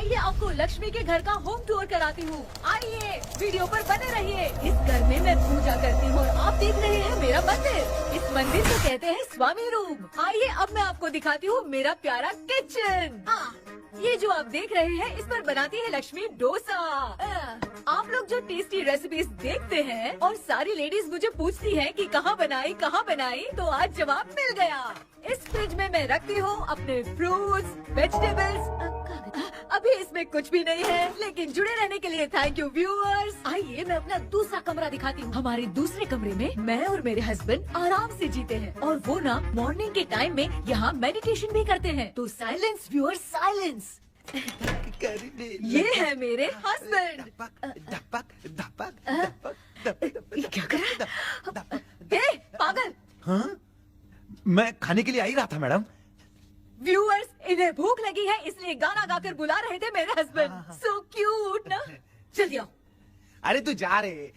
आइए आपको लक्ष्मी के घर का होम टूर कराती हूँ। आइए वीडियो पर बने रहिए। इस घर में मैं पूजा करती हूँ और आप देख रहे हैं मेरा मंदिर। इस मंदिर को कहते हैं स्वामी रूम। आइए अब मैं आपको दिखाती हूँ मेरा प्यारा किचन। ये जो आप देख रहे हैं इस पर बनाती है लक्ष्मी डोसा। आप लोग जो टेस्टी रेसिपीज देखते हैं और सारी लेडीज मुझे पूछती हैं कि कहाँ बनाई, तो आज जवाब मिल गया। इस फ्रिज में मैं रखती हूँ अपने फ्रूट्स, वेजिटेबल्स। अभी इसमें कुछ भी नहीं है, लेकिन जुड़े रहने के लिए थैंक यू व्यूअर्स। आइए मैं अपना दूसरा कमरा दिखाती हूँ। हमारे दूसरे कमरे में मैं और मेरे हस्बैंड आराम से जीते हैं और वो ना मॉर्निंग के टाइम में यहाँ मेडिटेशन भी करते हैं। तो साइलेंस व्यूअर्स, साइलेंस। ये है मेरे हस्बैंड। क्या कर रहा है? पागल। हाँ? मैं खाने के लिए आ ही रहा था मैडम। व्यूअर्स, इन्हें भूख लगी है इसलिए गाना गाकर बुला रहे थे मेरे हस्बैंड। सो क्यूट ना। जल्दी आओ। अरे तू जा रे।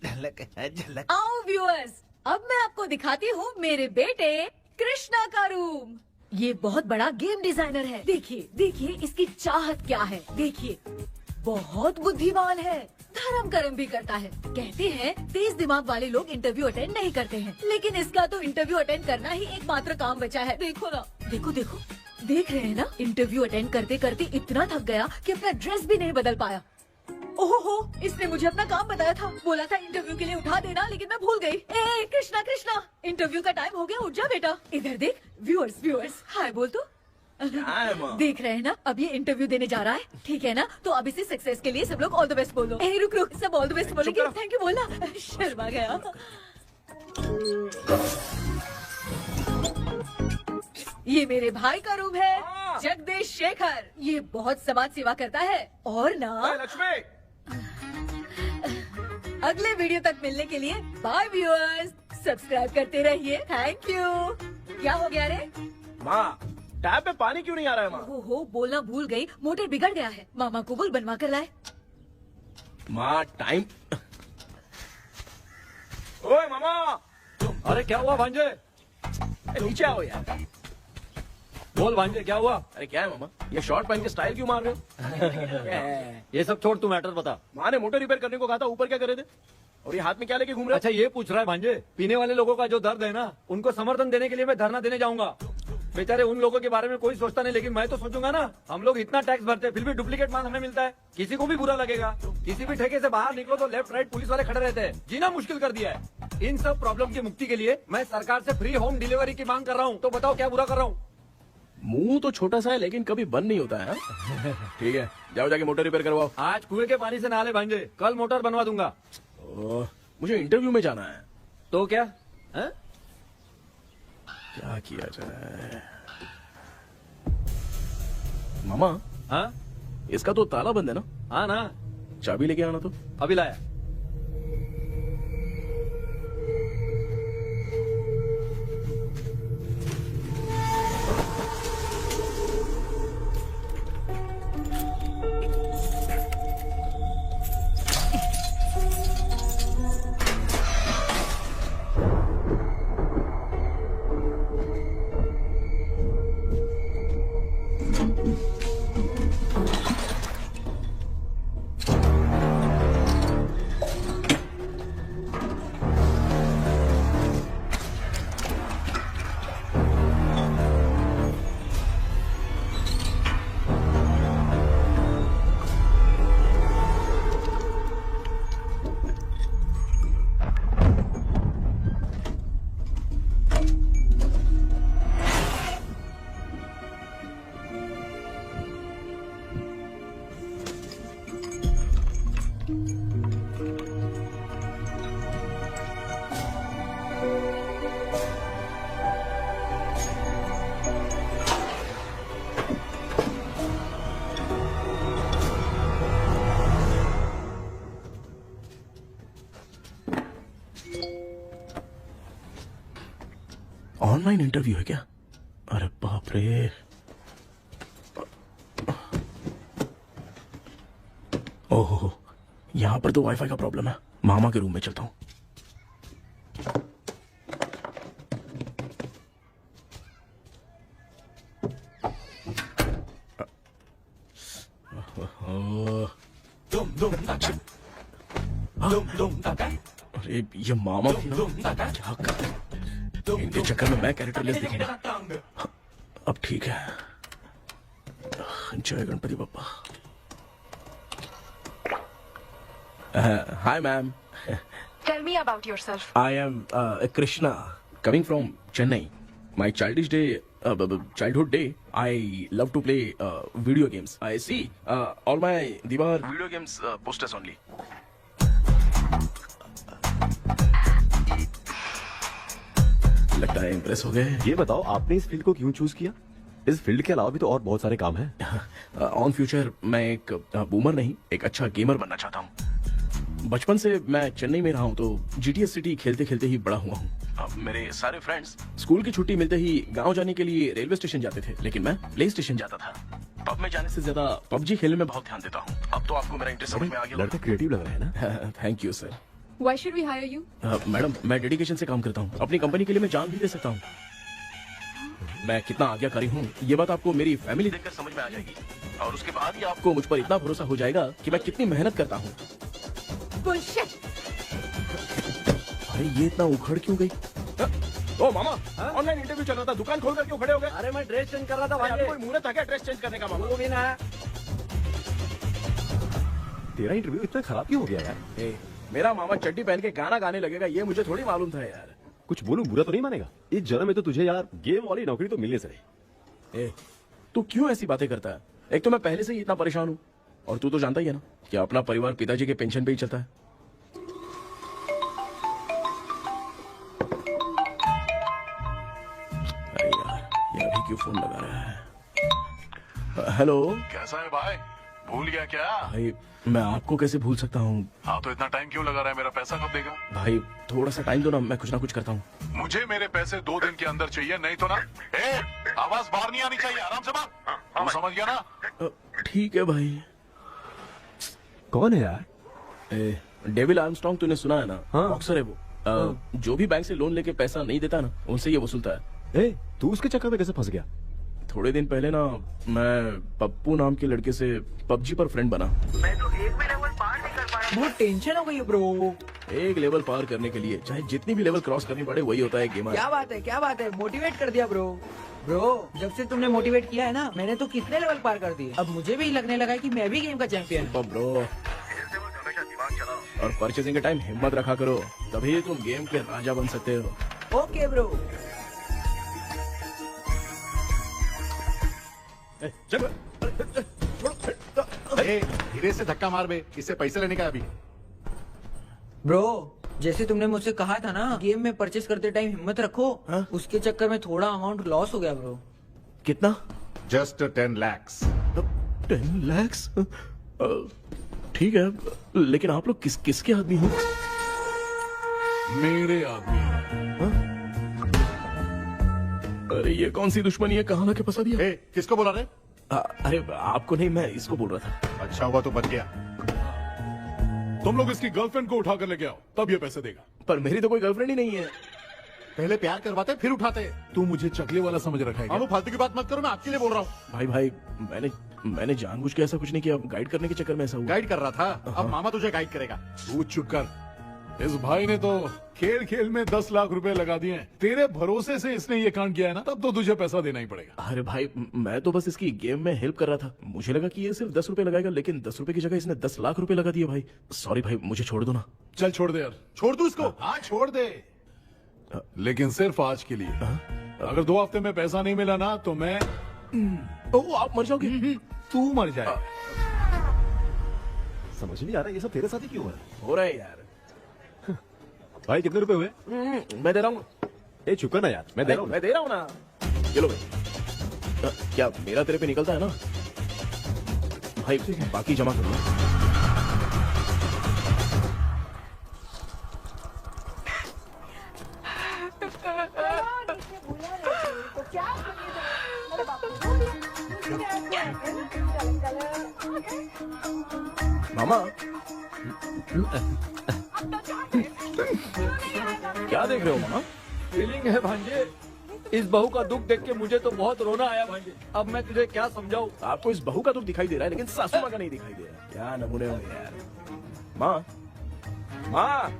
झलक। आओ व्यूअर्स, अब मैं आपको दिखाती हूँ मेरे बेटे कृष्णा का रूम। ये बहुत बड़ा गेम डिजाइनर है। देखिए इसकी चाहत क्या है। देखिए बहुत बुद्धिमान है, धर्म कर्म भी करता है। कहते हैं तेज दिमाग वाले लोग इंटरव्यू अटेंड नहीं करते हैं, लेकिन इसका तो इंटरव्यू अटेंड करना ही एकमात्र काम बचा है। देखो ना, देखो देख रहे हैं ना, इंटरव्यू अटेंड करते करते इतना थक गया कि अपना ड्रेस भी नहीं बदल पाया। ओहो, इसने मुझे अपना काम बताया था, बोला था इंटरव्यू के लिए उठा देना, लेकिन मैं भूल गई। ए कृष्णा, इंटरव्यू का टाइम हो गया, उठ जा बेटा। इधर देख। व्यूअर्स हाय बोल तू। देख रहे हैं ना, अब ये इंटरव्यू देने जा रहा है, ठीक है ना? तो अब इसे सक्सेस के लिए सब लोग ऑल द बेस्ट बोलो। ए रुक, सब ऑल द बेस्ट बोलेंगे। थैंक यू बोला, शर्मा गया। ये मेरे भाई का रूम है, जगदीश शेखर। ये बहुत समाज सेवा करता है और ना लक्ष्मी। अगले वीडियो तक मिलने के लिए बाय व्यूअर्स। सब्सक्राइब करते रहिए। Thank you. क्या हो गया रे? माँ, टैप में पानी क्यों नहीं आ रहा है माँ? हो बोलना भूल गई, मोटर बिगड़ गया है। मामा को बोल बनवा कर लाए। माँ टाइम। ओए मामा। अरे क्या हुआ भांजे? नीचे आओ यार। बोल भांजे क्या हुआ? अरे क्या है मामा, ये शॉर्ट पहन के स्टाइल क्यों मार रहे हो? ये सब छोड़, तू मैटर बता। माँ ने मोटर रिपेयर करने को कहा था, ऊपर क्या करे थे? और ये हाथ में क्या लेके घूम रहे हो? अच्छा ये पूछ रहा है भांजे, पीने वाले लोगों का जो दर्द है ना, उनको समर्थन देने के लिए मैं धरना देने जाऊंगा। बेचारे उन लोगों के बारे में कोई सोचता नहीं, लेकिन मैं तो सोचूंगा ना। हम लोग इतना टैक्स भरते हैं, फिर भी डुप्लीकेट माल हमें मिलता है। किसी को भी बुरा लगेगा। किसी भी ठेके से बाहर निकलो तो लेफ्ट राइट पुलिस वाले खड़े रहते हैं। जीना मुश्किल कर दिया है। इन सब प्रॉब्लम की मुक्ति के लिए मैं सरकार से फ्री होम डिलीवरी की मांग कर रहा हूँ। तो बताओ क्या बुरा कर रहा हूँ? मुंह तो छोटा सा है लेकिन कभी बंद नहीं होता है। ठीक है, जाओ जाके मोटर रिपेयर करवाओ। आज कुएं के पानी से नहा ले भांजे, कल मोटर बनवा दूंगा। मुझे इंटरव्यू में जाना है। तो क्या है? क्या किया जाए? मामा, हाँ इसका तो ताला बंद है ना? हाँ ना, चाबी लेके आना तो। अभी लाया। ऑनलाइन इंटरव्यू है क्या? अरे बाप रे। ओहो, यहाँ पर तो वाईफाई का प्रॉब्लम है। मामा के रूम में चलता हूँ। अरे ये मामा थी ना, क्या कर इनके चक्कर में मैं कैरेक्टरलेस दिखेगा। अब ठीक है। जय Ganpati Bappa. Hi ma'am. Tell me about yourself. I am Krishna, coming from Chennai. My childhood day, I love to play video games. I see all my Diwar video games posters only. लगता है impress हो गए। ये बताओ आपने इस field को क्यों चूज किया? इस फील्ड के अलावा भी तो और बहुत सारे काम हैं। ऑन फ्यूचर मैं एक बूमर नहीं, एक अच्छा गेमर बनना चाहता हूँ। बचपन से मैं चेन्नई में रहा हूँ तो जीटीएस सिटी खेलते खेलते ही बड़ा हुआ हूँ। अब मेरे सारे फ्रेंड्स स्कूल की छुट्टी मिलते ही गांव जाने के लिए रेलवे स्टेशन जाते थे, लेकिन मैं प्ले स्टेशन जाता था। पब में जाने से ज्यादा पबजी खेलने में बहुत ध्यान देता हूँ। अब तो आपको मेरा इंटरेस्ट समझ में आ गया। लड़का क्रिएटिव लग रहा है ना। Thank you sir. Why should we hire you? Madam मैं डेडिकेशन से काम करता हूँ, अपनी कंपनी के लिए मैं जान भी दे सकता हूँ। मैं कितना आज्ञाकारी हूँ ये बात आपको मेरी फैमिली देखकर समझ में आ जाएगी, और उसके बाद ही आपको मुझ पर इतना भरोसा हो जाएगा कि मैं कितनी मेहनत करता हूँ। Bullshit! अरे ये इतना उखड़ क्यों गई? ओ मामा, ऑनलाइन इंटरव्यू चल रहा था, दुकान खोल कर क्यों खड़े हो गए? अरे मैं ड्रेस चेंज कर रहा था अरे भाई। कोई मुहूर्त आ गया ड्रेस चेंज करने का मामा? वो भी ना। तेरा इंटरव्यू इतना खराब क्यों हो गया यार? ए, मेरा मामा चड्डी पहन के गाना गाने लगेगा ये मुझे थोड़ी मालूम था यार। कुछ बोलूं बुरा तो नहीं मानेगा? इस जन्म में तो तुझे यार गेम वाली नौकरी तो मिलने से रही। ए, तू क्यों ऐसी बातें करता है? एक तो मैं पहले से ही इतना परेशान हूँ, और तू तो जानता ही है ना कि अपना परिवार पिताजी के पेंशन पे ही चलता है। अरे यार ये अभी क्यों फोन लगा रहा है? हेलो कैसा है भाई? भूल गया क्या? भाई, मैं आपको कैसे भूल सकता हूँ? हाँ तो इतना टाइम क्यों लगा रहा है? मेरा पैसा कब देगा? भाई थोड़ा सा टाइम दो ना, मैं कुछ ना कुछ करता हूँ। मुझे मेरे पैसे 2 दिन के अंदर चाहिए, नहीं तो ना आवाज बाहर नहीं आनी चाहिए। आराम से बात, तू समझ गया ना? ठीक है भाई। कौन है यार? डेविल आर्मस्ट्रांग तूने सुना है ना? हाँ। बॉक्सर है वो। जो भी बैंक से लोन लेके पैसा नहीं देता ना, उनसे ये वसूलता है। तू उसके चक्कर में कैसे फंस गया? थोड़े दिन पहले ना मैं पप्पू नाम के लड़के से पबजी पर फ्रेंड बना। मैं तो एक भी लेवल पार नहीं कर पाया। बहुत टेंशन हो गई है ब्रो। एक लेवल पार करने के लिए चाहे जितनी भी लेवल क्रॉस करनी पड़े वही होता है गेमर। क्या बात है, मोटिवेट कर दिया ब्रो। ब्रो जब से तुमने मोटिवेट किया है ना, मैंने तो कितने लेवल पार कर दिए। अब मुझे भी लगने लगा है कि मैं भी गेम का चैंपियन हूँ। ब्रो, और परचेसिंग के टाइम हिम्मत रखा करो, तभी तुम गेम के राजा बन सकते हो। Okay bro. धीरे से धक्का मार बे, इससे पैसे लेने का अभी। ब्रो जैसे तुमने मुझसे कहा था ना, गेम में परचेस करते टाइम हिम्मत रखो। हाँ? उसके चक्कर में थोड़ा अमाउंट लॉस हो गया ब्रो। कितना? Just 10 lakhs। 10 lakhs? ठीक है, लेकिन आप लोग किसके आदमी हो? मेरे आदमी। अरे ये कौन सी दुश्मनी है, कहाँ लाके फंसा दिया? किसको बोला रे? अरे आपको नहीं, मैं इसको बोल रहा था। अच्छा हुआ तो बच गया। तुम लोग इसकी गर्लफ्रेंड को उठा कर लेके आओ, तब ये पैसे देगा। पर मेरी तो कोई गर्लफ्रेंड ही नहीं है। पहले प्यार करवाते फिर उठाते। तू मुझे चकले वाला समझ रखा है क्या? वो फालतू की बात मत करो, मैं आपके लिए बोल रहा हूँ। भाई मैंने जानबूझ के ऐसा कुछ नहीं किया, गाइड करने के चक्कर में ऐसा हुआ। गाइड कर रहा था, अब मामा तुझे गाइड करेगा। तू चुप कर। इस भाई ने तो खेल खेल में 10 लाख रुपए लगा दिए हैं। तेरे भरोसे से इसने ये कांड किया है ना, तब तो तुझे पैसा देना ही पड़ेगा। अरे भाई मैं तो बस इसकी गेम में हेल्प कर रहा था, मुझे लगा कि ये सिर्फ 10 रुपए लगाएगा, लेकिन 10 रुपए की जगह इसने 10 लाख रुपए लगा दिए। भाई सॉरी भाई, मुझे छोड़ दो ना। चल छोड़ दे यार। छोड़ दूं इसको? हाँ छोड़ दे, लेकिन सिर्फ आज के लिए। अगर 2 हफ्ते में पैसा नहीं मिला ना तो मैं आप मर जाओगे। तू मर जाए। समझ नहीं आ रहा ये सब तेरे साथ ही क्यों हो रहा है यार। भाई कितने रुपए हुए? मैं दे रहा हूँ। चुका ना यार, मैं दे रहा हूँ। मैं दे रहा हूँ ना। ये लो भाई। क्या मेरा तेरे पे निकलता है ना भाई? बाकी जमा कर लो। मामा क्या देख रहे हो मामा? फीलिंग है भांजे, इस बहू का दुख देख के मुझे तो बहुत रोना आया भाई। अब मैं तुझे क्या समझाऊं। आपको इस बहू का दुख दिखाई दे रहा है लेकिन सासू माँ का नहीं दिखाई दे रहा। क्या नमूने हो यार। माँ, माँ,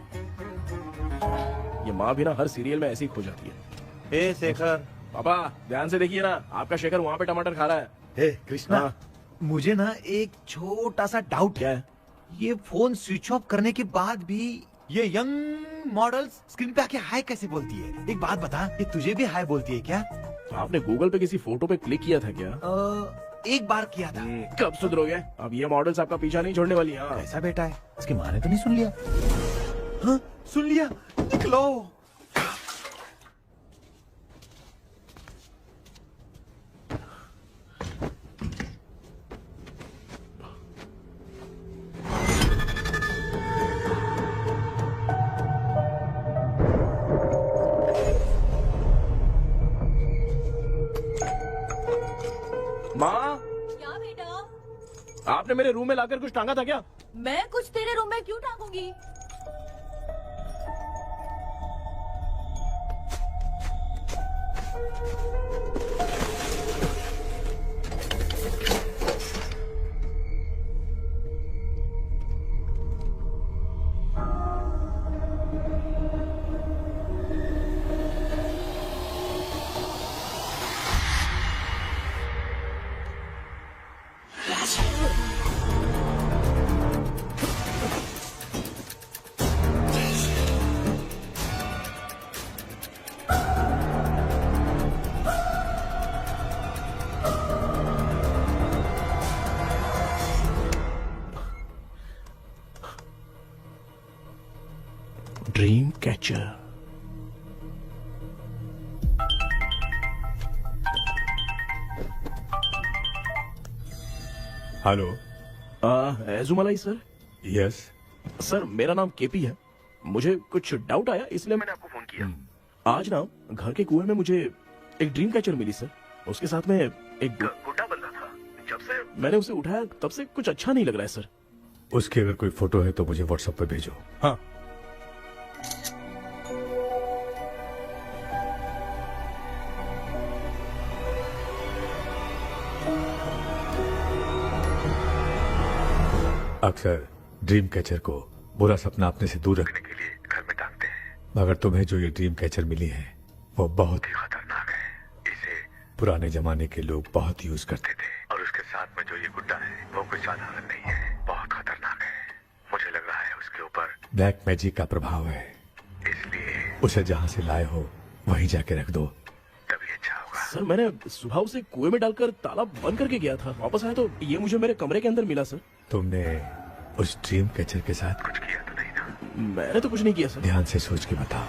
ये माँ भी ना हर सीरियल में ऐसी ही खो जाती है। ए शेखर, पापा ध्यान से देखिए ना, आपका शेखर वहाँ पे टमाटर खा रहा है। हे कृष्णा, हाँ। मुझे ना एक छोटा सा डाउट क्या है? ये फोन स्विच ऑफ करने के बाद भी ये यंग मॉडल्स स्क्रीन पे आके हाय कैसे बोलती है? एक बात बता, ये तुझे भी हाय बोलती है क्या? आपने गूगल पे किसी फोटो पे क्लिक किया था क्या? एक बार किया था। कब सुधरोगे? अब ये मॉडल्स आपका पीछा नहीं छोड़ने वाली। हाँ। ऐसा बेटा है, इसकी माँ ने तो नहीं सुन लिया? हाँ, सुन लिया। निकलो। माँ, क्या बेटा? आपने मेरे रूम में लाकर कुछ टांगा था क्या? मैं कुछ तेरे रूम में क्यों टांगूंगी? Dream catcher. Hello. Ezhumalai sir. Yes. Sir मेरा नाम केपी है। मुझे कुछ डाउट आया इसलिए मैंने आपको फोन किया। आज ना घर के कुएं में मुझे एक ड्रीम कैचर मिली सर। उसके साथ में एक गुड्डा बंदा था। जब से मैंने उसे उठाया तब से कुछ अच्छा नहीं लग रहा है सर। उसकी अगर कोई फोटो है तो मुझे व्हाट्सएप पे भेजो। हाँ। अक्सर ड्रीम कैचर को बुरा सपना अपने से दूर रखने के लिए घर में टांगते हैं, मगर तुम्हें जो ये ड्रीम कैचर मिली है वो बहुत ही खतरनाक है। इसे पुराने जमाने के लोग बहुत यूज करते थे और उसके साथ में जो ये गुड्डा है वो कोई साधारण नहीं है, बहुत खतरनाक है। मुझे लग रहा है उसके ऊपर ब्लैक मैजिक का प्रभाव है, इसलिए उसे जहाँ से लाए हो वहीं जाके रख दो, तभी अच्छा होगा। सर मैंने सुबह उसे कुएं में डालकर ताला बंद करके गया था। वापस आया तो ये मुझे मेरे कमरे के अंदर मिला सर। तुमने उस ड्रीम कैचर के साथ कुछ किया तो नहीं ना? मैंने तो कुछ नहीं किया सर। ध्यान से सोच के बताओ।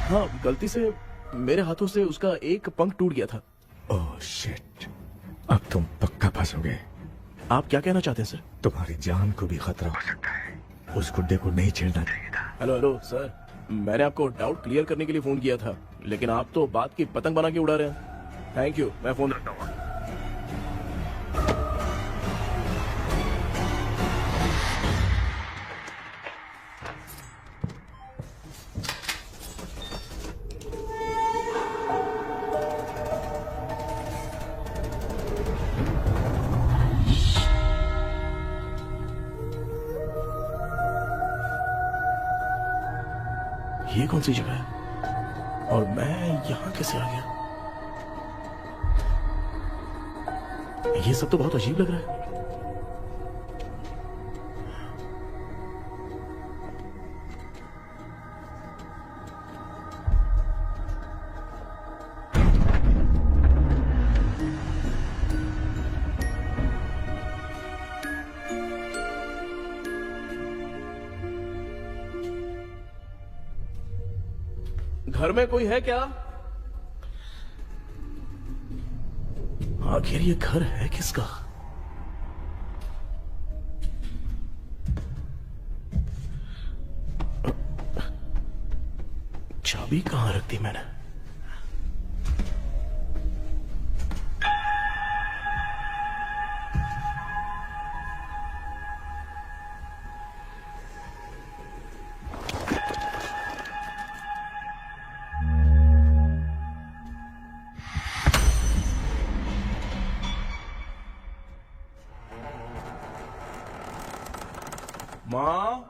हाँ, गलती से मेरे हाथों से उसका एक पंख टूट गया था। ओह शिट, अब तुम पक्का फंसोगे। आप क्या कहना चाहते हैं सर? तुम्हारी जान को भी खतरा हो सकता है। उस गुड्डे को नहीं छेड़ना चाहिए था। हेलो हेलो सर, मैंने आपको डाउट क्लियर करने के लिए फोन किया था, लेकिन आप तो बात की पतंग बना के उड़ा रहे हैं। थैंक यू, मैं फोन रखता हूँ। ये कौन सी जगह है और मैं यहाँ कैसे आ गया? ये सब तो बहुत अजीब लग रहा है। घर में कोई है क्या? आखिर ये घर है किसका? चाबी कहां रख दी मैंने? माँ।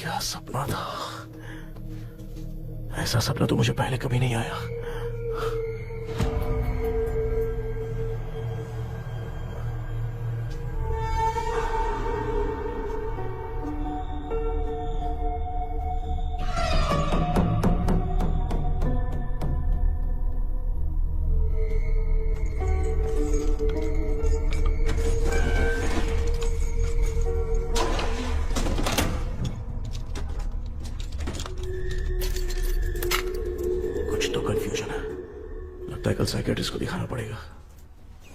क्या सपना था? ऐसा सपना तो मुझे पहले कभी नहीं आया। कंफ्यूजन है, लगता है कल साइकियाट्रिस्ट को दिखाना पड़ेगा।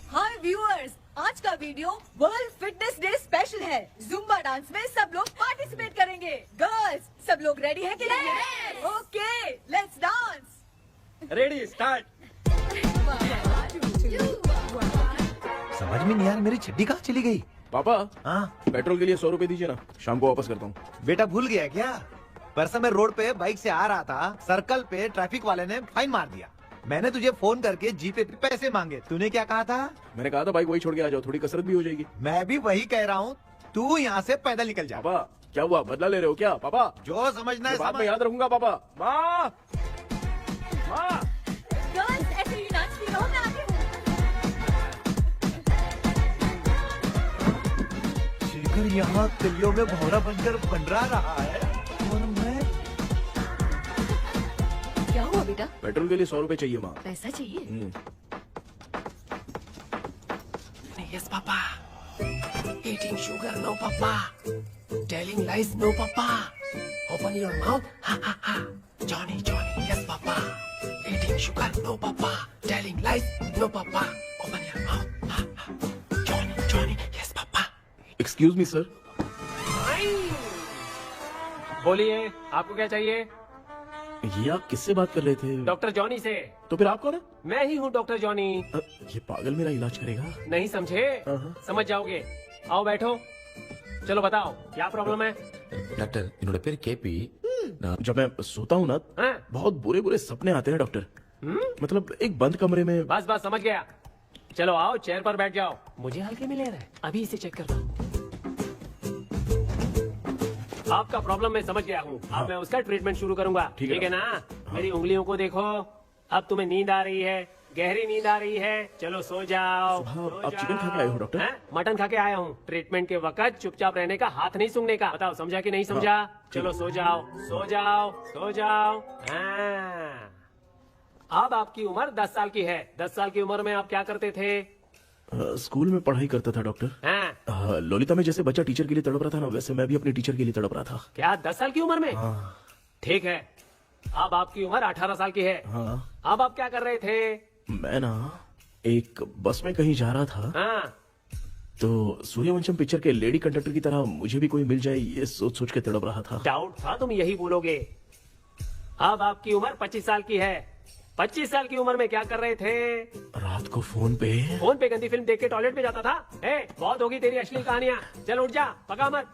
हाय व्यूअर्स, आज का video world fitness day special है। जुम्बा डांस में सब लोग पार्टिसिपेट करेंगे। गर्ल्स, सब लोग रेडी है कि नहीं? Okay, let's dance. Ready, start. समझ में नहीं यार, मेरी छड्डी कहाँ चली गई? पापा, हाँ पेट्रोल के लिए 100 रुपए दीजिए ना, शाम को वापस करता हूँ। बेटा भूल गया क्या? परसों मैं रोड पे बाइक से आ रहा था, सर्कल पे ट्रैफिक वाले ने फाइन मार दिया। मैंने तुझे फोन करके जीपे पे पैसे मांगे, तूने क्या कहा था? मैंने कहा था बाइक वही छोड़ के आ जाओ, थोड़ी कसरत भी हो जाएगी। मैं भी वही कह रहा हूँ, तू यहाँ से पैदल निकल जा। पापा क्या हुआ, बदला ले रहे हो क्या? पापा जो समझना है बाद में समझ। याद रखूंगा। पापा, माँ, माँ। गर्ल्स, ऐसे ही नाचती रहो, मैं आती हूँ। शेखर यहाँ कलियों में भौरा बनकर भंडरा रहा है और मैं। क्या हुआ बेटा? पेट्रोल के लिए 100 रुपए चाहिए माँ। पैसा चाहिए? Yes, Papa. Eating sugar, no, Papa. Telling lies, no, Papa. Open your mouth, ha ha ha. Johnny, Johnny, yes, Papa. Eating sugar, no, Papa. Telling lies, no, Papa. Open your mouth, ha ha. Johnny, Johnny, yes, Papa. Excuse me sir. बोलिए, आपको क्या चाहिए? ये आप किससे बात कर रहे थे? डॉक्टर जॉनी से। तो फिर आप कौन है? मैं ही हूँ डॉक्टर जॉनी। ये पागल मेरा इलाज करेगा? नहीं समझे? समझ जाओगे। आओ बैठो। चलो बताओ क्या प्रॉब्लम है? डॉक्टर, इन्होंने फिर केपी। जब मैं सोता हूँ ना, बहुत बुरे बुरे सपने आते हैं डॉक्टर। मतलब एक बंद कमरे में। बस बस समझ गया। चलो आओ, चेयर पर बैठ जाओ। मुझे हल्के में ले रहा है, अभी इसे चेक करता हूँ। आपका प्रॉब्लम मैं समझ गया हूँ। अब मैं उसका ट्रीटमेंट शुरू करूंगा। ठीक है ना? मेरी उंगलियों को देखो। अब तुम्हें नींद आ रही है, गहरी नींद आ रही है। चलो सो जाओ। सुबह आप चिकन खा के आए हो डॉक्टर? हैं? मटन खा के आया हूँ। ट्रीटमेंट के वक्त चुपचाप रहने का, हाथ नहीं सूंघने का। बताओ समझा कि नहीं समझा? चलो सो जाओ, सो जाओ, सो जाओ। हाँ। अब आपकी उम्र 10 साल की है। 10 साल की उम्र में आप क्या करते थे? स्कूल में पढ़ाई करता था डॉक्टर। हाँ। लोलिता में जैसे बच्चा टीचर के लिए तड़प रहा था ना, वैसे मैं भी अपने टीचर के लिए तड़प रहा था। क्या 10 साल की उम्र में? ठीक है, अब आपकी उम्र 18 साल की है। अब आप क्या कर रहे थे? मैं ना एक बस में कहीं जा रहा था, हाँ। तो सूर्यवंशम पिक्चर के लेडी कंडक्टर की तरह मुझे भी कोई मिल जाए, ये सोच सोच के तड़प रहा था। डाउट था तुम यही बोलोगे। अब आपकी उम्र 25 साल की है। 25 साल की उम्र में क्या कर रहे थे? रात को फोन पे गंदी फिल्म देख के टॉयलेट में जाता था। बहुत होगी तेरी अश्लील कहानियां। चल उठ जा, पका मत।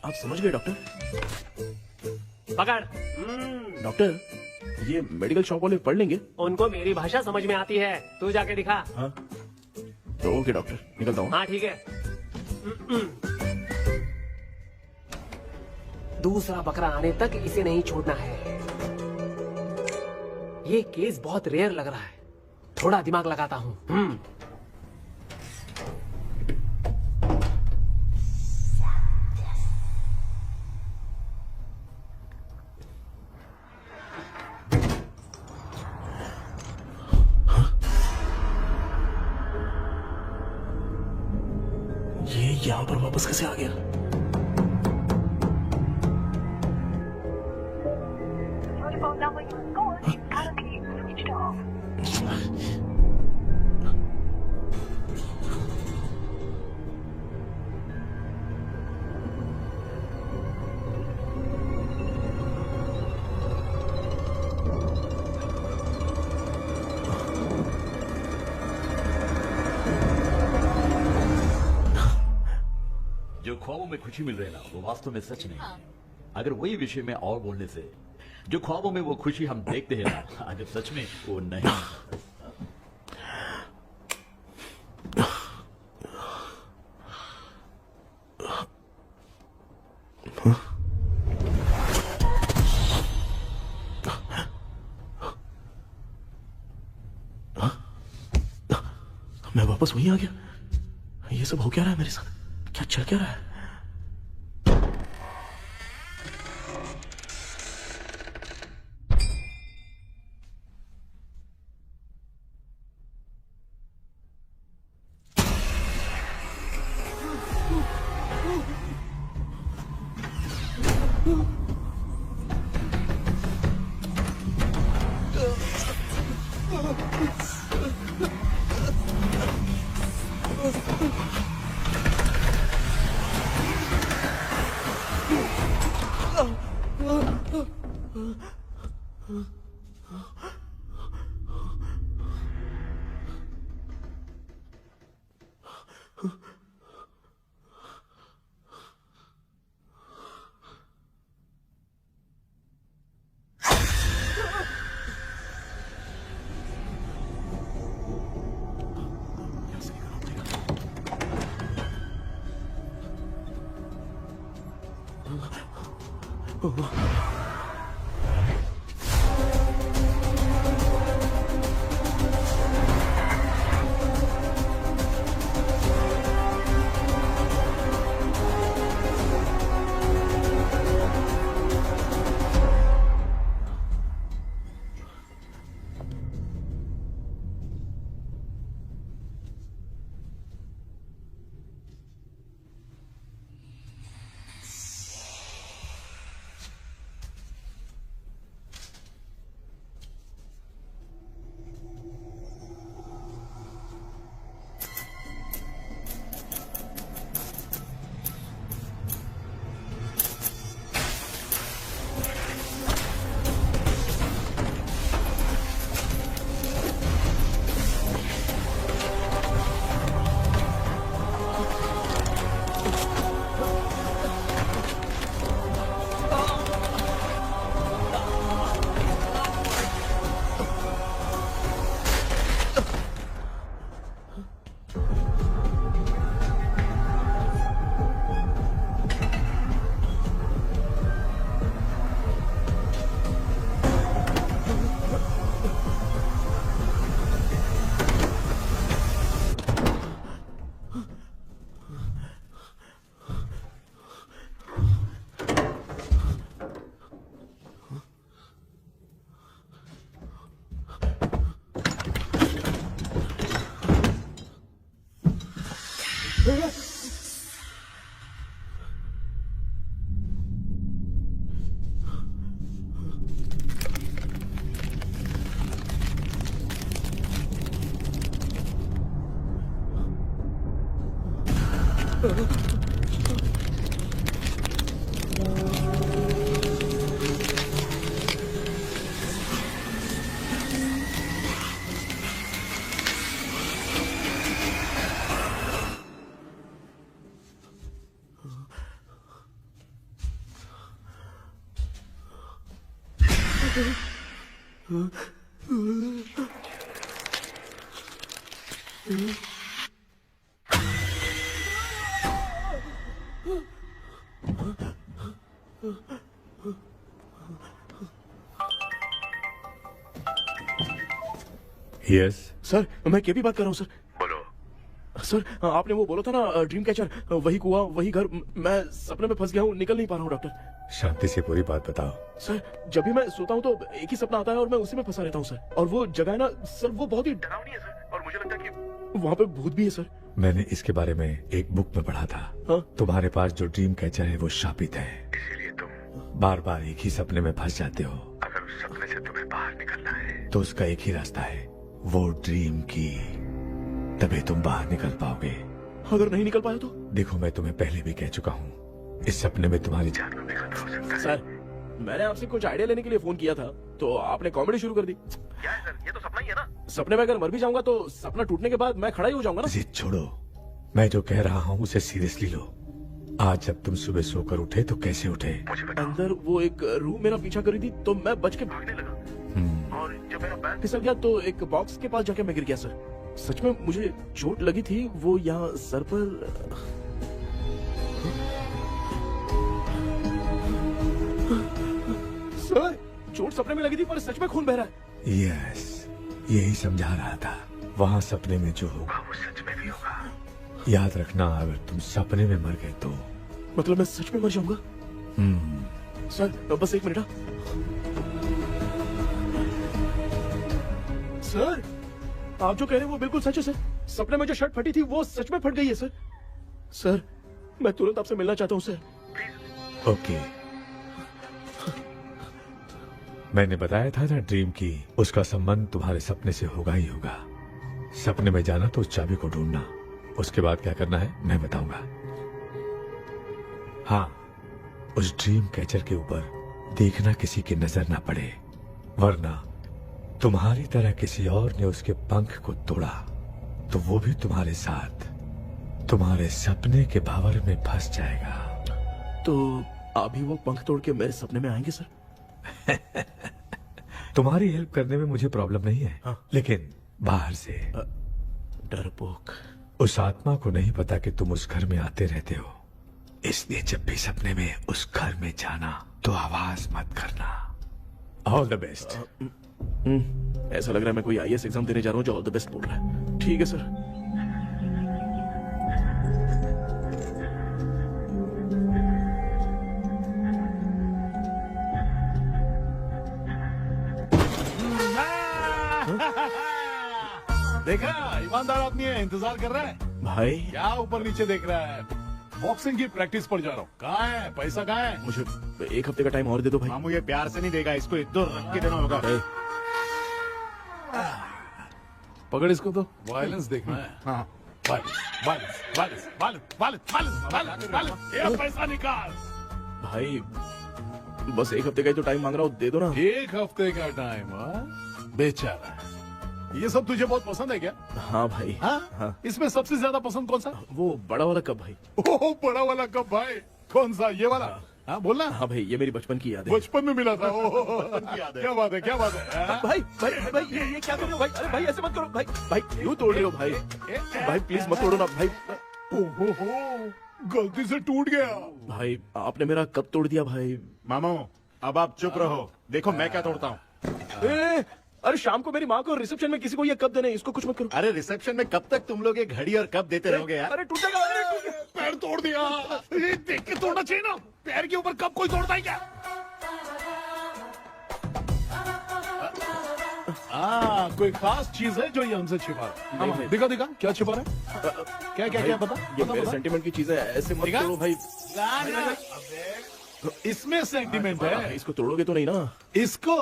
आप समझ गए डॉक्टर? पकड़। डॉक्टर, ये मेडिकल शॉप वाले पढ़ लेंगे? उनको मेरी भाषा समझ में आती है। तू जाके दिखा। हाँ तो ओके डॉक्टर, निकलता हूँ। हाँ ठीक है। दूसरा बकरा आने तक इसे नहीं छोड़ना है। ये केस बहुत रेयर लग रहा है, थोड़ा दिमाग लगाता हूँ। ये यहाँ पर वापस कैसे आ गया? जो ख्वाबों में खुशी मिल रही है ना, वो वास्तव में सच नहीं है। अगर वही विषय में और बोलने से, जो ख्वाबों में वो खुशी हम देखते हैं ना, अगर सच में वो नहीं। मैं वापस वहीं आ गया। ये सब हो क्या रहा है मेरे साथ? क्या चल क्या रहा है? यस सर मैं केबी बात कर रहा हूँ सर। बोलो सर, आपने वो बोला था ना ड्रीम कैचर, वही कुआं वही घर, मैं सपने में फंस गया हूँ, निकल नहीं पा रहा हूँ डॉक्टर। शांति से पूरी बात बताओ। सर जब भी मैं सोता हूँ तो एक ही सपना आता है और मैं उसी में फंसा रहता हूँ सर। और वो जगह है ना सर, वो बहुत ही डरावनी है सर, और मुझे लगता है कि वहाँ पे भूत भी है सर। मैंने इसके बारे में एक बुक में पढ़ा था। हाँ? तुम्हारे पास जो ड्रीम कैचर है वो शापित है, इसीलिए तुम बार बार एक ही सपने में फंस जाते हो। अगर उस सपने से तुम्हें बाहर निकलना है तो उसका एक ही रास्ता है, वो ड्रीम की, तभी तुम बाहर निकल पाओगे। अगर नहीं निकल पाया तो? देखो मैं तुम्हें पहले भी कह चुका हूँ, इस सपने में तुम्हारी जान को भी खतरा हो सकता है। सर मैंने आपसे कुछ आइडिया लेने के लिए फोन किया था तो आपने कॉमेडी शुरू कर दी। क्या है सर, ये तो सपना ही है ना। सपने में अगर मर भी जाऊंगा तो सपना टूटने के बाद मैं खड़ा ही हो जाऊंगा ना। जिद छोड़ो, मैं जो कह रहा हूँ उसे सीरियसली लो। आज जब तुम सुबह सोकर उठे तो कैसे उठे? अंदर वो एक रूह मेरा पीछा करी थी तो मैं बच के भागने लगा, और जब मेरा पैर फिसल गया तो एक बॉक्स के पास जाके मैं गिर गया सर। सच में मुझे चोट लगी थी, वो यहाँ सर पर। सर चोट सपने में लगी थी पर सच में खून बह रहा है। यस, यही समझा रहा था, वहाँ सपने में जो होगा वो सच में भी होगा। याद रखना, अगर तुम सपने में मर गए तो मतलब मैं सच में मर जाऊंगा। सर बस एक मिनट। सर आप जो कह रहे हैं वो बिल्कुल सच है सर। सपने में जो शर्ट फटी थी वो सच में फट गई है सर। सर मैं तुरंत आपसे मिलना चाहता हूँ सर। ओके, मैंने बताया था ना ड्रीम की, उसका संबंध तुम्हारे सपने से होगा ही होगा। सपने में जाना तो उस चाबी को ढूंढना, उसके बाद क्या करना है मैं बताऊंगा। हाँ, उस ड्रीम कैचर के ऊपर देखना किसी की नजर ना पड़े, वरना तुम्हारी तरह किसी और ने उसके पंख को तोड़ा तो वो भी तुम्हारे साथ तुम्हारे सपने के भावर में फंस जाएगा। तो अभी वो पंख तोड़ के मेरे सपने में आएंगे सर? तुम्हारी हेल्प करने में मुझे प्रॉब्लम नहीं है। हाँ। लेकिन बाहर से डरपोक, उस आत्मा को नहीं पता कि तुम उस घर में आते रहते हो, इसलिए जब भी सपने में उस घर में जाना तो आवाज मत करना। All the best. ऐसा लग रहा है मैं कोई आईएएस एग्जाम देने जा रहा हूँ जो ऑल द बेस्ट बोल रहा है। ठीक है सर। देखा, ईमानदार आदमी है, इंतजार कर रहा है। भाई क्या ऊपर नीचे देख रहा है? बॉक्सिंग की प्रैक्टिस पर जा रहा हूँ। कहाँ है पैसा, कहाँ है? मुझे एक हफ्ते का टाइम और दे दो भाई। मामू ये प्यार से नहीं देगा, इसको एक दो रख के देना होगा। पकड़ इसको, तो वायलेंस देखना है। हाँ, ये पैसा निकाल। भाई बस एक हफ्ते का ही तो टाइम मांग रहा हूँ, दे दो ना। एक हफ्ते का टाइम? बेचारा, ये सब तुझे बहुत पसंद है क्या? हाँ भाई। हाँ? इसमें सबसे ज्यादा पसंद कौन सा? वो बड़ा वाला कप भाई। ओह, बड़ा वाला कप भाई। कौन सा, ये वाला? हाँ बोलना। हाँ भाई, ये मेरी बचपन की याद है। बचपन में मिला था। क्या बात है, क्या बात है। हाँ? भाई भाई भाई ये क्या कर रहे हो भाई? अरे भाई ऐसे मत करो भाई। भाई क्यों तोड़ रहे हो भाई? भाई प्लीज मत तोड़ो ना भाई। ओहो, गलती से टूट गया। भाई आपने मेरा कप तोड़ दिया भाई। मामू अब आप चुप रहो, देखो मैं क्या तोड़ता हूँ। अरे शाम को मेरी माँ को रिसेप्शन में किसी को ये कप देने, इसको कुछ मत करो। अरे रिसेप्शन में कब तक तुम लोग ये घड़ी और कप देते रहोगे यार? अरे टूट जाएगा। अरे टूट गया। पैर तोड़ दिया। ये देख के तोड़ना चाहिए ना, पैर के ऊपर कब कोई तोड़ता है क्या? कोई खास चीज है जो ये हमसे छिपा रहा है? दिखा दिखा, क्या छिपा रहा है? क्या क्या क्या पता? ये मेरे सेंटीमेंट की चीजें ऐसे मत करो भाई। इसमें सेंटीमेंट है। इसको तोड़ोगे तो नहीं ना? इसको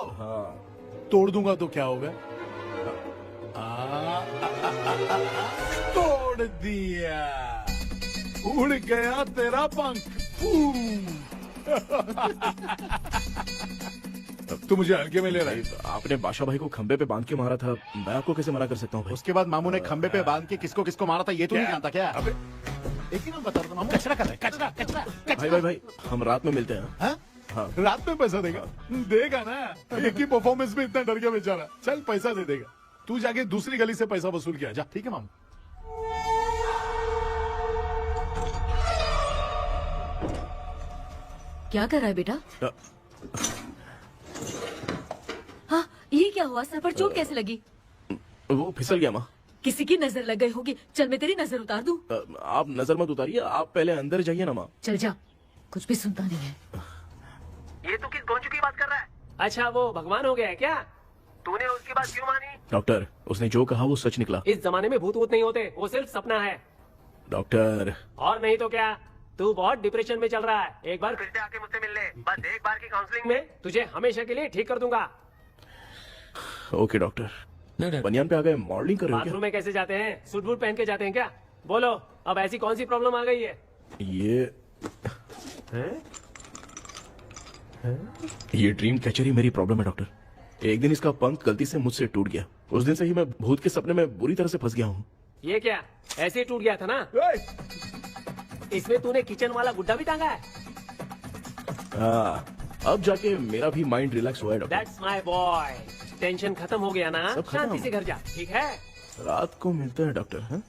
तोड़ दूंगा तो क्या होगा? तोड़ दिया। उड़ गया तेरा पंख। तू मुझे हल्के में ले रहा है। आपने बादशाह भाई को खंबे पे बांध के मारा था, मैं आपको कैसे मना कर सकता हूँ भाई? उसके बाद मामू ने खंबे पे बांध के किसको किसको मारा था ये तो नहीं जानता क्या? अबे एक ही नाम बता रहा, मामू कचरा कर रहा है, कचरा कचरा भाई भाई भाई, हम रात में मिलते हैं। हाँ? हाँ। रात में पैसा देगा? देगा ना, एक ही परफॉर्मेंस में इतना डर गया बेचारा। चल पैसा दे देगा, तू जाके दूसरी गली से पैसा वसूल किया जा। ठीक है मामू। क्या कर रहा है बेटा? हाँ, ये क्या हुआ? सर पर चोट कैसे लगी? वो फिसल गया माँ। किसी की नजर लग गई होगी। चल मैं तेरी नजर उतार दूं। आप नजर मत उतारिए, आप पहले अंदर जाइए ना माँ। चल जा, कुछ भी सुनता नहीं है। ये तो किस गोंजू की बात कर रहा है? अच्छा वो भगवान हो गया है क्या? तूने उसकी बात क्यों मानी? डॉक्टर, उसने जो कहा वो सच निकला। इस जमाने में भूत वूत नहीं होते, वो सिर्फ सपना है। डॉक्टर, और नहीं तो क्या, तू बहुत डिप्रेशन में चल रहा है। एक बार फिर से आके मुझसे मिल ले, बस एक बार की काउंसलिंग में तुझे हमेशा के लिए ठीक कर दूंगा। Okay doctor. बनियान पे आ गए, मॉडलिंग कर रहे हो बाथरूम में कैसे जाते हैं? सूट बूट पहन के जाते हैं क्या? बोलो, अब ऐसी कौन सी प्रॉब्लम आ गई है? ये ड्रीम कैचर ही मेरी प्रॉब्लम है डॉक्टर। एक दिन इसका पंख गलती से मुझसे टूट गया। उस दिन से ही मैं भूत के सपने में बुरी तरह से फंस गया हूँ। ये क्या ऐसे ही टूट गया था ना? इसमें तूने किचन वाला गुड्डा भी टांगा है? अब जाके मेरा भी माइंड रिलैक्स हुआ है doctor. That's my boy. Tension खत्म हो गया ना? सब खत्म। शांति से घर जा, ठीक है? रात को मिलते हैं डॉक्टर। हाँ?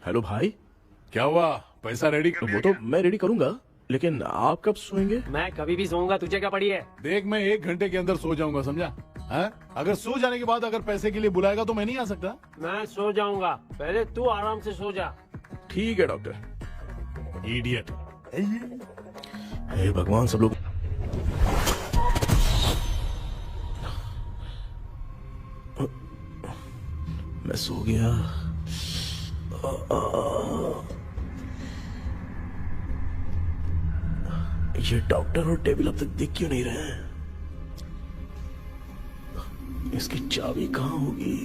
हेलो भाई, क्या हुआ? पैसा रेडी कर वो तो मैं रेडी करूंगा, लेकिन आप कब सोएंगे? मैं कभी भी सोऊंगा, तुझे क्या पड़ी है? देख, मैं 1 घंटे के अंदर सो जाऊंगा, समझा? हाँ? अगर सो जाने के बाद अगर पैसे के लिए बुलाएगा तो मैं नहीं आ सकता। मैं सो जाऊंगा, पहले तू आराम से सो जा। ठीक है डॉक्टर। इडियट। हे भगवान, सब लोग मैं सो गया। ये डॉक्टर और टेबल अब तक दिख क्यों नहीं रहे हैं? इसकी चाबी कहाँ होगी?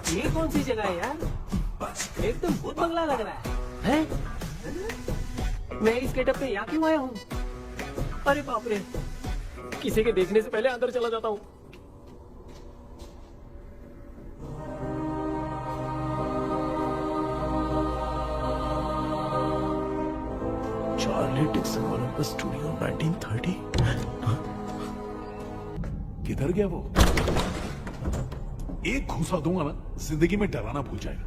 ये कौन सी जगह है यार? एकदम भूत बंगला लग रहा है। मैं इस गेटअप पे यहाँ क्यों आया हूँ? अरे बाप रे, किसी के देखने से पहले अंदर चला जाता हूँ। Charlie Dixon Olympus studio 1930। किधर गया वो? एक घूसा दूंगा ना, जिंदगी में डराना भूल जाएगा।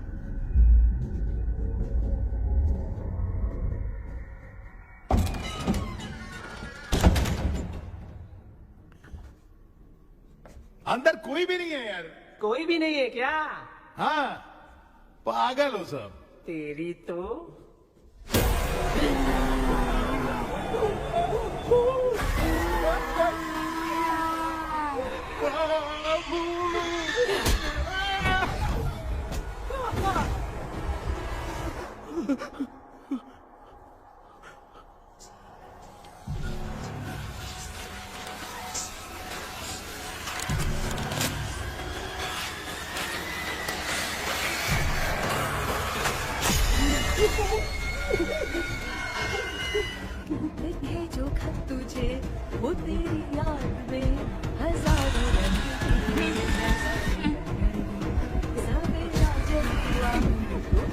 अंदर कोई भी नहीं है यार। कोई भी नहीं है क्या? हाँ, पागल हो सब। तेरी तो लिखे जो खत तुझे वो तेरी याद में हजारों रंग की सवेरा जब हुआ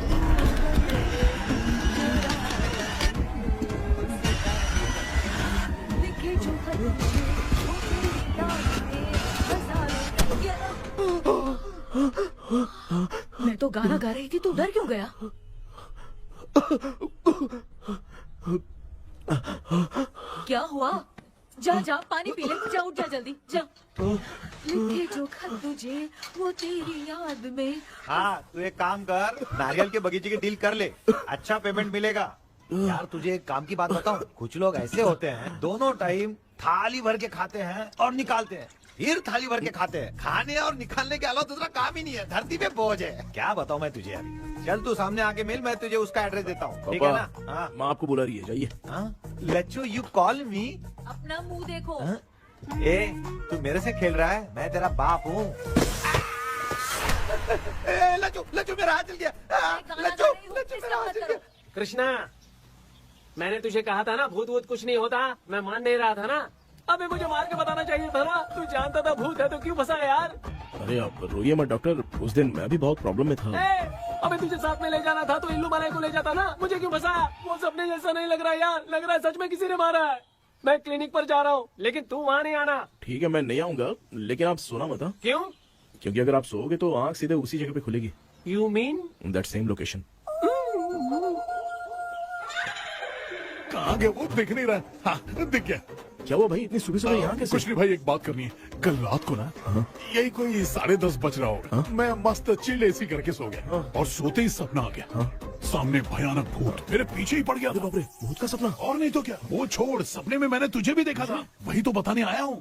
लिखे जो खत तुझे वो तेरी याद में हजारों मैं तो गाना गा रही थी, तू डर क्यों गया? क्या हुआ? जा जा पानी पी ले, जा उठ जा जल्दी जा। लिखे जो खत तुझे वो तेरी याद में। हाँ तू एक काम कर, नारियल के बगीचे की डील कर ले, अच्छा पेमेंट मिलेगा। यार तुझे एक काम की बात बताऊं, कुछ लोग ऐसे होते हैं दोनों टाइम थाली भर के खाते हैं और निकालते हैं, फिर थाली भर के खाते हैं। खाने और निकालने के अलावा दूसरा काम ही नहीं है, धरती पे बोझ है। क्या बताऊं मैं तुझे अभी। चल तू सामने आके मिल, मैं तुझे उसका एड्रेस देता हूँ, ठीक है ना? हाँ माँ आपको बुला रही है, जाइए। लच्चू यू कॉल मी। अपना मुंह देखो। ए तू मेरे से खेल रहा है, मैं तेरा बाप हूँ। लच्चू लच्चू मेरा हाथ जल गया। लच्चू लच्चू मेरा हाथ जल गया। कृष्णा, मैंने तुझे कहा था ना भूत वूत कुछ नहीं होता, मैं मान नहीं रहा था ना। अबे मुझे मार के बताना चाहिए था ना, तू जानता था भूत है तो क्यों फंसा यार। अरे आप रोइए मत डॉक्टर, उस दिन मैं भी बहुत प्रॉब्लम में था। अबे तुझे साथ में ले जाना था तो इल्लू मलाई को ले जाता ना, मुझे क्यों फंसाया? वो सपने जैसा नहीं लग रहा यार, लग रहा है सच में किसी ने मारा है। मैं क्लिनिक पर जा रहा हूँ, लेकिन तू वहाँ नहीं आना। ठीक है मैं नहीं आऊंगा, लेकिन आप सोना मत। क्यों? क्योंकि अगर आप सोओगे तो आंख सीधे उसी जगह पे खुलेगी। You mean that same location. कहाँ गया वो, दिख नहीं रहा। हाँ दिख गया। क्या हुआ भाई, इतनी सुबह सुबह यहाँ कैसे? कुछ नहीं भाई, एक बात करनी है। कल रात को ना यही कोई 10:30 बज रहा होगा, मैं मस्त चिल एसी करके सो गया और सोते ही सपना आ गया। सामने भयानक भूत मेरे पीछे ही पड़ गया। बाप रे, भूत का सपना? और नहीं तो क्या। वो छोड़, सपने में मैंने तुझे भी देखा था, वही तो बताने आया हूँ।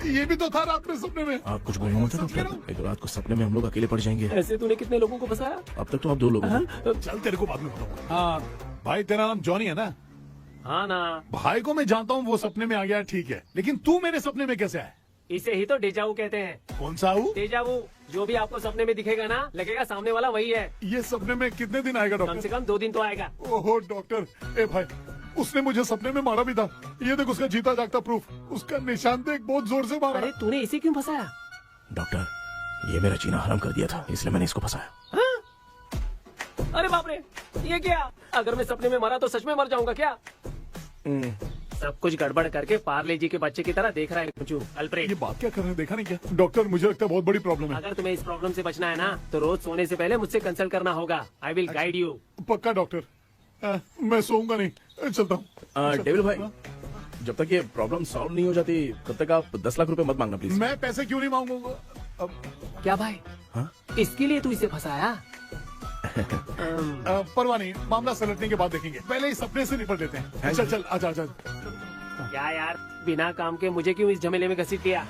ये भी तो था रात में सपने में। आप कुछ बोलना मत डॉक्टर, एक रात को सपने में हम लोग अकेले पड़ जाएंगे। ऐसे तूने कितने लोगों को फंसाया? अब तक तो आप 2 लोग हैं। चल तेरे को बाद में बताऊंगा। हाँ भाई, तेरा नाम जॉनी है ना? हाँ ना। भाई को मैं जानता हूँ, वो सपने में आ गया ठीक है, लेकिन तू मेरे सपने में कैसे आया? इसे ही तो डेजावू कहते हैं। कौन सा हूँ? डेजावू, जो भी आपको सपने में दिखेगा ना, लगेगा सामने वाला वही है। ये सपने में कितने दिन आएगा कम डॉक्टर? से कम 2 दिन तो आएगा। ओहो डॉक्टर, ए भाई उसने मुझे सपने में मारा भी था। ये देख उसका जीता जागता प्रूफ, उसका निशान देख, बहुत जोर से मारा। अरे तूने इसे क्यों फंसाया? डॉक्टर, ये मेरा जीना हराम कर दिया था, इसलिए मैंने इसको फंसाया। अरे बाप रे, ये क्या? अगर मैं सपने में मरा तो सच में मर जाऊंगा क्या? सब कुछ गड़बड़ करके पार्ले जी के बच्चे की तरह देख रहा है अल्फ्रेड। ये बात क्या कर रहे हैं, देखा नहीं क्या? डॉक्टर मुझे लगता है बहुत बड़ी प्रॉब्लम है। अगर तुम्हें इस प्रॉब्लम से बचना है ना, तो रोज सोने से पहले मुझसे कंसल्ट करना होगा। I will guide you. पक्का डॉक्टर, मैं सोऊंगा नहीं, चलता हूँ। डेविल भाई, जब तक ये प्रॉब्लम सॉल्व नहीं हो जाती तब तक आप 10 लाख रुपए मत मांगना प्लीज। मैं पैसे क्यों नहीं मांगूंगा? क्या भाई? हाँ? इसके लिए तू इसे फंसाया? परवाह नहीं, मामला सलटने के बाद देखेंगे, पहले इस सपने से निपट लेते हैं। चल चल, आजा आजा। क्या यार, बिना काम के मुझे क्यों इस झमेले में घसीट दिया?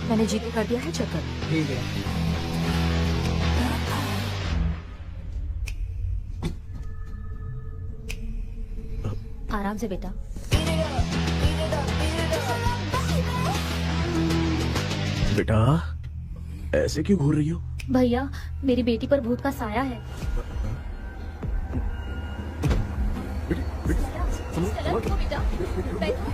मैंने जीपे कर दिया है, चेक कर। ठीक है। आराम से बेटा। बेटा ऐसे क्यों घूर रही हो? भैया, मेरी बेटी पर भूत का साया है। चलो, उठो बेटा, बैठो।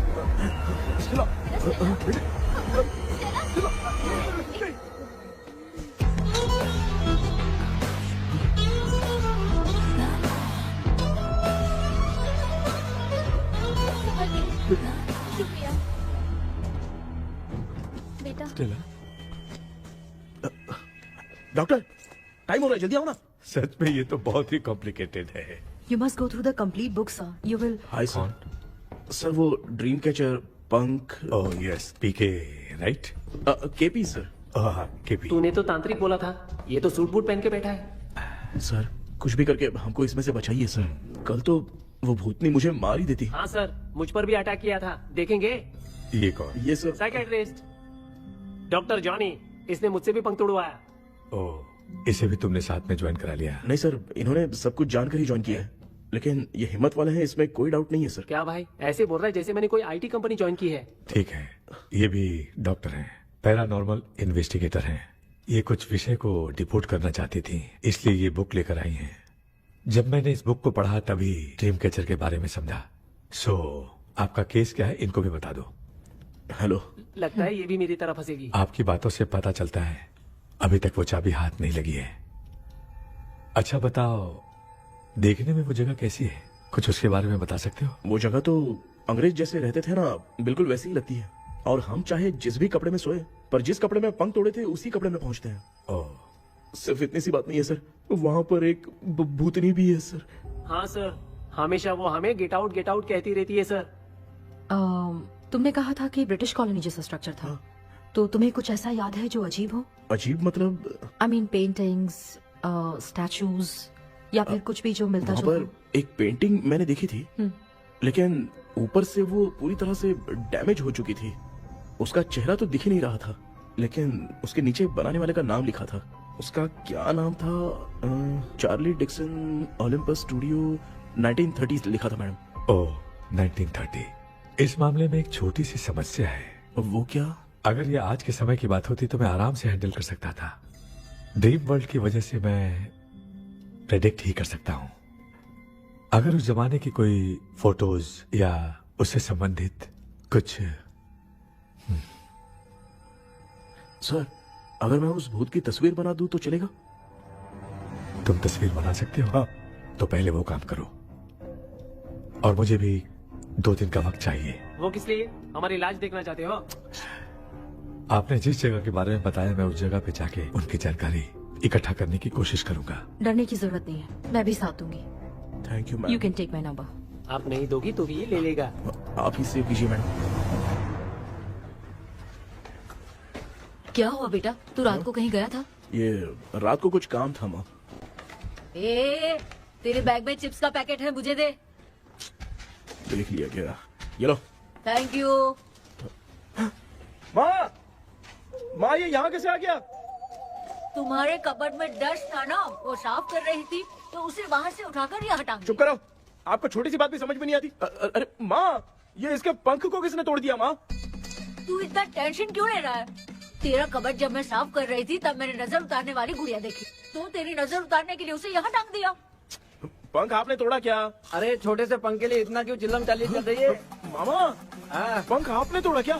शुक्रिया बेटा। डॉक्टर, टाइम हो रहा है, जल्दी आओ ना। सच में ये तो बहुत ही कॉम्प्लिकेटेड है। You must go through the complete book, sir. You will. Hi sir. Sir वो ड्रीम कैचर, पंख। ओह यस, पीके राइट? KP sir. हाँ केपी। तूने तो तांत्रिक बोला था, ये तो सूट बूट पहन के बैठा है। सर कुछ भी करके हमको इसमें से बचाइए सर, कल तो वो भूतनी मुझे मार ही देती। हाँ सर, मुझ पर भी अटैक किया था, देखेंगे? ये कौन? ये सर साइकियाट्रिस्ट डॉक्टर जॉनी, इसने मुझसे भी पंख तोड़वाया। ओह, इसे भी तुमने साथ में ज्वाइन करा लिया? नहीं सर, इन्होंने सब कुछ जानकर ही ज्वाइन किया है, लेकिन ये हिम्मत वाले हैं, इसमें कोई डाउट नहीं है सर। क्या भाई, ऐसे बोल रहा है जैसे मैंने कोई आईटी कंपनी ज्वाइन की है। ठीक है, ये भी डॉक्टर हैं, पैरानॉर्मल इन्वेस्टिगेटर हैं। ये कुछ विषय को डिपोर्ट करना चाहती थी, इसलिए ये बुक लेकर आई हैं। जब मैंने इस बुक को पढ़ा तभी ड्रीम कैचर के बारे में समझा। सो आपका केस क्या है, इनको भी बता दो। हेलो। लगता है ये भी मेरी तरह फंसेगी। आपकी बातों से पता चलता है अभी तक वो चाबी हाथ नहीं लगी है। अच्छा बताओ, देखने में वो जगह कैसी है, कुछ उसके बारे में बता सकते हो? वो जगह तो अंग्रेज जैसे रहते थे ना, बिल्कुल वैसी ही लगती है। और हम चाहे जिस भी कपड़े में सोए, पर जिस कपड़े में पंख तोड़े थे उसी कपड़े में पहुंचते हैं। ओह, सिर्फ इतनी सी बात नहीं है सर, वहाँ पर एक भूतनी भी है सर। हाँ सर, हमेशा वो हमें गेट आउट कहती रहती है सर। तुमने कहा था कि ब्रिटिश कॉलोनी जैसा स्ट्रक्चर था, तो तुम्हें कुछ ऐसा याद है जो अजीब हो? अजीब मतलब? आई मीन पेंटिंग्स, स्टैचूज या फिर कुछ भी जो मिलता वहाँ जुलता। पर एक पेंटिंग मैंने देखी थी, लेकिन ऊपर से वो पूरी तरह से डैमेज हो चुकी थी। उसका चेहरा तो दिख ही नहीं रहा था, लेकिन उसके नीचे बनाने वाले का नाम लिखा था। उसका क्या नाम था? चार्ली डिक्सन ओलंपस स्टूडियो 1930 लिखा था मैडम। ओह 1930। इस मामले में एक छोटी सी समस्या है। वो क्या? अगर ये आज के समय की बात होती तो मैं आराम से हैंडल कर सकता था। ड्रीम वर्ल्ड की वजह से मैं प्रेडिक्ट ही कर सकता हूँ। अगर उस जमाने की कोई फोटोज या उससे संबंधित कुछ। सर, अगर मैं उस भूत की तस्वीर बना दूं तो चलेगा? तुम तस्वीर बना सकते हो? तो पहले वो काम करो, और मुझे भी 2 दिन का वक्त चाहिए। वो किस लिए? हमारी इलाज देखना चाहते हो? आपने जिस जगह के बारे में बताया, मैं उस जगह पे जाके उनकी जानकारी इकट्ठा करने की कोशिश करूंगा। डरने की जरूरत नहीं है, मैं भी साथ दूंगी। Thank you ma'am. You can take my number. आप नहीं दोगी तो भी ये ले लेगा। आप ही सेव कीजिए मैडम। क्या हुआ बेटा, तू रात को कहीं गया था? ये रात को कुछ काम था माँ। तेरे बैग में चिप्स का पैकेट है, मुझे दे। देख लिया क्या? ये लो। Thank you. माँ ये यहाँ कैसे आ गया? तुम्हारे कबर्ड में डस्ट था ना, वो साफ कर रही थी तो उसे वहाँ से उठाकर यहाँ टांग चुप करो, आपको छोटी सी बात भी समझ में नहीं आती। अरे माँ, ये इसके पंख को किसने तोड़ दिया? माँ तू इतना टेंशन क्यों ले रहा है? तेरा कबर्ड जब मैं साफ कर रही थी तब मैंने नजर उतारने वाली गुड़िया देखी, तो तेरी नजर उतारने के लिए उसे यहाँ टांग दिया। पंख आपने तोड़ा क्या? अरे छोटे से पंख के लिए इतना क्यों चिल्लम चाली चल रही है? मामा, पंख आपने तोड़ा क्या?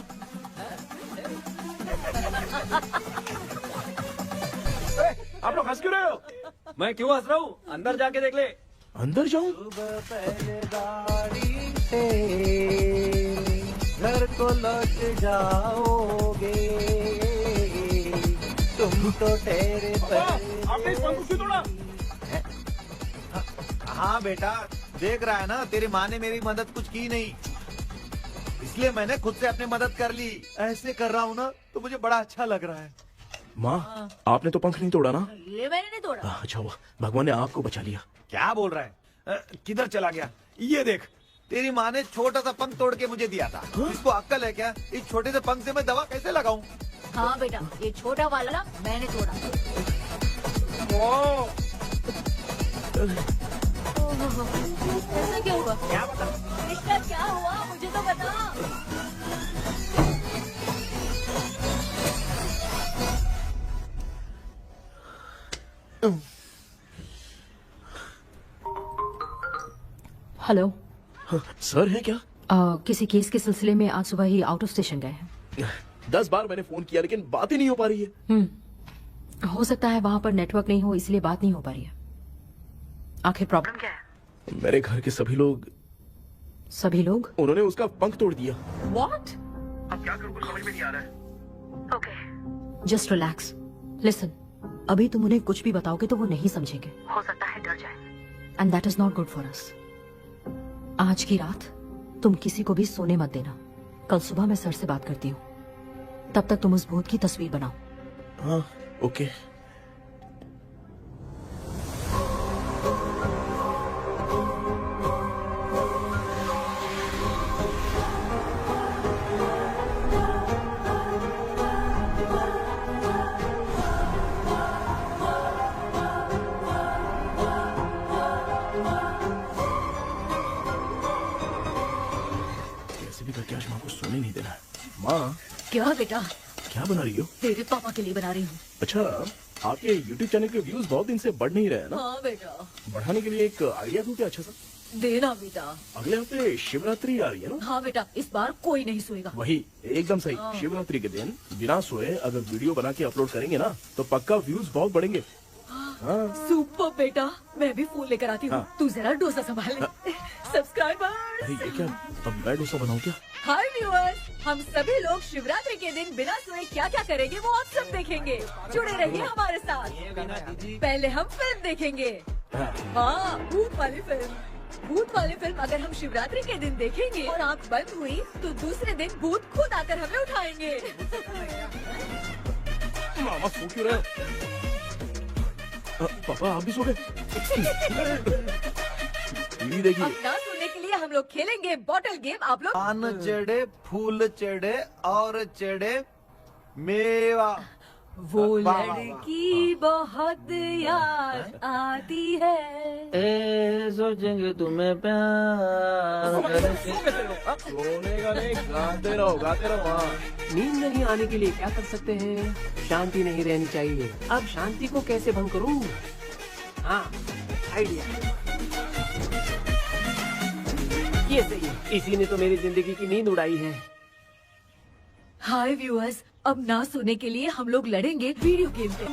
आप लोग हंस क्यों रहे हो? मैं क्यों हंस रहा हूँ? अंदर जाके देख ले। अंदर जाऊं? घर को लौट जाओगे तुम तो ठहरे। आपने इस पंख को क्यों तोड़ा? हाँ बेटा, देख रहा है ना, तेरी माँ ने मेरी मदद कुछ की नहीं, इसलिए मैंने खुद से अपनी मदद कर ली। ऐसे कर रहा हूँ ना तो मुझे बड़ा अच्छा लग रहा है। माँ, आपने तो पंख नहीं तोड़ा ना? ये मैंने नहीं तोड़ा। अच्छा हुआ, भगवान ने आपको बचा लिया। क्या बोल रहा है? किधर चला गया? ये देख, तेरी माँ ने छोटा सा पंख तोड़ के मुझे दिया था। इसको अक्ल है क्या? इस छोटे से पंख से मैं दवा कैसे लगाऊं? हाँ बेटा, ये छोटा वाला ना मैंने तोड़ा। ऐसा क्या हुआ? क्या बता? इसका क्या हुआ, मुझे तो बता। हेलो सर है क्या? किसी केस के सिलसिले में आज सुबह ही आउट ऑफ स्टेशन गए हैं। 10 बार मैंने फोन किया लेकिन बात ही नहीं हो पा रही है। हो सकता है वहाँ पर नेटवर्क नहीं हो, इसलिए बात नहीं हो पा रही है। आखिर प्रॉब्लम क्या है? मेरे घर के सभी लोग उन्होंने उसका पंख तोड़ दिया। What? अब क्या करूं, कुछ समझ में नहीं आ रहा है। Okay, just relax. लिसन, अभी तुम उन्हें कुछ भी बताओगे तो वो नहीं समझेंगे। हो सकता है डर जाए। And that is not good for us. आज की रात तुम किसी को भी सोने मत देना। कल सुबह मैं सर से बात करती हूँ। तब तक तुम उस भूत की तस्वीर बनाओ। हाँ, ओके। करके आज माँ को सोने नहीं देना। माँ, क्या बेटा? क्या बना रही हो? तेरे पापा के लिए बना रही हूँ। अच्छा, आपके YouTube चैनल के व्यूज बहुत दिन से बढ़ नहीं रहे हैं ना? हाँ बेटा। बढ़ाने के लिए एक आइडिया दूं क्या अच्छा सा? देना बेटा। अगले हफ्ते शिवरात्रि आ रही है ना? हाँ बेटा, इस बार कोई नहीं सोएगा। वही, एकदम सही। शिवरात्रि के दिन बिना सोए अगर वीडियो बना के अपलोड करेंगे ना तो पक्का व्यूज बहुत बढ़ेंगे। हाँ। सुपर बेटा, मैं भी फोन लेकर आती हूँ। हाँ। तू जरा डोसा संभाल ले। सब्सक्राइबर। अरे ये क्या, अब मैं डोसा बनाऊं क्या? हाय व्यूअर्स, हम सभी लोग शिवरात्रि के दिन बिना सोए क्या क्या करेंगे वो आप सब देखेंगे। जुड़े रहिए हमारे साथ। पहले हम फिल्म देखेंगे। हाँ, भूत वाली फिल्म। भूत वाली फिल्म अगर हम शिवरात्रि के दिन देखेंगे और आँख बंद हुई तो दूसरे दिन भूत खुद आकर हमें उठाएंगे। मामा सो क्यों रहे हो? पापा आप भी सो गए? टीवी देखिए। अब ना सोने के लिए हम लोग खेलेंगे बॉटल गेम। आप लोग पान चढ़े, फूल चढ़े और चढ़े मेवा। वो लड़की बहुत याद आती है। सोचेंगे तुम्हें प्यार सोने का नहीं, गाते रहो गाते रहो। नींद नहीं आने के लिए क्या कर सकते हैं? शांति नहीं रहनी चाहिए। अब शांति को कैसे भंग करूं? हाँ, आइडिया। ये सही है। इसी ने तो मेरी जिंदगी की नींद उड़ाई है। हाय व्यूअर्स, अब ना सोने के लिए हम लोग लड़ेंगे वीडियो गेम पे।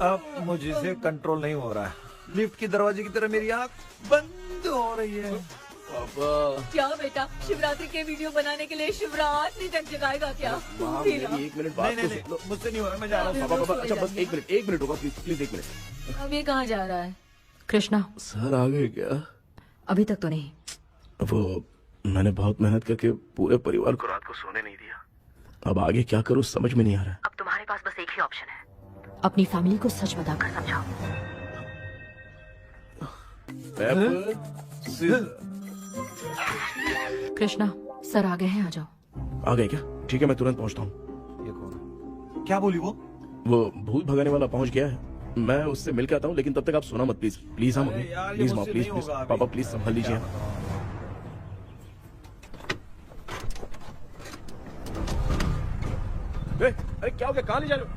अब मुझसे कंट्रोल नहीं हो रहा है। लिफ्ट की दरवाजे की तरह मेरी आँख बंद हो रही है। पापा क्या बेटा, शिवरात्रि के वीडियो बनाने के लिए शिवरात्रि तक जगाएगा क्या? मेरी 1 मिनट बात नहीं, तो मुझसे नहीं हो रहा, मैं जा रहा हूँ। पापा पापा अच्छा बस 1 मिनट होगा प्लीज 1 मिनट। अब ये कहाँ जा रहा है? कृष्णा, सर आ गए क्या? अभी तक तो नहीं। वो मैंने बहुत मेहनत करके पूरे परिवार को रात को सोने नहीं दिया। अब आगे क्या करूँ समझ में नहीं आ रहा। अब तुम्हारे पास बस एक ही ऑप्शन है, अपनी फैमिली को सच बताकर समझाओ। कृष्णा, सर आ गए हैं, आ जाओ। आ गए क्या? ठीक है मैं तुरंत पहुंचता हूँ। ये कौन है? क्या बोली वो? भूत भगाने वाला पहुंच गया है। मैं उससे मिल के आता हूँ, लेकिन तब तक आप सोना मत प्लीज। प्लीज हाँ मम्मी, प्लीज माँ, प्लीज प्लीज पापा प्लीज संभाल लीजिए। अरे क्या हो गया? कहाँ ले जा रहे हो?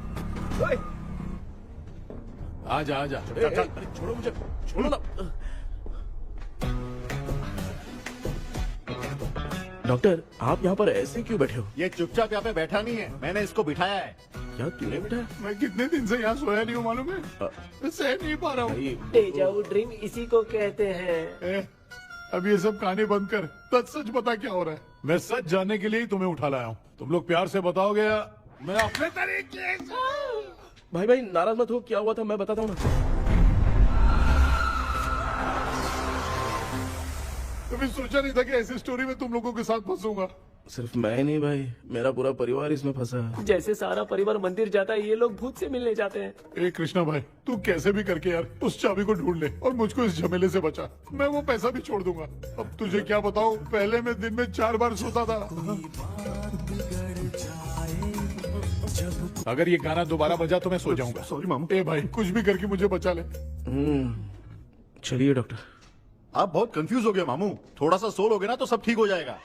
आजा आजा। अरे छोड़ो मुझे, छोड़ो ना। डॉक्टर आप यहाँ पर ऐसे क्यों बैठे हो? ये चुपचाप यहाँ पे बैठा नहीं है, मैंने इसको बिठाया है। क्या तूने बैठा? मैं कितने दिन से यहाँ सोया नहीं हूँ मालूम है? मैं सह नहीं पा रहा हूँ। डेजा वू ड्रीम इसी को कहते हैं। अब ये सब कहानी बंद कर, सच बता क्या हो रहा है। मैं सच जानने के लिए ही तुम्हें उठा लाया हूँ। तुम लोग प्यार से बताओगे, मैं अपने तरीके से। भाई नाराज मत हो, क्या हुआ था मैं बताता हूँ ना। कभी सोचा नहीं था कि ऐसी स्टोरी में तुम लोगों के साथ फंसूंगा। सिर्फ मैं नहीं भाई, मेरा पूरा परिवार इसमें फंसा है। जैसे सारा परिवार मंदिर जाता है, ये लोग भूत से मिलने जाते हैं। ए कृष्णा भाई, तू कैसे भी करके यार उस चाबी को ढूंढ ले और मुझको इस झमेले से बचा। मैं वो पैसा भी छोड़ दूंगा। अब तुझे क्या बताऊं, पहले मैं दिन में 4 बार सोता था। अगर ये गाना दोबारा बजा तो मैं सो जाऊंगा। सॉरी मामू। ए भाई कुछ भी करके मुझे बचा ले। चलिए डॉक्टर। आप बहुत कंफ्यूज हो गए मामू, थोड़ा सा सो लोगे ना तो सब ठीक हो जाएगा।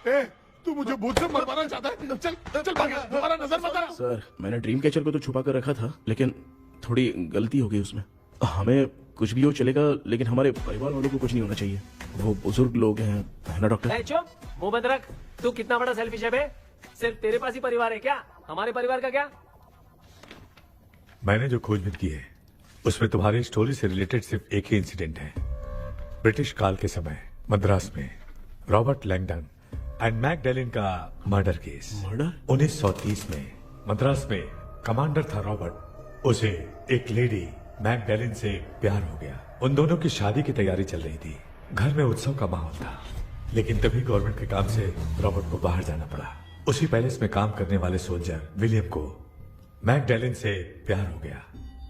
ए, तू मुझे भूत से मरवाना चाहता है? चल चल भाग, दोबारा नजर मत आना। सर मैंने ड्रीम कैचर को तो छुपा कर रखा था, लेकिन थोड़ी गलती हो गई उसमें। हमें कुछ भी हो चलेगा, लेकिन हमारे परिवार वालों को कुछ नहीं होना चाहिए। वो बुजुर्ग लोग हैं, है ना डॉक्टर? चुप, मुंह बंद रख। तू कितना बड़ा सेल्फिश है बे? सिर्फ तेरे पास ही परिवार है क्या? हमारे परिवार का क्या? मैंने जो खोजबीन की है उसमें तुम्हारी स्टोरी से रिलेटेड सिर्फ एक ही इंसिडेंट है। ब्रिटिश काल के समय मद्रास में रॉबर्ट लैंगडन एंड मैकडैलिन का मर्डर केस। मर्डर? 1930 में मद्रास में कमांडर था रॉबर्ट। उसे एक लेडी मैकडैलिन से प्यार हो गया। उन दोनों की शादी की तैयारी चल रही थी। घर में उत्सव का माहौल था, लेकिन तभी गवर्नमेंट के काम से रॉबर्ट को बाहर जाना पड़ा। उसी पैलेस में काम करने वाले सोल्जर विलियम को मैकडैलिन से प्यार हो गया।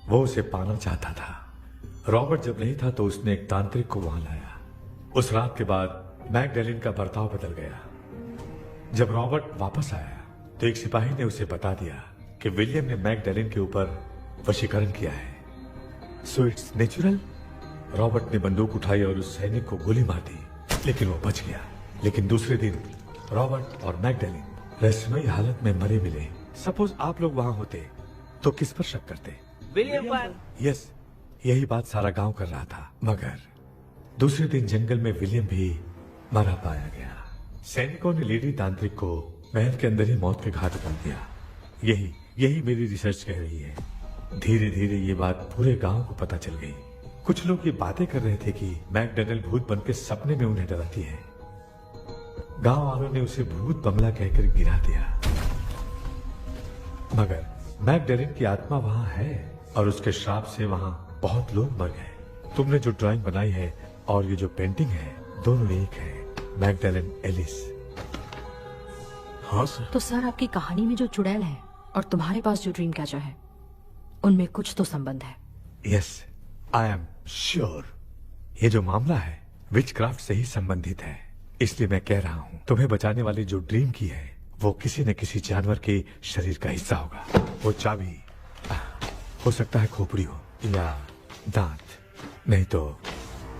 वो उसे पाना चाहता था। रॉबर्ट जब नहीं था तो उसने एक तांत्रिक को वहां लाया। उस रात के बाद मैकडैलिन का बर्ताव बदल गया। जब रॉबर्ट वापस आया तो एक सिपाही ने उसे बता दिया कि विलियम ने मैकडैलिन के ऊपर वशीकरण किया है। So it's natural. रॉबर्ट ने बंदूक उठाई और उस सैनिक को गोली मार दी, लेकिन वो बच गया। लेकिन दूसरे दिन रॉबर्ट और मैकडैलिन रहस्यमयी हालत में मरे मिले। सपोज आप लोग वहां होते तो किस पर शक करते? विलियम पर। यस, यही बात सारा गांव कर रहा था। मगर दूसरे दिन जंगल में विलियम भी मरा पाया गया। सैनिकों ने लेडी तांत्रिक को महल के अंदर ही मौत के घाट उतार दिया। यही मेरी रिसर्च कह रही है। धीरे धीरे ये बात पूरे गांव को पता चल गई। कुछ लोग ये बातें कर रहे थे कि मैकडैलिन भूत बनके सपने में उन्हें डराती है। गांव वालों ने उसे भूत बंगला कहकर गिरा दिया। मगर मैकडैलिन की आत्मा वहां है और उसके श्राप से वहां बहुत लोग मर गए। तुमने जो ड्राइंग बनाई है और ये जो पेंटिंग है दोनों एक है, मैगडेलन एलिस। हाँ सर। तो सर आपकी कहानी में जो चुड़ैल है और तुम्हारे पास जो ड्रीम कैचर है उनमें कुछ तो संबंध है। Yes, I am sure. ये जो मामला है विचक्राफ्ट से ही संबंधित है, इसलिए मैं कह रहा हूँ तुम्हें बचाने वाली जो ड्रीम की है वो किसी न किसी जानवर के शरीर का हिस्सा होगा। वो चाबी हो सकता है खोपड़ी हो या दांत, नहीं तो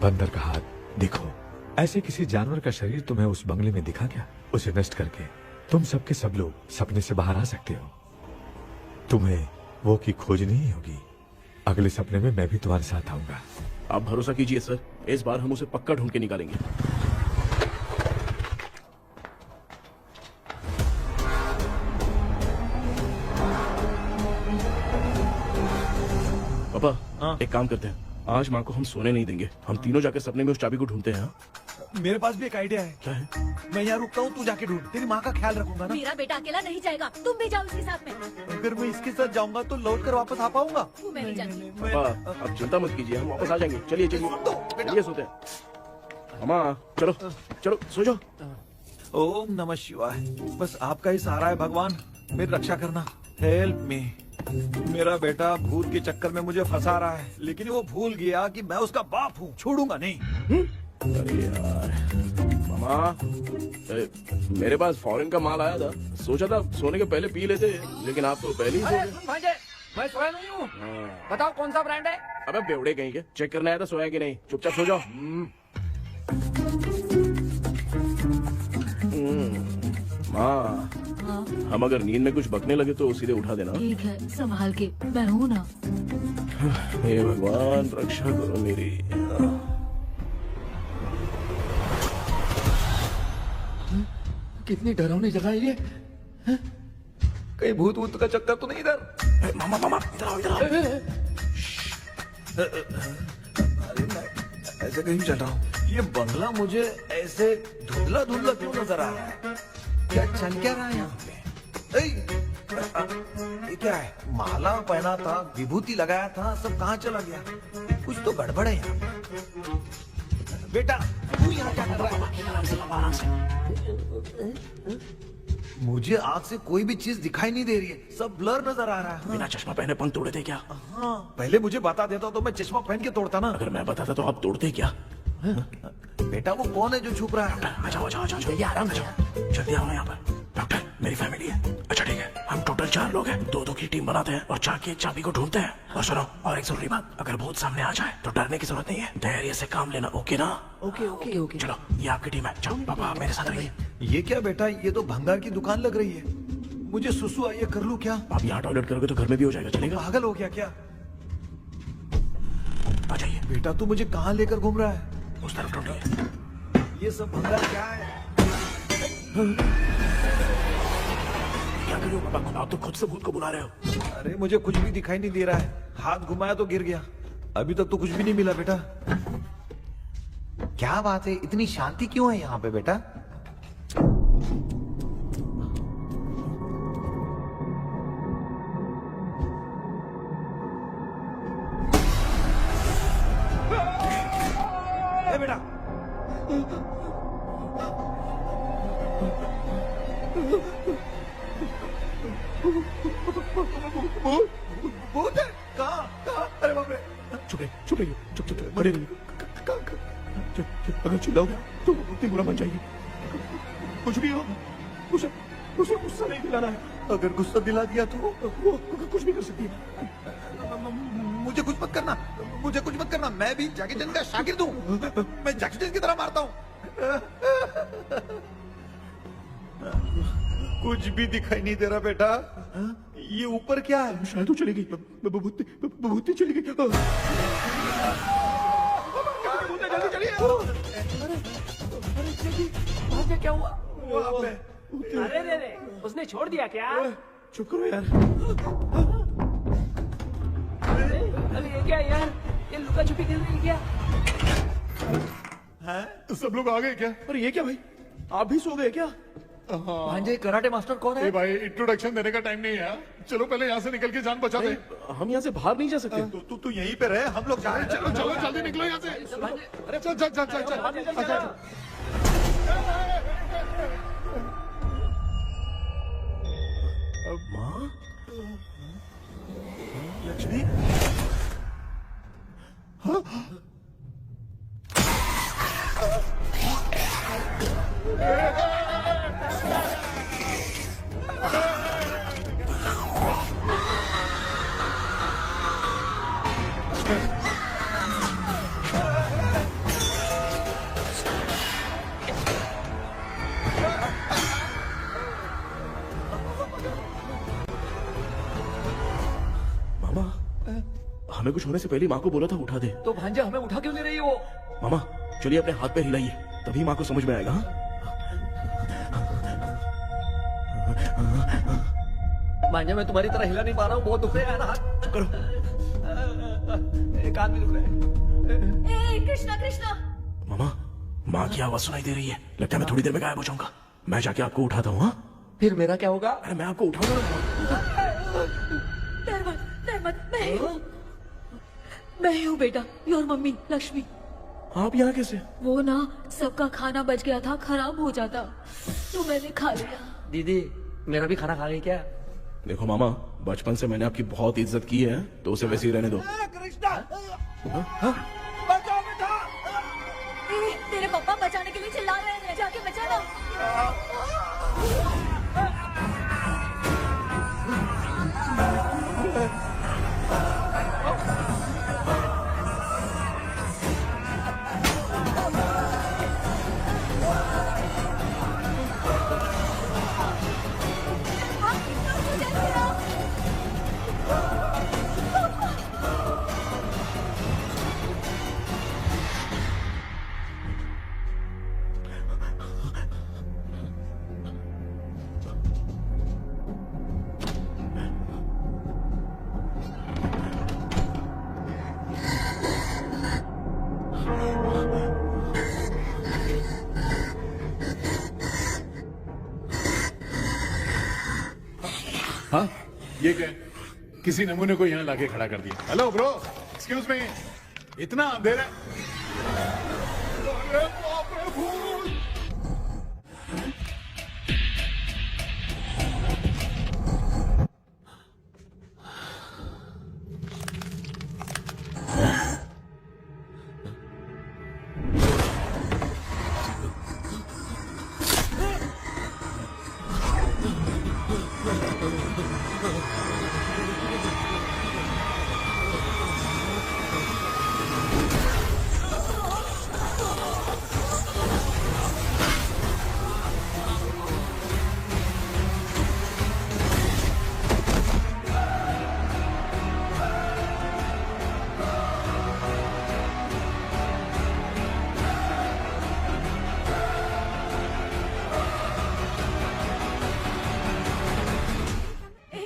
बंदर का हाथ। देखो, ऐसे किसी जानवर का शरीर तुम्हें उस बंगले में दिखा क्या? उसे नष्ट करके तुम सबके सब लोग सपने से बाहर आ सकते हो। तुम्हें वो की खोज नहीं होगी। अगले सपने में मैं भी तुम्हारे साथ आऊंगा। आप भरोसा कीजिए सर, इस बार हम उसे पक्का ढूंढ के निकालेंगे। पापा, एक काम करते हैं, आज माँ को हम सोने नहीं देंगे। हम तीनों जाकर सपने में उस चाबी को ढूंढते हैं। मेरे पास भी एक आइडिया है। क्या है? मैं यहाँ रुकता हूँ, तू जाके ढूंढ। तेरी माँ का ख्याल रखूंगा ना। मेरा बेटा अकेला नहीं जाएगा, तुम भी जाओ इसके साथ में। अगर मैं इसके साथ जाऊंगा तो लौट कर वापस आ पाऊंगा? मैं नहीं जाती। पापा, आप चिंता मत कीजिए, हम वापस आ जाएंगे। चलिए चलिए सोते हैं। मामा चलो चलो सो जाओ। ओम नमः शिवाय। बस आपका ही सहारा है भगवान, मेरी रक्षा करना। Help me. मेरा बेटा भूत के चक्कर में मुझे फंसा रहा है, लेकिन वो भूल गया कि मैं उसका बाप हूँ। छोड़ूंगा नहीं। अरे यार मामा, मेरे पास फॉरेन का माल आया था, सोचा था सोने के पहले पी लेते, लेकिन आप तो पहले ही सो गए। मैं सोया नहीं हूँ। बताओ कौन सा ब्रांड है? अबे बेवड़े कहीं के, चेक करना आया था सोया कि नहीं। चुपचाप सो जाओ। माँ, हम अगर नींद में कुछ बकने लगे तो सीधे उठा देना। ठीक है, संभाल के, मैं हूँ ना। हे भगवान रक्षा करो मेरी। कितनी डरावनी जगह है ये। कहीं भूत वूत का चक्कर तो नहीं इधर? मामा मामा इधर आओ, इधर आओ। अरे मैं ऐसे कहीं चल रहा हूँ। ये बंगला मुझे ऐसे धुंधला धुंधला क्यों नजर आ रहा है? क्या चल क्या रहा है यहाँ पे? ये क्या है? माला पहना था, विभूति लगाया था, सब कहाँ चला गया? कुछ तो गड़बड़ है यहाँ पे। बेटा तू यहाँ क्या कर रहा है? मुझे आग से कोई भी चीज दिखाई नहीं दे रही है, सब ब्लर नजर आ रहा है। बिना चश्मा पहने पंख तोड़े थे क्या? हाँ, पहले मुझे बता देता तो मैं चश्मा पहन के तोड़ता ना। अगर मैं बताता तो आप तोड़ते क्या? बेटा वो कौन है जो छुप रहा है? आ जाओ, जल्दी आराम से जाओ, जल्दी आओ यहाँ पर। डॉक्टर, मेरी फैमिली है। अच्छा ठीक है, हम टोटल 4 लोग हैं, 2-2 की टीम बनाते हैं और जाके चाबी को ढूंढते हैं। और सुनो, और एक जरूरी बात, अगर भूत सामने आ जाए तो डरने की जरूरत नहीं है, धैर्य से काम लेना। ओके ना? ओके। चलो, ये आपकी टीम है। चलो पापा मेरे साथ रहिए। ये क्या बेटा, ये तो भंगार की दुकान लग रही है। मुझे सुसु आई है, कर लूं क्या? आप यहाँ टॉयलेट करोगे तो घर में भी हो जाएगा, चलेगा? पागल हो गया क्या? आ जाइए। बेटा तू मुझे कहाँ लेकर घूम रहा है? उस तरफ ढूंढिए। ये सब भंगार क्या है? क्या कर रहे हो पापा? आप तो खुद से भूत को बुला रहे हो। अरे मुझे कुछ भी दिखाई नहीं दे रहा है, हाथ घुमाया तो गिर गया। अभी तक तो कुछ भी नहीं मिला बेटा। क्या बात है, इतनी शांति क्यों है यहाँ पे बेटा? बेटा भूत है? कहाँ? अरे बाप रे! चुप रहिए, चुप खड़े रहिए। अगर चिल्लाओगे तो इतनी बुरा बन जाएगी। कुछ भी हो, उसे गुस्सा नहीं दिलाना है। अगर गुस्सा दिला दिया तो वो कुछ भी कर सकती है। मुझे कुछ मत करना, मैं भी जैकी चैन का शागिर्द हूँ। मैं जैकी चैन की तरह मारता हूँ। कुछ भी दिखाई नहीं दे रहा बेटा। ये ऊपर क्या है? शायद तो चली गई, भूती चली गई। जल्दी चलिए। अरे क्या हुआ? अरे रे, उसने छोड़ दिया क्या? चुप करो यार। अरे ये क्या यार, ये लुका छुपी खेल रही क्या? हैं? सब लोग आ गए क्या? अरे ये क्या भाई, आप भी सो गए क्या? भांजे कराटे मास्टर कौन है? ए भाई इंट्रोडक्शन देने का टाइम नहीं है। चलो पहले यहाँ से निकल के जान बचा दे। हम यहाँ से बाहर नहीं जा सकते। तू यहीं पे रहे, हम लोग जा रहे हैं। चलो चलो जल्दी निकलो यहाँ से। अरे चल चल चल चल चल। माँ, लक्ष्मी, मामा, हमें कुछ होने से पहले माँ को बोला था उठा दे। तो भांजा हमें उठा क्यों ले रही है वो? मामा चलिए अपने हाथ पे हिलाइए, तभी माँ को समझ में आएगा। हाँ? भांजा मैं तुम्हारी तरह हिला नहीं पा रहा हूँ, बहुत दुख रहा है ना हाथ। करो। एक आदमी दुख रहा है। कृष्णा कृष्णा। मामा, माँ की आवाज सुनाई दे रही है, लगता है मैं थोड़ी देर में गायब हो जाऊंगा। मैं जाके आपको उठाता हूँ। हाँ फिर मेरा क्या होगा? अरे मैं आपको उठाऊंगा। डर मत, मैं हूँ बेटा, योर मम्मी लक्ष्मी। आप यहाँ कैसे? वो ना सबका खाना बच गया था, खराब हो जाता तो मैंने खा लिया। दीदी मेरा भी खाना खा गई क्या? देखो मामा, बचपन से मैंने आपकी बहुत इज्जत की है, तो उसे वैसे ही रहने दो। कृष्णा, बचाओ बेटा। तेरे पापा बचाने के लिए चिल्ला रहे हैं, जाके बचाना। हाँ ये क्या? किसी नमूने को यहाँ लाके खड़ा कर दिया। हेलो ब्रो, एक्सक्यूज मी, इतना अंधेरा। अरे बाप रे, भूत।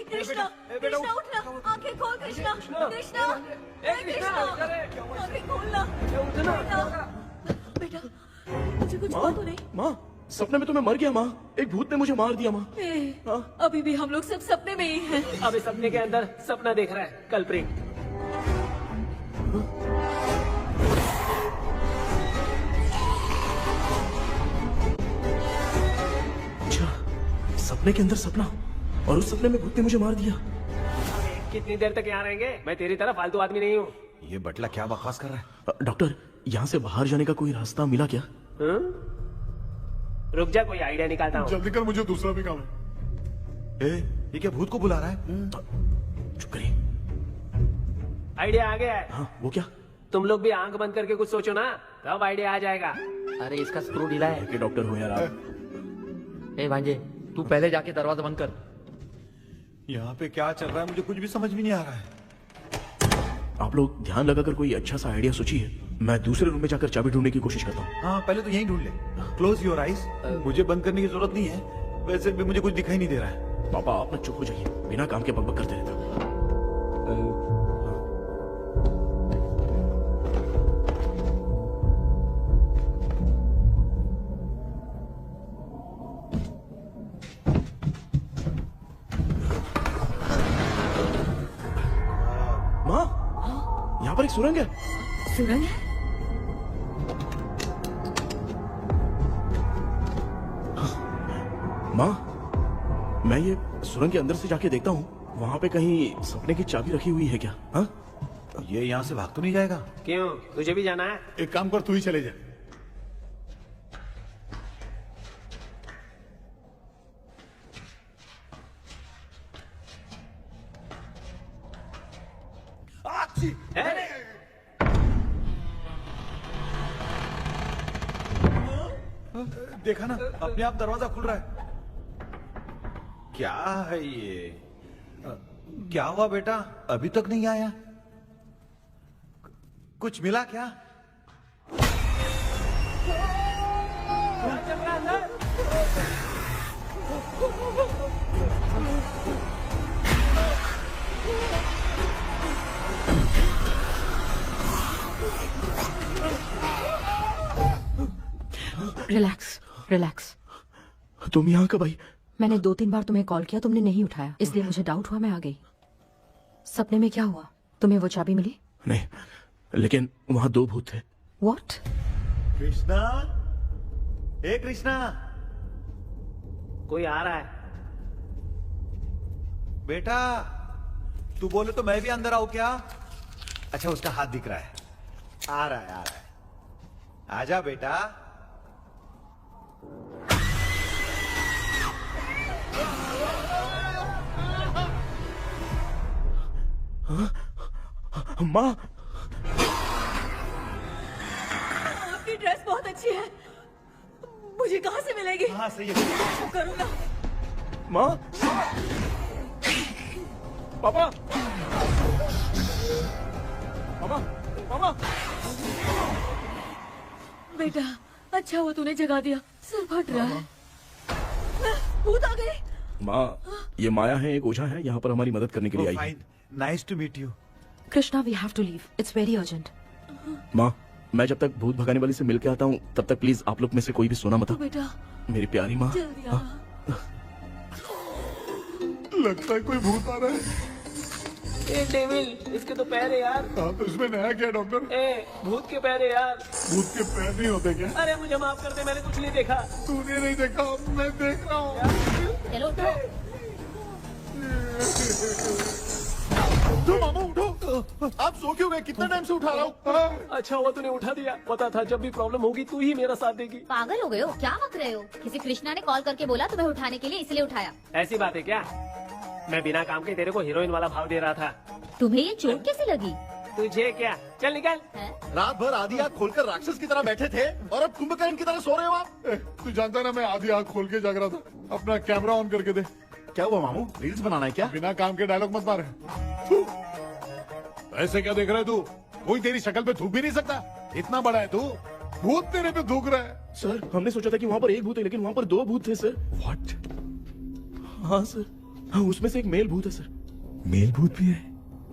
कृष्णा उठना, आंखें खोल कृष्णा, कृष्णा, आंखें खोलना। बेटा मुझे कुछ हुआ तो नहीं? माँ, सपने में तो मैं मर गया माँ, एक भूत ने मुझे मार दिया माँ। अभी भी हम लोग सब सपने में ही हैं। अभी सपने के अंदर सपना देख रहा है कल्प्रिट। अच्छा, सपने के अंदर सपना, और उस सपने में भूत ने मुझे मार दिया। कितनी देर तक यहाँ रहेंगे? मैं तेरी तरह फालतू आदमी नहीं हूँ। ये बटला क्या बकवास कर रहा है? डॉक्टर, यहाँ से बाहर जाने का कोई रास्ता मिला क्या? रुक जा, कोई आइडिया निकालता हूँ। जल्दी कर, मुझे दूसरा भी काम है। ये क्या भूत को बुला रहा है? चुप करिए। आइडिया आ गया है। हाँ, वो क्या? तुम लोग भी आंख बंद करके कुछ सोचो ना, तब आइडिया आ जाएगा। अरे इसका स्क्रू ढीला है। कि डॉक्टर हो यार आप। ए भांजे, तू पहले जाके दरवाजा बंद कर। यहाँ पे क्या चल रहा है मुझे कुछ भी समझ में नहीं आ रहा है। आप लोग ध्यान लगाकर कोई अच्छा सा आइडिया सोचिए, मैं दूसरे रूम में जाकर चाबी ढूंढने की कोशिश करता हूँ। हाँ पहले तो यहीं ढूंढ ले। Close your eyes. मुझे बंद करने की जरूरत नहीं है, वैसे भी मुझे कुछ दिखाई नहीं दे रहा है। पापा आप ना चुप हो जाइए, बिना काम के बकबक करते रहते हो। यहाँ पर एक सुरंग है। सुरंग है? माँ, मैं ये सुरंग के अंदर से जाके देखता हूँ, वहाँ पे कहीं सपने की चाबी रखी हुई है क्या? हाँ? ये यहाँ से भाग तो नहीं जाएगा? क्यों, तुझे भी जाना है? एक काम कर, तू ही चले जा। देखा ना, अपने आप दरवाजा खुल रहा है। क्या है ये? क्या हुआ बेटा, अभी तक नहीं आया? कुछ मिला क्या? Relax relax. तुम यहाँ कब आई? मैंने 2-3 बार तुम्हें कॉल किया, तुमने नहीं उठाया, इसलिए मुझे डाउट हुआ, मैं आ गई। सपने में क्या हुआ? तुम्हें वो चाबी मिली? नहीं, लेकिन वहाँ 2 भूत थे। व्हाट? कृष्णा, हे कृष्णा, कोई आ रहा है। बेटा तू बोले तो मैं भी अंदर आऊं क्या? अच्छा, उसका हाथ दिख रहा है, आ रहा है, आ रहा है। आजा बेटा। माँ, आपकी ड्रेस बहुत अच्छी है, मुझे कहाँ से मिलेगी? हाँ सही है। करूँगा। माँ, पापा, पापा, पापा। बेटा अच्छा हुआ तूने जगा दिया, सिर फट रहा है। भूत आ गए। माँ, ये माया है, एक ओझा है, यहाँ पर हमारी मदद करने के लिए आई है। Nice to meet you. Krishna, we have to leave, it's very urgent. माँ, मैं जब तक भूत भगाने वाली से मिल के आता हूँ, तब तक प्लीज आप लोग में से कोई भी सोना मत। बेटा मेरी प्यारी माँ। जल्दी आ। लगता है कोई भूत आ रहा है। ए डेविल, इसके तो पैर है यार। हाँ, तो इसमें नया क्या डॉक्टर? ए, भूत के पैर है यार। भूत के पैर नहीं होते क्या? अरे मुझे माफ कर दे, मैंने कुछ नहीं देखा। तूने नहीं देखा, मैं देख रहा हूँ। चलो उठो। उठो मामा, उठो। आप सो क्यों गए? कितना टाइम से उठा रहा हूँ। अच्छा हुआ तूने उठा दिया, पता था जब भी प्रॉब्लम होगी तू ही मेरा साथ देगी। पागल हो गए हो क्या? बक रहे हो? किसी कृष्णा ने कॉल करके बोला तुम्हें उठाने के लिए, इसलिए उठाया। ऐसी बात है क्या? मैं बिना काम के तेरे को हीरोइन वाला भाव दे रहा था। तुम्हें ये चोट कैसे लगी? तुझे क्या? चल निकल। रात भर आधी आँख खोलकर राक्षस की तरह बैठे थे और अब कुंभकर्ण की तरह सो रहे हो आप। तू जानता ना, मैं आधी आँख खोल के जाग रहा था। अपना कैमरा ऑन करके दे। क्या हुआ मामू, रील्स बनाना है क्या? बिना काम के डायलॉग मत मार। ऐसे क्या देख रहा है तू? कोई तेरी शक्ल पे थूक भी नहीं सकता, इतना बड़ा है तू। भूत तेरे पे थूक रहा है। सर, हमने सोचा था कि वहाँ पर एक भूत है, लेकिन वहाँ पर 2 भूत थे सर। व्हाट? हाँ सर, हाँ, उसमें से एक मेल भूत है सर। मेल भूत भी है?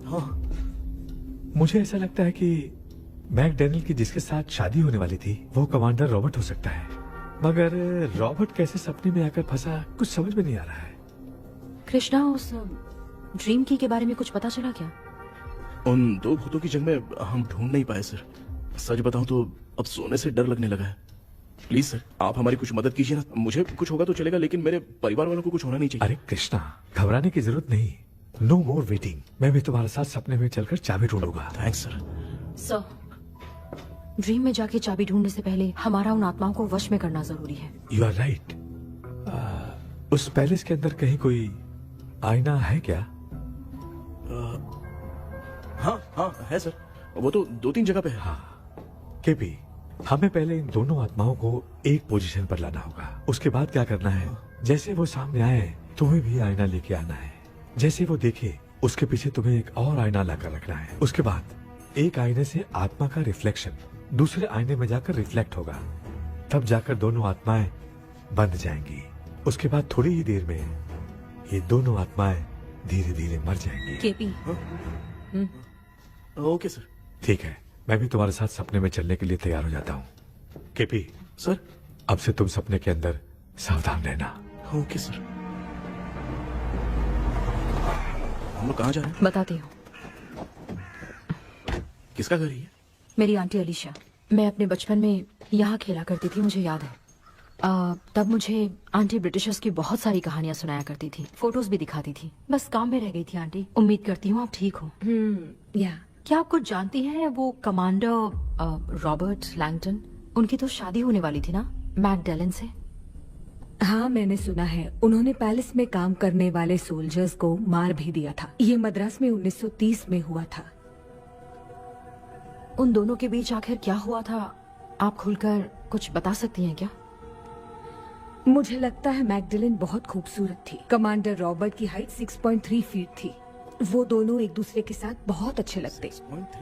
हाँ। मुझे ऐसा लगता है कि मैकडैनियल की जिसके साथ शादी होने वाली थी वो कमांडर रॉबर्ट हो सकता है, मगर रॉबर्ट कैसे सपने में आकर फंसा, कुछ समझ में नहीं आ रहा है। कृष्णा, उस ड्रीम की के बारे में कुछ पता चला क्या? उन 2 भूतों की जंग में हम ढूंढ नहीं पाए सर। सच बताऊं तो अब सोने से डर लगने लगा है। प्लीज सर, आप हमारी कुछ मदद कीजिए ना। मुझे कुछ होगा तो चलेगा, लेकिन मेरे परिवार वालों को कुछ होना नहीं चाहिए। अरे कृष्णा, घबराने की जरूरत नहीं, नो मोर वेटिंग। मैं भी तुम्हारे साथ सपने में चलकर चाबी ढूंढूंगा। Thanks sir. सर, ड्रीम में जाके चाबी ढूंढने से पहले हमारा उन आत्माओं को वश में करना जरूरी है। You are right. उस पैलेस के अंदर कहीं कोई आईना है क्या? हाँ हाँ है सर, वो तो 2-3 जगह पे है। हाँ केपी, हमें पहले इन दोनों आत्माओं को एक पोजीशन पर लाना होगा। उसके बाद क्या करना है, जैसे वो सामने आए तुम्हें भी आईना लेके आना है। जैसे वो देखे उसके पीछे तुम्हें एक और आईना लाकर रखना है। उसके बाद एक आईने से आत्मा का रिफ्लेक्शन दूसरे आईने में जाकर रिफ्लेक्ट होगा, तब जाकर दोनों आत्माएं बंध जाएंगी। उसके बाद थोड़ी ही देर में ये दोनों आत्माएं धीरे धीरे मर जाएंगी। KP, okay sir. ठीक है, मैं भी तुम्हारे साथ सपने में चलने के लिए तैयार हो जाता हूँ। केपी सर, अब से तुम सपने के अंदर सावधान रहना। Okay sir. हम लोग कहाँ जा रहे हैं? बताती हूँ। किसका घर है? मेरी आंटी अलीशा। मैं अपने बचपन में यहाँ खेला करती थी, मुझे याद है। तब मुझे आंटी ब्रिटिशर्स की बहुत सारी कहानियां सुनाया करती थी, फोटोज भी दिखाती थी। बस काम में रह गई थी आंटी। उम्मीद करती हूँ आप ठीक हो। या क्या आप कुछ जानती हैं वो कमांडर रॉबर्ट लैंगटन? उनकी तो शादी होने वाली थी ना मैकडेलन से। हाँ, मैंने सुना है उन्होंने पैलेस में काम करने वाले सोल्जर्स को मार भी दिया था। ये मद्रास में 1930 में हुआ था। उन दोनों के बीच आखिर क्या हुआ था, आप खुलकर कुछ बता सकती हैं क्या? मुझे लगता है मैकडेलन बहुत खूबसूरत थी। कमांडर रॉबर्ट की हाइट 6.3 फीट थी। वो दोनों एक दूसरे के साथ बहुत अच्छे लगते।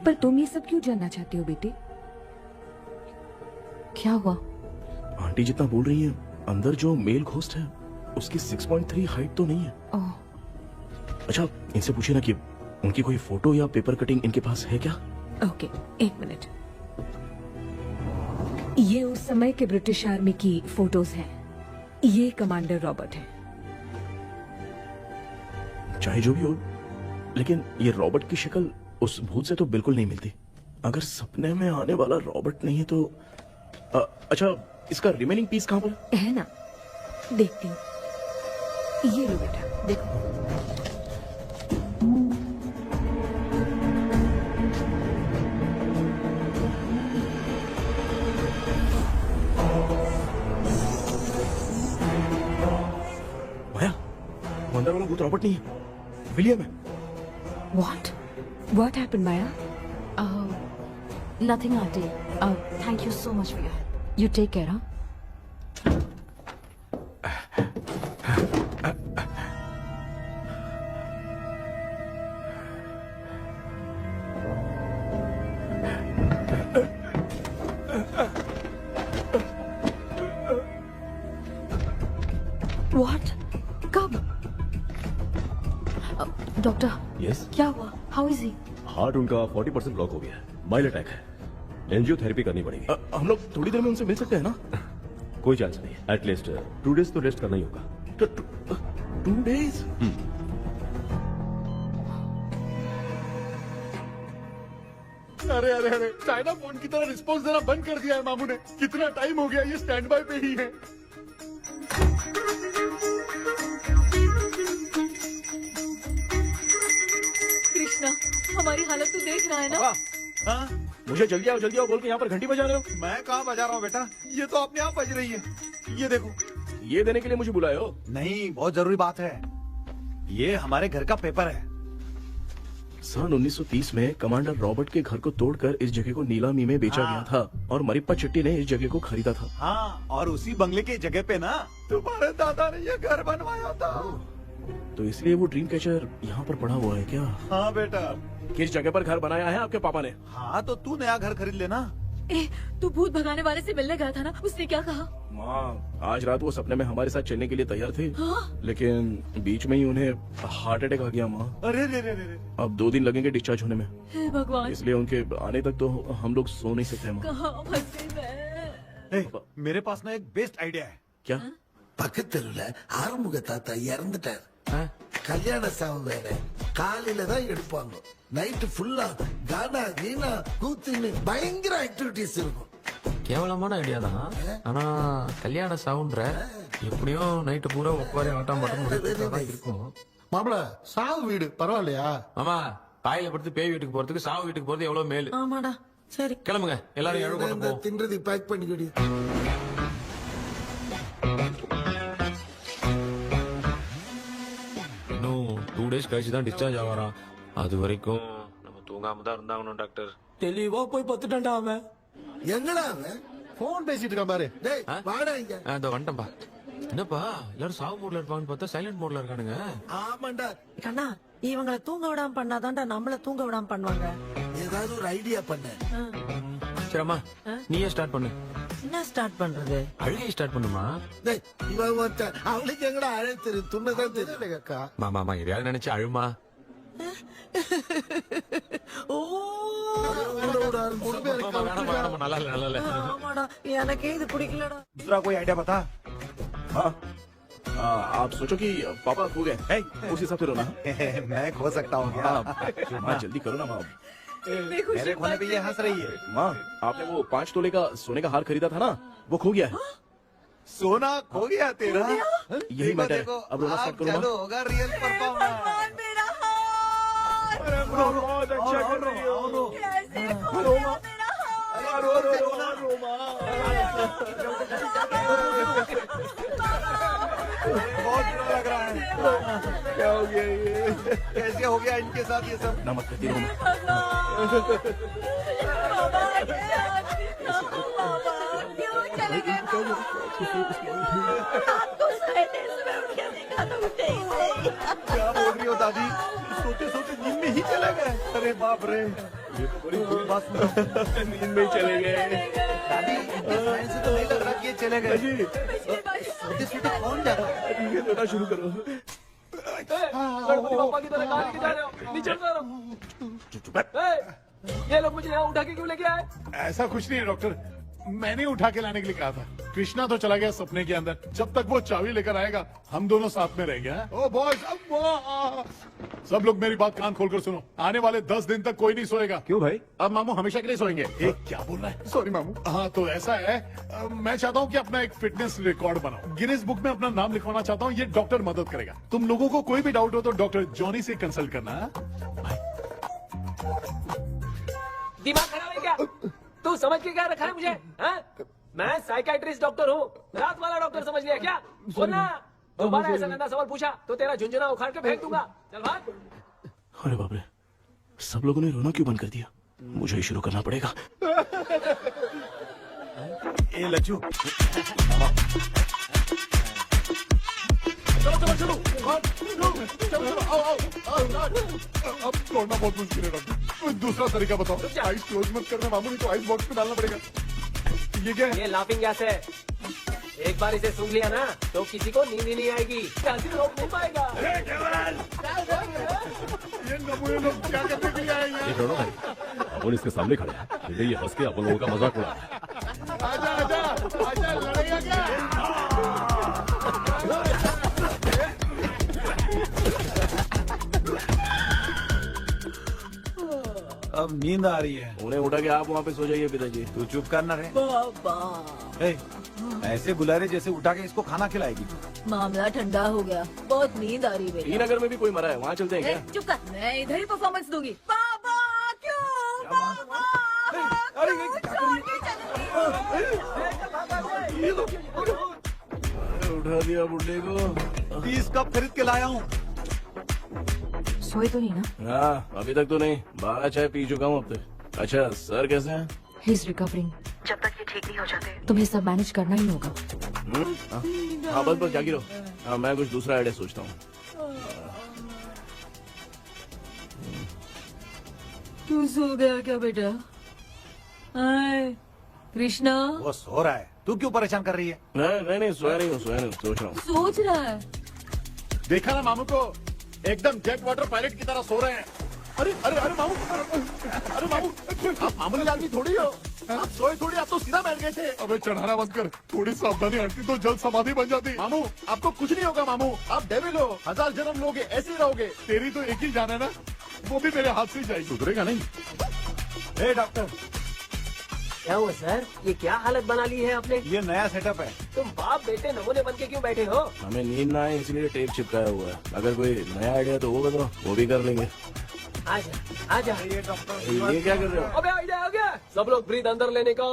पर तुम ये सब क्यों जानना चाहते हो बेटे? क्या हुआ? आंटी जितना बोल रही है, अंदर जो मेल घोस्ट है उसकी 6.3 हाइट तो नहीं है। ओह। अच्छा, इनसे पूछिए ना कि उनकी कोई फोटो या पेपर कटिंग इनके पास है क्या? ओके, एक मिनट। ये उस समय के ब्रिटिश आर्मी की फोटोज हैं। ये कमांडर रॉबर्ट है। चाहे जो भी हो, लेकिन ये रॉबर्ट की शक्ल उस भूत से तो बिल्कुल नहीं मिलती। अगर सपने में आने वाला रॉबर्ट नहीं है तो अच्छा, इसका रिमेनिंग पीस कहाँ पर है? ना, देखती हूँ। ये लो बेटा, देखो। अंदर वाला भूत रॉबर्ट नहीं है, विलियम है। What happened, Maya? Nothing, auntie. Thank you so much for your help. You take care, huh? What? कब? डॉक्टर। यस। क्या हुआ? How is he? हार्ट उनका 40% ब्लॉक हो गया है। माइल्ड अटैक है। एंजियोथेरेपी करनी पड़ेगी। हम लोग थोड़ी देर में उनसे मिल सकते हैं ना? कोई चांस नहीं। एटलीस्ट 2 डेज तो रेस्ट करना ही होगा। 2 डेज? अरे अरे अरे, चाइना फोन की तरह रिस्पॉन्स देना बंद कर दिया है मामू ने। कितना टाइम हो गया, ये स्टैंड बाय पे ही है। कृष्णा, हमारी हालत तो देख रहा है ना? हाँ? मुझे जल्दी आओ बोल के यहाँ पर घंटी बजा रहे हो। मैं कहाँ बजा रहा हूँ बेटा, ये तो अपने आप बज रही है। ये देखो। ये देने के लिए मुझे बुलाए हो? नहीं, बहुत जरूरी बात है। ये हमारे घर का पेपर है। सन 1930 में कमांडर रॉबर्ट के घर को तोड़कर इस जगह को नीलामी में बेचा गया था और मरिप्पा चिट्टी ने इस जगह को खरीदा था। हाँ, और उसी बंगले की जगह पे ना तुम्हारे दादा ने ये घर बनवाया था। तो इसलिए वो ड्रीम कैचर यहाँ पर पड़ा हुआ है क्या? हाँ बेटा। किस जगह पर घर बनाया है आपके पापा ने? हाँ, तो तू नया घर खरीद लेना। तू भूत भगाने वाले से मिलने गया था ना, उसने क्या कहा? माँ, आज रात वो सपने में हमारे साथ चलने के लिए तैयार थे। हाँ? लेकिन बीच में ही उन्हें हार्ट अटैक आ गया माँ। अरे रे रे रे। अब 2 दिन लगेंगे डिस्चार्ज होने में। हे भगवान। इसलिए उनके आने तक तो हम लोग सो नहीं सकते माँ। कहाँ फंसे मैं? मेरे पास ना एक बेस्ट आइडिया है। क्या? பக்கத்தெருவுல ஆறுமுக தாத்தா இறந்துட்டார். கல்யாண சாவு வேற. காலையில தான் எடுப்பாங்க. நைட் ஃபுல்லா கானா கீனா கூத்துன்னு பயங்கர ஆக்டிவிட்டிஸ் இருக்கும். கேவலமான ஐடியா தான். ஆனா கல்யாண சாவுன்ற எப்படியோ நைட்டு பூரா உட்காரி ஆட்டம் மட்டும் இருக்கும். மாப்பிள, சாவு வீடு பரவாயில்லையா? ஆமா, பாயில படுத்து பேய் வீட்டுக்கு போறதுக்கு சாவு வீட்டுக்கு போறது எவ்வளவு மேல். ஆமாடா. சரி, கிளம்புங்க எல்லாரும் எழு கொண்டு போ. தின்றதை பேக் பண்ணிக்கடி. இன்னும் 2 டேஸ் கழிச்சு தான் டிஸ்சார்ஜ் ஆவாராம். அது வரைக்கும் நம்ம தூங்காம தான் இருந்தாகணும் டாக்டர். தெளிவா போய் பத்துட்டான்டா அவன். எங்கடா அவன்? போன் பேசிட்டு இருக்கான் பாரு. டேய், வாடா இங்க. இதோ வந்துட்டேன்பா. என்னப்பா எல்லாரும் சாவு மோட்ல இருப்பாங்கன்னு பார்த்தா சைலண்ட் மோட்ல இருக்கானுங்க. ஆமாண்டா. கண்ணா, இவங்கள தூங்க விடாம பண்ணாதான்டா நம்மள தூங்க விடாம பண்ணுவாங்க. ஏதாவது ஒரு ஐடியா பண்ணு. சரிம்மா, நீயே ஸ்டார்ட் பண்ணு. என்ன ஸ்டார்ட் பண்றது? அழுகை ஸ்டார்ட் பண்ணுமா? டேய், இவன் ஒருத்தன். அவளுக்கு எங்கடா அழ தெரியும்? துண்ணதான் தெரியல அக்கா. மாமா எதையாவது நினைச்சு அழுமா. ஓ, நல்லா இல்ல. ஆமாடா, எனக்கே இது பிடிக்கலடா. दूसरा कोई आइडिया बता। हाँ, आप सोचो कि पापा खो गए, उस हिसाब से रोना। मैं खो सकता हूँ क्या? माँ जल्दी करो ना माँ। मेरे खोने पे ये हंस रही है। माँ, आपने वो 5 तोले का सोने का हार खरीदा था ना, वो खो गया है। सोना खो गया तेरा? यही मैटर है। अब रोना स्टार्ट करो चलो होगा रियल परफॉर्मेंस। बहुत अच्छा कर रही हो। बहुत बुरा लग रहा है। क्या हो गया ये? कैसे हो गया इनके साथ ये सब? नमक करती रहो। क्या बोल रही हो दादी? सोते सोते नींद में ही चले गए? अरे बाप रे, ये तो बड़ी बुरी बात सुना। नींद में ही चले गए। दादी, ऐसे तो नहीं लग रहा कि ये चले गए। सोते सोते कौन जाता है? ये रोना शुरू करो। गणपति बापा की तरह कहाँ लेके जा रहे हो? नीचे उतारो। ये लोग मुझे यहाँ उठा के क्यों लेके आए? ऐसा कुछ नहीं है डॉक्टर, मैंने उठा के लाने के लिए कहा था। कृष्णा तो चला गया सपने के अंदर, जब तक वो चाबी लेकर आएगा हम दोनों साथ में रहेंगे। हाँ? ओ बॉयज, सब लोग मेरी बात कान खोलकर सुनो। आने वाले 10 दिन तक कोई नहीं सोएगा। क्यों भाई? अब मामू हमेशा के लिए सोएंगे। क्या बोल रहा है? सॉरी मामू। हाँ तो ऐसा है, मैं चाहता हूँ कि अपना एक फिटनेस रिकॉर्ड बनाओ, गिनीज बुक में अपना नाम लिखवाना चाहता हूँ। ये डॉक्टर मदद करेगा। तुम लोगों को कोई भी डाउट हो तो डॉक्टर जॉनी से कंसल्ट करना। दिमाग खराब है क्या? तू समझ के क्या रखा है मुझे? हाँ? मैं साइकाइट्रिस्ट डॉक्टर हूँ, रात वाला डॉक्टर समझ लिया क्या? बोलना, दोबारा ऐसा गंदा सवाल पूछा तो तेरा झुंझुना उखाड़ के फेंक दूंगा। चल भाग। अरे बाप रे, सब लोगों ने रोना क्यों बंद कर दिया? मुझे ही शुरू करना पड़ेगा। ए लज्जू, चलो चलो चलो, आओ। अब छोड़ना बहुत मुश्किल है डॉक्टर, दूसरा तरीका बताओ। आइस क्लोज मत करना मामू, नहीं तो आइस बॉक्स में डालना पड़ेगा। ये क्या है? ये लाफिंग गैस है। एक बार इसे सूंघ लिया ना तो किसी को नींद ही नहीं आएगी, रोक नहीं पाएगा। ये नमूने लोग क्या करने के लिए आए हैं? ये दोनों भाई अपन इसके सामने खड़े हैं, ये हंस के अपन लोगों का मजाक उड़ा रहा है। आजा लड़ेगा क्या? अब नींद आ रही है। उन्हें उठा के आप वहाँ पे सो जाइए पिताजी। तू चुप करना रे। ऐसे बुला रहे जैसे उठा के इसको खाना खिलाएगी। मामला ठंडा हो गया, बहुत नींद आ रही है। टी नगर में भी कोई मरा है, वहाँ चलते हैं क्या? चुप कर, मैं इधर ही परफॉर्मेंस दूंगी। बाबा क्यों? उठा दिया बुड्ढे को। 30 कप खरीद के लाया हूँ। सोए तो नहीं ना? हाँ, अभी तक तो नहीं, 12 चाय पी चुका हूँ अब तक। अच्छा, सर कैसे हैं? He is recovering. जब तक ये ठीक नहीं हो जाते तुम्हें सब मैनेज करना ही होगा। हाँ बस जागी रहो। हाँ, मैं कुछ दूसरा आइडिया सोचता हूँ। तू सो गया क्या बेटा? कृष्णा वो सो रहा है, तू क्यों परेशान कर रही है? नहीं, सोया नहीं हूँ, सोच रहा हूँ। सोच रहा है? देखा ना मामू को, एकदम जेट वाटर पायलट की तरह सो रहे हैं। अरे मामू, आप मामूली आदमी थोड़ी हो, आप सोए थोड़ी, आप तो सीधा बैठ गए थे। अबे चढ़ाना बंद कर, थोड़ी सावधानी हटती तो जल्द समाधि बन जाती। मामू आपको कुछ नहीं होगा मामू, आप डेविल हो, 1000 जन्म लोगे, ऐसे ही रहोगे। तेरी तो एक ही जान है ना, वो भी मेरे हाथ से ही जाएगी। सुधरेगा नहीं। हे डॉक्टर, क्या हुआ सर? ये क्या हालत बना ली है आपने? ये नया सेटअप है। तुम बाप बेटे नमूने बन के क्यों बैठे हो? हमें नींद ना आए इसलिए टेप चिपकाया हुआ है। अगर कोई नया आइडिया तो वो बताओ, वो भी कर लेंगे। आजा। ये डॉक्टर, ये क्या कर रहे हो? अबे आइडिया आ गया। सब लोग ब्रीथ अंदर लेने का।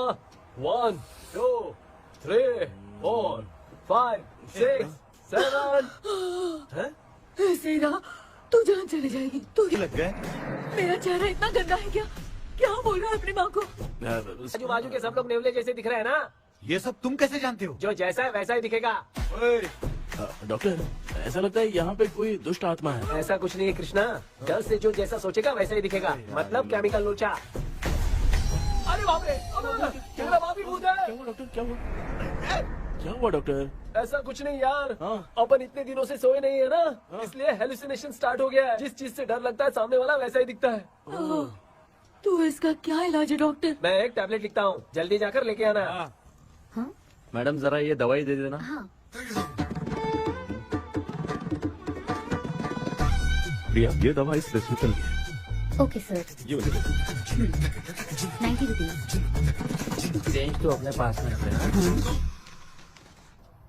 1 2 3 4 5 6 7। सीधा तू जान चली जाएगी। तू लग गए। मेरा चेहरा इतना गंदा है क्या? क्या बोल रहा है अपनी माँ को? आजू बाजू के सब लोग नेवले जैसे दिख रहे हैं ना? ये सब तुम कैसे जानते हो? जो जैसा है वैसा ही दिखेगा। डॉक्टर, ऐसा लगता है यहाँ पे कोई दुष्ट आत्मा है। ऐसा कुछ नहीं है कृष्णा, डर से जो जैसा सोचेगा वैसा ही दिखेगा, मतलब केमिकल लोचा। अरे बाप रे, मेरा बाप ही भूत है। क्या हुआ डॉक्टर, क्या हुआ डॉक्टर? ऐसा कुछ नहीं यार, अपन इतने दिनों से सोए नहीं है ना, इसलिए हेलुसिनेशन स्टार्ट हो गया है। जिस चीज से डर लगता है सामने वाला वैसा ही दिखता है। तो इसका क्या इलाज है डॉक्टर? मैं एक टैबलेट लिखता हूँ, जल्दी जाकर लेके आना। मैडम जरा ये दवाई दे देना। प्रिया, ये दवा इस प्रेस्क्रिप्शन की है। Okay sir. ये वाली दे दो। 90 रुपीज। चेंज तो अपने पास में रखना।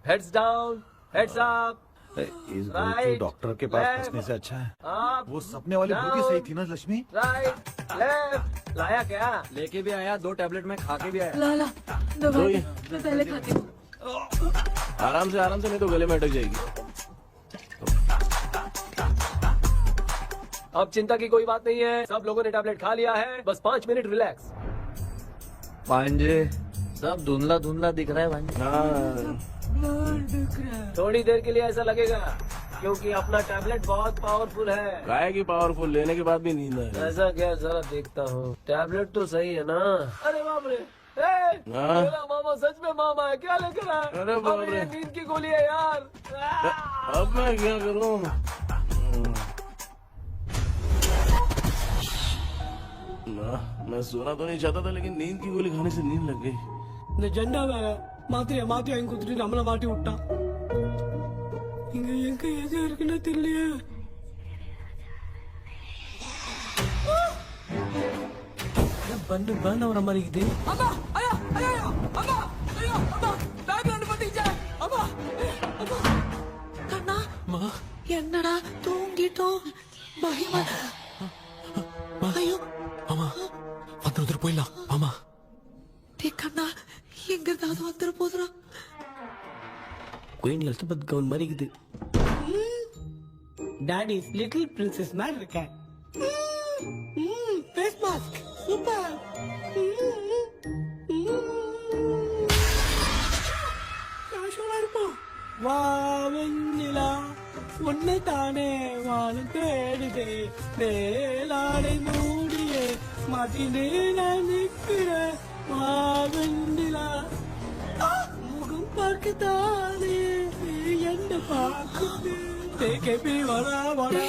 Heads down, heads up. इस गोचू डॉक्टर के पास फंसने से अच्छा है वो सपने वाली बूटी सही थी ना लक्ष्मी। Right, left. लाया क्या? लेके भी आया, 2 टैबलेट में खा के भी आया। ला दवा दे, मैं पहले खाती हूँ। आराम से नहीं तो गले में अटक जाएगी। अब चिंता की कोई बात नहीं है, सब लोगों ने टैबलेट खा लिया है, बस 5 मिनट रिलैक्स। भांजे सब धुंधला धुंधला दिख रहा है भांजे। थोड़ी देर के लिए ऐसा लगेगा क्योंकि अपना टैबलेट बहुत पावरफुल है। गाय की पावरफुल, लेने के बाद भी नींद है। ऐसा क्या, जरा देखता हूँ। टैबलेट तो सही है ना? अरे बाप रे, मेरा मामा सच में मामा है, क्या लेकर आया? अरे बाप रे, नींद की गोली है यार। अब मैं क्या करूँ? मैं सोना तो नहीं चाहता था, लेकिन नींद की गोली खाने से नींद लग गई। நிஜண்டா வேற மாத்திரையா மாத்தி வாங்கி கொடுத்துட்டு நம்மள மாட்டி விட்டான். இங்க எங்க எது இருக்குன்னு தெரியலையே. பண்ணு பண்ண வர மாதிரி இருக்குது. அம்மா ஐயா ஐயா அம்மா ஐயா அம்மா பேக்ரவுண்ட் பட்டிச்சே அம்மா அம்மா கண்ணா என்னடா தூங்கிட்டோம் பயமா. ஐயோ மாமா வந்துட்டு போயிடலாம். மாமா கண்ணா எங்க இருந்தாவது வந்துட போதுரா. குயின் எலிசபெத் கவுன் மாதிரி இருக்குது. டாடி லிட்டில் பிரின்சஸ் மாதிரி இருக்கேன். Face mask super. காஷோலா இருப்போம். வா வெண்ணிலா உன்னை தானே வானம் தேடுதே வேளாடை மூடியே மாட்டினே நான் நிற்கிறேன். வா வெண்ணிலா முகம் பார்க்கத்தானே என்ன பார்க்குது தேக்கே வரா வரா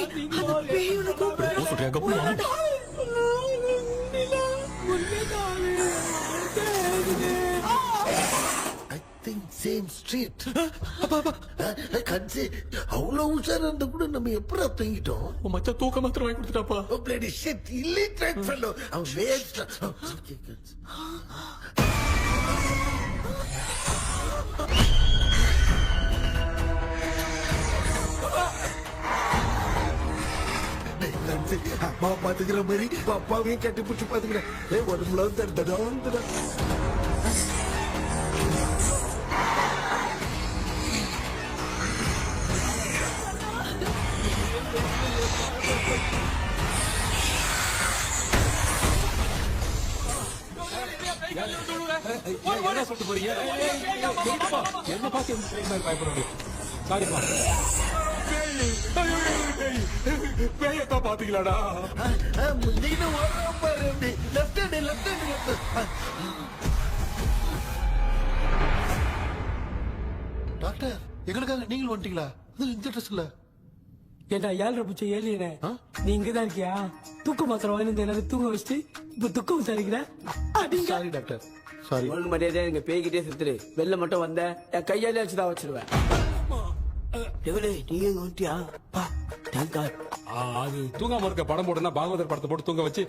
சேம் ஸ்ட்ரீட் கட்சி அவ்வளவு உஷாரா இருந்தா கூட நம்ம எப்படா தூங்கிட்டோம். மச்சா தூக்க மாத்திரம் வாங்கி கொடுத்துட்டாப்பா. பிளடி ஷிட் இல்லிட்ரேட் ஃபெல்லோ அவன் வேஸ்ட். அம்மா பாத்துக்கிற மாதிரி அப்பாவையும் கட்டி பிடிச்சி பாத்துக்கிறேன். உடம்புல தடா என்ன சொல்லிட்டு போறீங்க? என்ன பார்த்து பயப்படுறீங்க? சாரிப்பா. பேயத்தான் பாத்தீங்களாடா? டாக்டர் எங்களுக்காக நீங்களும் வந்துட்டீங்களா? இந்த ட்ரெஸ்ல ஏண்டா 7 பூச்சி ஏலியனே, நீ இங்கதான் இருக்கியா? தூக்க மாத்திரம் வாங்கி எனக்கு தூங்க வச்சுட்டு இப்ப துக்கம் விசாரிக்கிற. Sorry doctor, sorry. ஒழுங்கு மரியாதையா எங்க பேய்கிட்டே செத்துரு. வெளில மட்டும் வந்த என் கையாலே வச்சுதான் வச்சிருவேன். நீங்க எங்க வந்துட்டியா? அது தூங்காம இருக்க படம் போடுனா பாகவதர் படத்தை போட்டு தூங்க வச்சு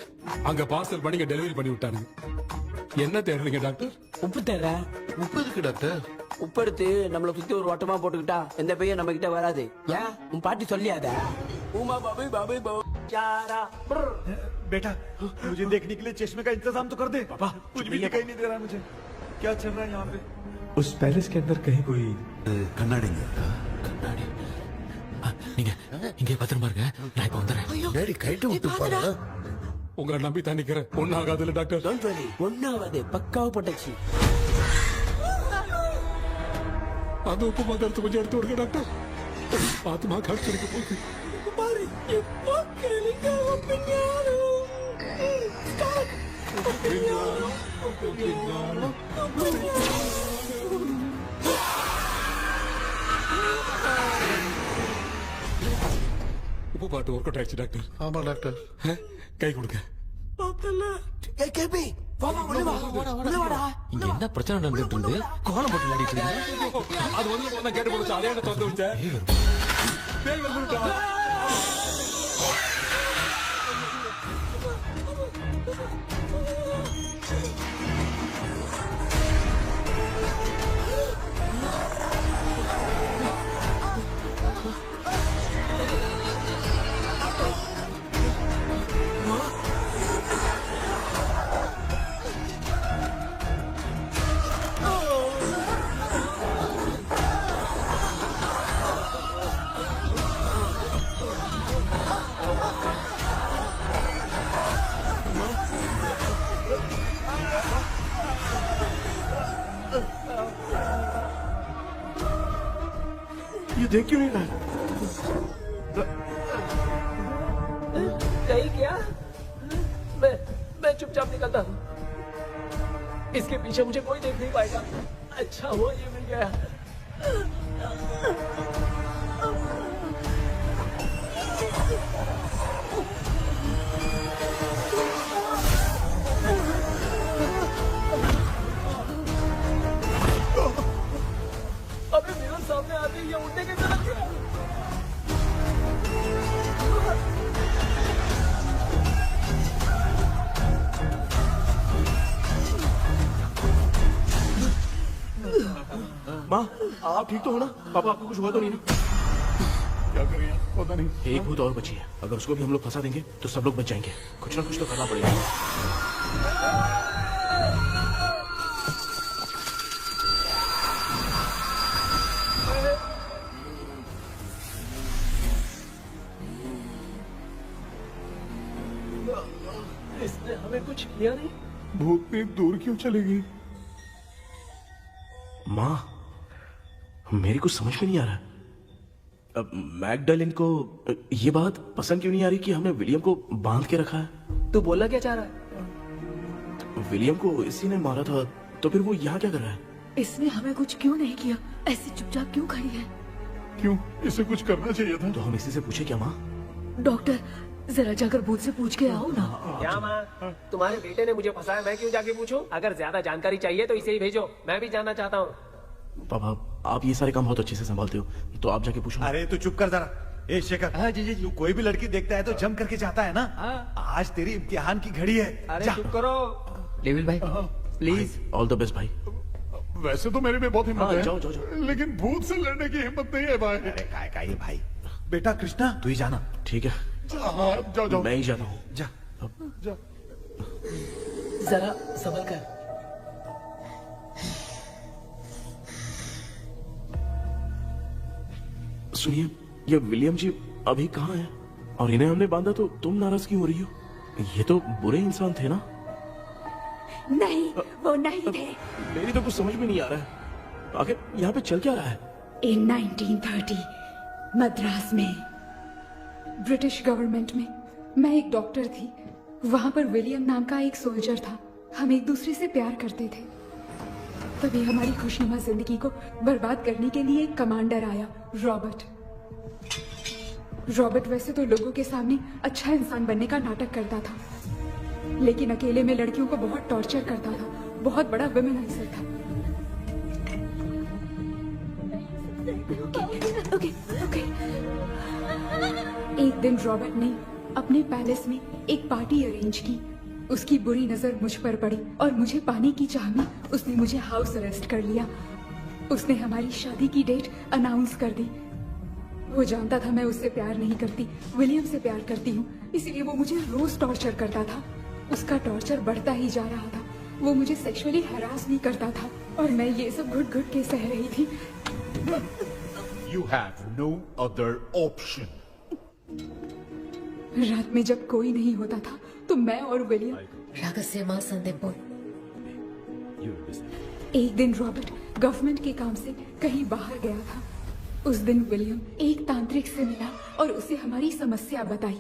அங்க பார்சல் பண்ணி டெலிவரி பண்ணி விட்டானுங்க. என்ன தேடுறீங்க டாக்டர்? உப்பு தேடுற. உப்பு இருக்கு டாக்டர். உப்பு எடுத்து நம்மள சுத்தி ஒரு வட்டமா போட்டுக்கிட்டா எந்த பையன் நம்ம கிட்ட வராது. ஏன் உன் பாட்டி சொல்லியாத? உமா பாபி பாபி बेटा मुझे देखने के लिए चश्मे का इंतजाम तो कर दे। पापा कुछ भी दिखाई नहीं दे रहा मुझे, क्या चल रहा है यहाँ पे? उस पैलेस के अंदर कहीं कोई கண்ணாடி கண்ணாடி நீங்க இங்கே பத்திரமா இருங்க, நான் இப்ப வந்துடுறேன். டேடி கைட்டு விட்டு பாரு. உங்களை நம்பி தான் நிக்கிறேன். ஒன்னாகாதுல டாக்டர்? ஒன்னாவது பக்காவ பட்டுச்சு. அந்த உப்பு மகரத்து கொஞ்சம் எடுத்து விடுங்க டாக்டர். ஆத்மா காட்சிக்கு போகுது. பாரு எப்போ கேளுங்க உப்பு பாட்டு ஒர்க் அவுட் ஆயிடுச்சு டாக்டர். ஆமா டாக்டர். கை கொடுங்க. இங்க என்ன பிரச்சனை நடந்துட்டு இருந்து கோலம் போட்டு விளையாடிட்டு இருக்கீங்க? அது வந்து கேட்டு போச்சு, அதே திறந்து வச்சேன். பேய் வந்துட்டா. देख क्यों नहीं रहा है? नहीं क्या? मैं चुपचाप निकलता हूँ। इसके पीछे मुझे कोई देख नहीं पाएगा। अच्छा वो ये मिल गया। अबे मेरे सामने आते ही ये उड़ने की तरफ गया। माँ आप ठीक तो हो ना? पापा आपको कुछ हुआ तो नहीं ना? क्या करें पता नहीं। एक भूत और बची है, अगर उसको भी हम लोग फंसा देंगे तो सब लोग बच जाएंगे। कुछ ना कुछ तो करना पड़ेगा। इसने हमें कुछ किया नहीं। भूतनी दूर क्यों चली गई? माँ मेरी कुछ समझ में नहीं आ रहा। अब मैगडालिन को ये बात पसंद क्यों नहीं आ रही कि हमने विलियम को बांध के रखा है? तू बोलना क्या चाह रहा है? विलियम को इसी ने मारा था, तो फिर वो यहाँ क्या कर रहा है? इसने हमें कुछ क्यों नहीं किया? ऐसे चुपचाप क्यों खड़ी है? क्यों? इसे कुछ करना चाहिए था। तो हम इसी से पूछे क्या माँ? डॉक्टर जरा जाकर भूत से पूछ के आओ ना। क्या माँ? तुम्हारे बेटे ने मुझे फंसाया, मैं क्यों जाके पूछूं? अगर ज्यादा जानकारी चाहिए तो इसे ही भेजो, मैं भी जानना चाहता हूँ। पापा आप ये सारे काम बहुत अच्छे से संभालते हो, तो आप जाके पूछो। अरे तू चुप कर जरा। ए शेखर, हाँ जी जी जी। तू कोई भी लड़की देखता है तो जम करके चाहता है ना? आज तेरी इम्तिहान की घड़ी है। अरे जा। चुप करो। लेविल भाई प्लीज। ऑल द बेस्ट भाई। वैसे तो मेरे में बहुत हिम्मत हाँ, है, जाओ, जाओ, जाओ। लेकिन भूत से लड़ने की हिम्मत नहीं है भाई। अरे काय का ये भाई। बेटा कृष्णा तू ही जाना। ठीक है हाँ, जाओ जाओ। मैं ही जाता हूँ। जा जा। जरा संभल कर। सुनिए, ये विलियम जी अभी कहाँ हैं? और इन्हें हमने बांधा तो तुम नाराज क्यों हो रही हो? ये तो बुरे इंसान थे ना? नहीं वो नहीं थे। मेरी तो कुछ समझ में नहीं आ रहा है। आखिर यहाँ पे चल क्या रहा है? In 1930 मद्रास में ब्रिटिश गवर्नमेंट में मैं एक डॉक्टर थी। वहां पर विलियम नाम का एक सोल्जर था। हम एक दूसरे से प्यार करते थे। तभी हमारी खुशनुमा जिंदगी को बर्बाद करने के लिए एक कमांडर आया, रॉबर्ट। रॉबर्ट वैसे तो लोगों के सामने अच्छा इंसान बनने का नाटक करता था, लेकिन अकेले में लड़कियों को बहुत टॉर्चर करता था। बहुत बड़ा वुमेनाइजर था। ओके। एक दिन रॉबर्ट ने अपने पैलेस में एक पार्टी अरेंज की। उसकी बुरी नजर मुझ पर पड़ी और मुझे पाने की चाह में उसने मुझे हाउस अरेस्ट कर लिया। उसने हमारी शादी की डेट अनाउंस कर दी। वो जानता था मैं उससे प्यार नहीं करती, विलियम से प्यार करती हूँ, इसलिए वो मुझे रोज टॉर्चर करता था। उसका टॉर्चर बढ़ता ही जा रहा था। वो मुझे सेक्सुअली हरास भी करता था और मैं ये सब घुट घुट के सह रही थी। You have no other option. रात में जब कोई नहीं होता था तो मैं और विलियम रहस्यमा संदेपुर। एक दिन रॉबर्ट गवर्नमेंट के काम से कहीं बाहर गया था। उस दिन विलियम एक तांत्रिक से मिला और उसे हमारी समस्या बताई।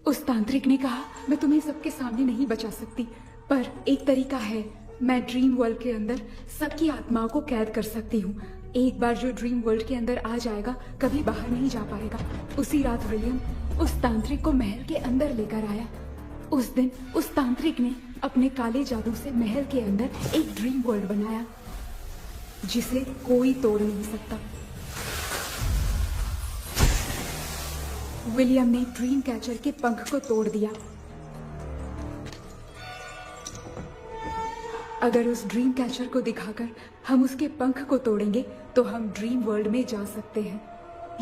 उस तांत्रिक ने कहा, मैं तुम्हें सबके सामने नहीं बचा सकती, पर एक तरीका है। मैं ड्रीम वर्ल्ड के अंदर सबकी आत्माओं को कैद कर सकती हूँ। एक बार जो ड्रीम वर्ल्ड के अंदर आ जाएगा कभी बाहर नहीं जा पाएगा। उसी रात विलियम उस तांत्रिक को महल के अंदर लेकर आया। उस दिन उस तांत्रिक ने अपने काले जादू से महल के अंदर एक ड्रीम वर्ल्ड बनाया जिसे कोई तोड़ नहीं सकता। विलियम ने ड्रीम कैचर के पंख को तोड़ दिया। अगर उस ड्रीम कैचर को दिखाकर हम उसके पंख को तोड़ेंगे तो हम ड्रीम वर्ल्ड में जा सकते हैं।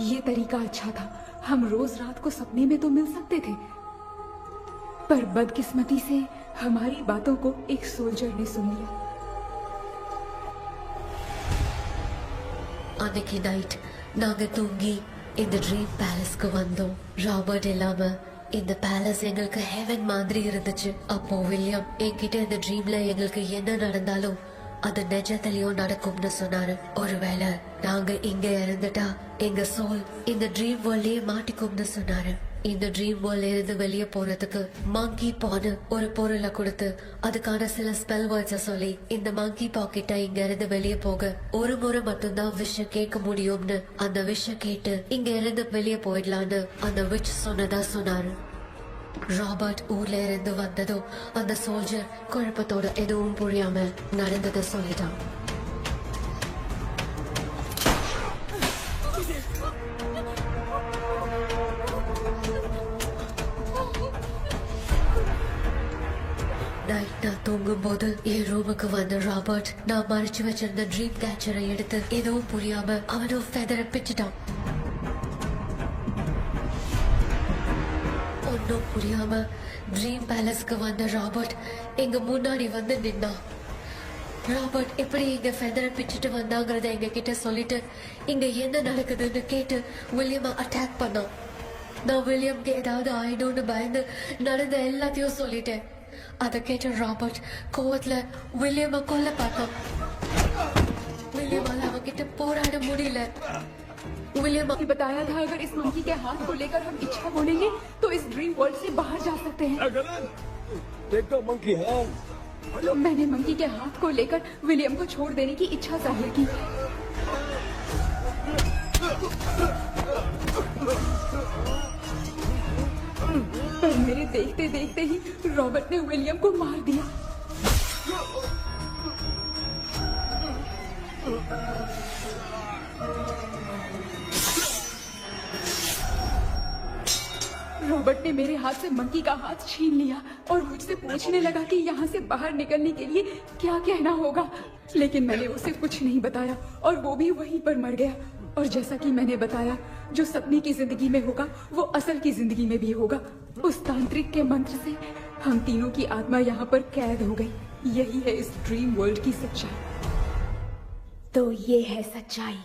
ये तरीका अच्छा था। हम रोज रात को सपने में तो मिल सकते थे, पर बदकिस्मती से हमारी बातों को एक सोल्जर ने सुन लिया। அன்னைக்கு நைட் நாங்க தூங்கி இந்த ட்ரீம் பேலஸ்க்கு வந்தோம். ராபர்ட் இல்லாம இந்த பேலஸ் எங்களுக்கு ஹெவன் மாதிரி இருந்துச்சு. அப்போ வில்லியம் என்கிட்ட இந்த ட்ரீம்ல எங்களுக்கு என்ன நடந்தாலும் அது நிஜத்திலயும் நடக்கும்னு சொன்னாரு. ஒருவேளை நாங்க இங்க இருந்துட்டா எங்க சோல் இந்த ட்ரீம் வேர்ல்ட்லயே மாட்டிக்கும்னு சொன்னாரு. இந்த ட்ரீம் வேர்ல்ட்ல இருந்து வெளியே போறதுக்கு மங்கி பான்னு ஒரு பொருளை கொடுத்து அதுக்கான சில ஸ்பெல் வேர்ட்ஸ சொல்லி இந்த மங்கி பாக்கெட்டை இங்க இருந்து வெளியே போக ஒரு முறை மட்டும்தான் விஷயம் கேட்க முடியும்னு அந்த விஷயம் கேட்டு இங்க இருந்து வெளியே போயிடலான்னு அந்த விச் சொன்னதா சொன்னாரு. ராபர்ட் ஊர்ல இருந்து வந்ததும் அந்த சோல்ஜர் குழப்பத்தோட எதுவும் புரியாம நடந்ததை சொல்லிட்டான். நைட் நான் தூங்கும் போது என் ரூமுக்கு வந்த ராபர்ட் நான் மறைச்சு வச்சிருந்த ட்ரீம் கேச்சரை எடுத்து எதுவும் புரியாம அவனும் ஃபெதரை பிச்சுட்டான். ஒன்னும் புரியாம ட்ரீம் பேலஸ்க்கு வந்த ராபர்ட் எங்க முன்னாடி வந்து நின்னான். ராபர்ட் எப்படி இங்க ஃபெதரை பிச்சுட்டு வந்தாங்கிறத எங்க கிட்ட சொல்லிட்டு இங்க என்ன நடக்குதுன்னு கேட்டு வில்லியமை அட்டாக் பண்ணான். நான் வில்லியம்க்கு ஏதாவது ஆயிடும்னு பயந்து நடந்த எல்லாத்தையும் சொல்லிட்டேன். அதை கேட்ட ராபர்ட் கோவத்துல வில்லியமை கொல்ல பார்த்தான். विलियम किट पोराड़ मुड़ीले विलियम ने बताया था अगर इस मंकी के हाथ को लेकर हम इच्छा बोलेंगे तो इस ड्रीम वर्ल्ड से बाहर जा सकते हैं। Take the monkey hand. मैंने मंकी के हाथ को लेकर विलियम को छोड़ देने की इच्छा जाहिर की। पर मेरे देखते देखते ही रॉबर्ट ने विलियम को मार दिया। रॉबर्ट ने मेरे हाथ से मंकी का हाथ छीन लिया और मुझसे पूछने लगा कि यहाँ से बाहर निकलने के लिए क्या कहना होगा, लेकिन मैंने उसे कुछ नहीं बताया और वो भी वहीं पर मर गया। और जैसा कि मैंने बताया, जो सपने की जिंदगी में होगा वो असल की जिंदगी में भी होगा। उस तांत्रिक के मंत्र से हम तीनों की आत्मा यहाँ पर कैद हो गई। यही है इस ड्रीम वर्ल्ड की सच्चाई। तो ये है सच्चाई।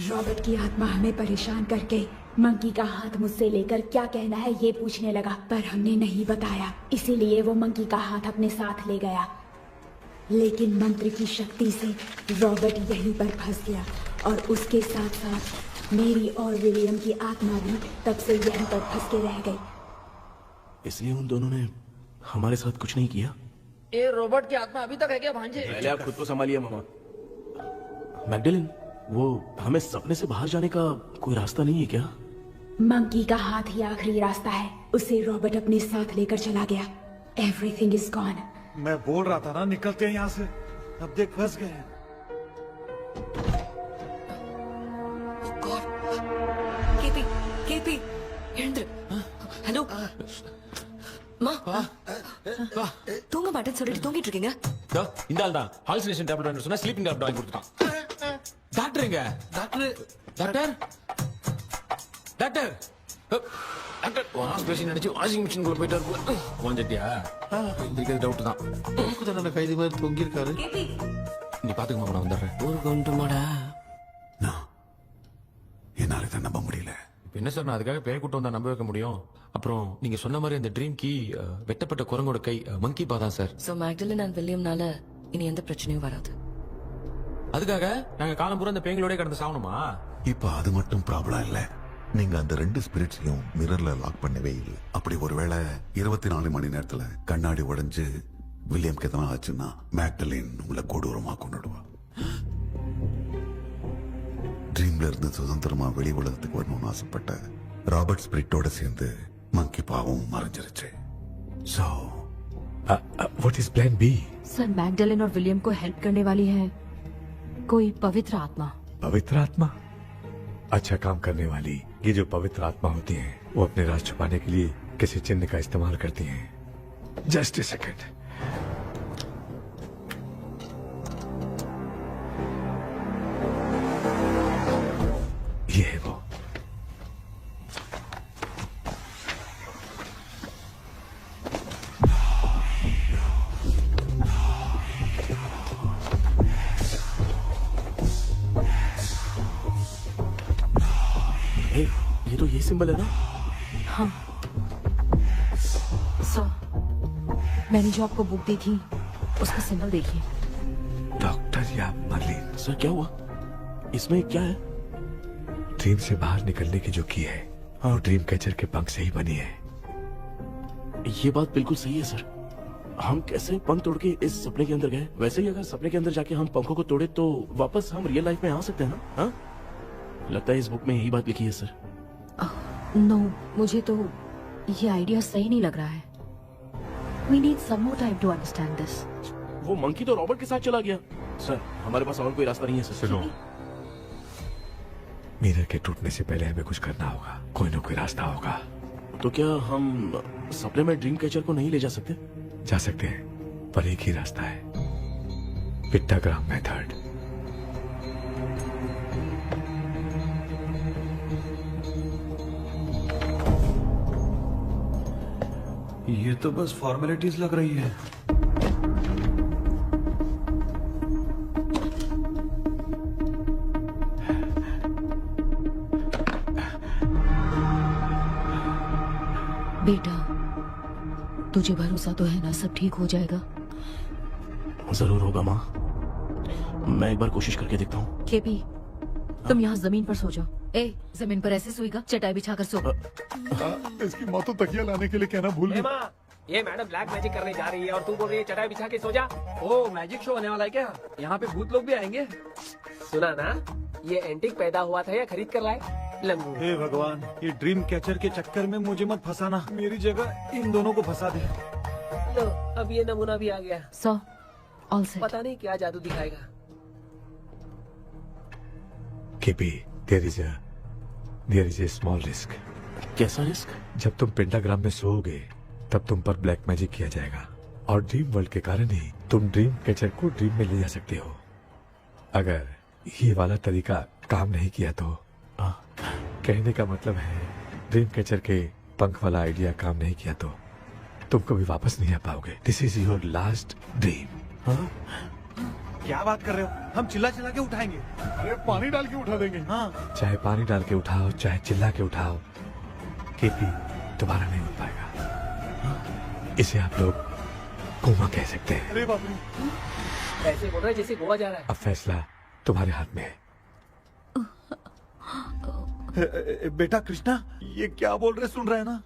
रॉबर्ट की आत्मा हमें परेशान करके मंकी का हाथ मुझसे लेकर क्या कहना है ये पूछने लगा, पर हमने नहीं बताया, इसीलिए वो मंकी का हाथ अपने साथ ले गया। लेकिन मंत्र की शक्ति से रॉबर्ट यहीं पर फंस गया और उसके साथ साथ मेरी और विलियम की आत्मा भी तब से यहीं पर फंस के रह गई। इसलिए उन दोनों ने हमारे साथ कुछ नहीं किया। ये रॉबर्ट की आत्मा अभी तक है क्या भांजे? पहले आप खुद को संभालिए मामा। मैगडेलिन, वो हमें सपने से बाहर जाने का कोई रास्ता नहीं है क्या? मंकी का हाथ ही आखिरी रास्ता है। उसे रॉबर्ट अपने साथ लेकर चला गया। Everything is gone. मैं बोल रहा था ना निकलते हैं यहाँ से, अब देख फंस गए हैं। केपी, केपी, எழுந்துரு. ஹலோ மா, தூங்க மாட்டேன்னு சொல்லிட்டு தூங்கிட்டு இருக்கீங்க? இந்த ஆள் தான் ஹாலுசினேஷன் டேப்லெட் வாங்கி சொன்னா ஸ்லீப்பிங் டேப்லெட் வாங்கி கொடுத்துட்டான். டாக்டர் எங்க? Doctor doctor doctor doctor wash basin நினைச்சு வாஷிங் மிஷின் குள்ள போயிட்டாரு. வாஞ்சிட்டியா? இதுக்கு டவுட் தான். தன்னோட கைதி மாதிரி தொங்கி இருக்காரு. நீ பாத்துக்கமா, நான் வந்துடுறேன். ஒரு கொண்டுமாடா என்னால தான் நம்ப முடியல. என்ன சார், நான் அதுக்காக பேய் கூட்டம் தான் நம்ப வைக்க முடியும்? அப்புறம் நீங்க சொன்ன மாதிரி அந்த ட்ரீம் கீ வெட்டப்பட்ட குரங்கோட கை மங்கி பாதான் சார். சோ மேக்டலின் அண்ட் வில்லியம்னால இனி எந்த பிரச்சனையும் வராது. அதுக்காக நாங்க காலம் பூரா அந்த பேய்களோட கடந்து சாவணுமா? இப்ப அது மட்டும் ப்ராப்ளம் இல்ல, நீங்க அந்த ரெண்டு ஸ்பிரிட்ஸையும் மிரர்ல லாக் பண்ணவே இல்லை. அப்படி ஒருவேளை 24 மணி நேரத்துல கண்ணாடி உடைஞ்சு வில்லியம் எதனா ஆச்சுன்னா மேக்டலின் உங்களை கொடூரமா கொண்டுடுவா. ட்ரீம்ல இருந்து சுதந்திரமா வெளி உலகத்துக்கு வரணும்னு ஆசைப்பட்ட ராபர்ட் ஸ்பிரிட்டோட சேர்ந்து மங்கி பாவம் மறைஞ்சிருச்சு. So, what is plan B? Sir, Magdalene और विलियम को हेल्प करने वाली है कोई पवित्र आत्मा। पवित्र आत्मा? अच्छा काम करने वाली ये जो पवित्र आत्मा होती हैं, वो अपने राज छुपाने के लिए किसी चिन्ह का इस्तेमाल करती हैं। Just a second. ये है वो। ये तो ये सिंबल है ना? हाँ। सर, मैंने जो आपको बुक दी थी उसका सिंबल देखिए। डॉक्टर या मर्लिन। सर क्या हुआ? इसमें क्या है? ड्रीम से बाहर निकलने की जो की है वो ड्रीम कैचर के पंख से ही बनी है। ये बात बिल्कुल सही है सर। हम कैसे पंख तोड़ के इस सपने के अंदर गए, वैसे ही अगर सपने के अंदर जाके हम पंखों को तोड़े तो वापस हम रियल लाइफ में आ सकते हैं ना? हाँ, लगता है इस बुक में यही बात लिखी है सर। नो, मुझे तो ये आइडिया सही नहीं लग रहा है। We need some more time to understand this. वो मंकी तो रॉबर्ट के साथ चला गया सर। हमारे पास और कोई रास्ता नहीं है सर। सुनो, मिरर के टूटने से पहले हमें कुछ करना होगा। कोई ना कोई रास्ता होगा। तो क्या हम सपने में ड्रीम कैचर को नहीं ले जा सकते? जा सकते हैं, पर एक ही रास्ता है, पिट्टाग्राम मेथड। ये तो बस फॉर्मेलिटीज लग रही है। बेटा, तुझे भरोसा तो है ना सब ठीक हो जाएगा? जरूर होगा माँ, मैं एक बार कोशिश करके देखता हूँ। केपी, तुम यहाँ जमीन पर सो जाओ। ए, जमीन पर ऐसे सोएगा? चटाई बिछाकर सो। इसकी माँ तो तकिया लाने के लिए कहना भूल गई। माँ, ये मैडम ब्लैक मैजिक करने जा रही है और तू बोल रही है चटाई बिछा के सो जा। ओ, मैजिक शो होने वाला है क्या? यहाँ पे भूत लोग भी आएंगे। सुना ना, ये एंटीक पैदा हुआ था या खरीद कर लाए? लंगू। हे भगवान, ये ड्रीम कैचर के चक्कर में मुझे मत फंसाना। मेरी जगह इन दोनों को फंसा दे। लो, अब ये नमूना भी आ गया। So, all set. पता नहीं क्या जादू दिखाएगा। KP, there is a small risk. कैसा रिस्क? जब तुम पेंटाग्राम में सोओगे तब तुम पर ब्लैक मैजिक किया जाएगा और ड्रीम वर्ल्ड के कारण ही तुम ड्रीम कैचर को ड्रीम में ले जा सकते हो। अगर ये वाला तरीका काम नहीं किया तो कहने का मतलब है ड्रीम कैचर के पंख वाला आइडिया काम नहीं किया तो तुम कभी वापस नहीं आ पाओगे। This is your last dream. क्या बात कर रहे हो? हम चिल्ला चिल्ला के उठाएंगे। अरे पानी डाल के उठा देंगे। हाँ, चाहे पानी डाल के उठाओ, चाहे चिल्ला के उठाओ, केपी दोबारा नहीं उठ पाएगा। इसे आप लोग कोमा कह सकते हैं। अरे बाप रे, ऐसे बोल रहा है जैसे गोवा जा रहा है। अब फैसला तुम्हारे हाथ में है। बेटा कृष्णा, ये क्या बोल रहे सुन रहे हैं ना?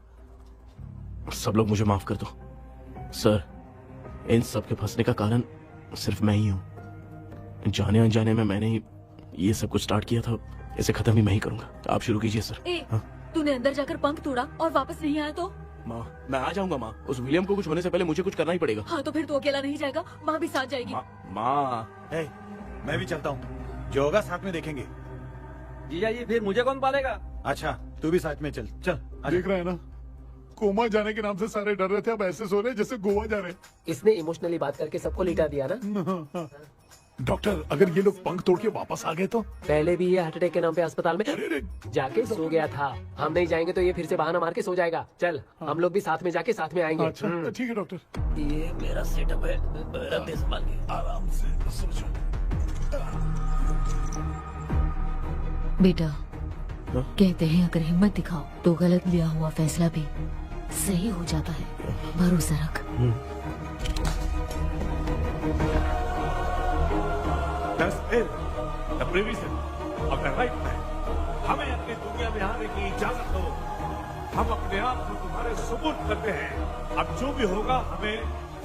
सब लोग मुझे माफ कर दो सर। इन सब के फंसने का कारण सिर्फ मैं ही हूँ। जाने अनजाने में मैंने ही ये सब कुछ स्टार्ट किया था। इसे खत्म ही मैं ही करूंगा। आप शुरू कीजिए सर। तूने अंदर जाकर पंख तोड़ा और वापस नहीं आया तो? माँ, मैं आ जाऊंगा माँ। उस विलियम को कुछ होने से पहले मुझे कुछ करना ही पड़ेगा। हाँ, तो फिर तू अकेला नहीं जाएगा, माँ भी साथ जाएगी। माँ, मैं भी चलता हूँ। जो होगा साथ में देखेंगे। जीजा जी, फिर मुझे कौन पालेगा? अच्छा, तू भी साथ में चल। चल देख रहे हैं ना, कोमा जाने के नाम से सारे डर रहे थे, अब ऐसे सो रहे जैसे गोवा जा रहे। इसने इमोशनली बात करके सबको लिटा दिया ना। डॉक्टर, अगर ये लोग पंख तोड़ के वापस आ गए तो? पहले भी ये हार्ट अटैक के नाम पे अस्पताल में जाके सो गया था। हम नहीं जाएंगे तो ये फिर से बहाना मार के सो जाएगा। चल, हम लोग भी साथ में जाके साथ में आएंगे। अच्छा, ठीक है डॉक्टर। ये मेरा सेटअप है, रख दे संभाल के। आराम से सो जाओ। बेटा, कहते हैं अगर हिम्मत दिखाओ तो गलत लिया हुआ फैसला भी सही हो जाता है। भरोसा रख। हमें अपनी दुनिया में आने की इजाजत दो। हम अपने आप को तुम्हारे सुपुर्द करते हैं। अब जो भी होगा हमें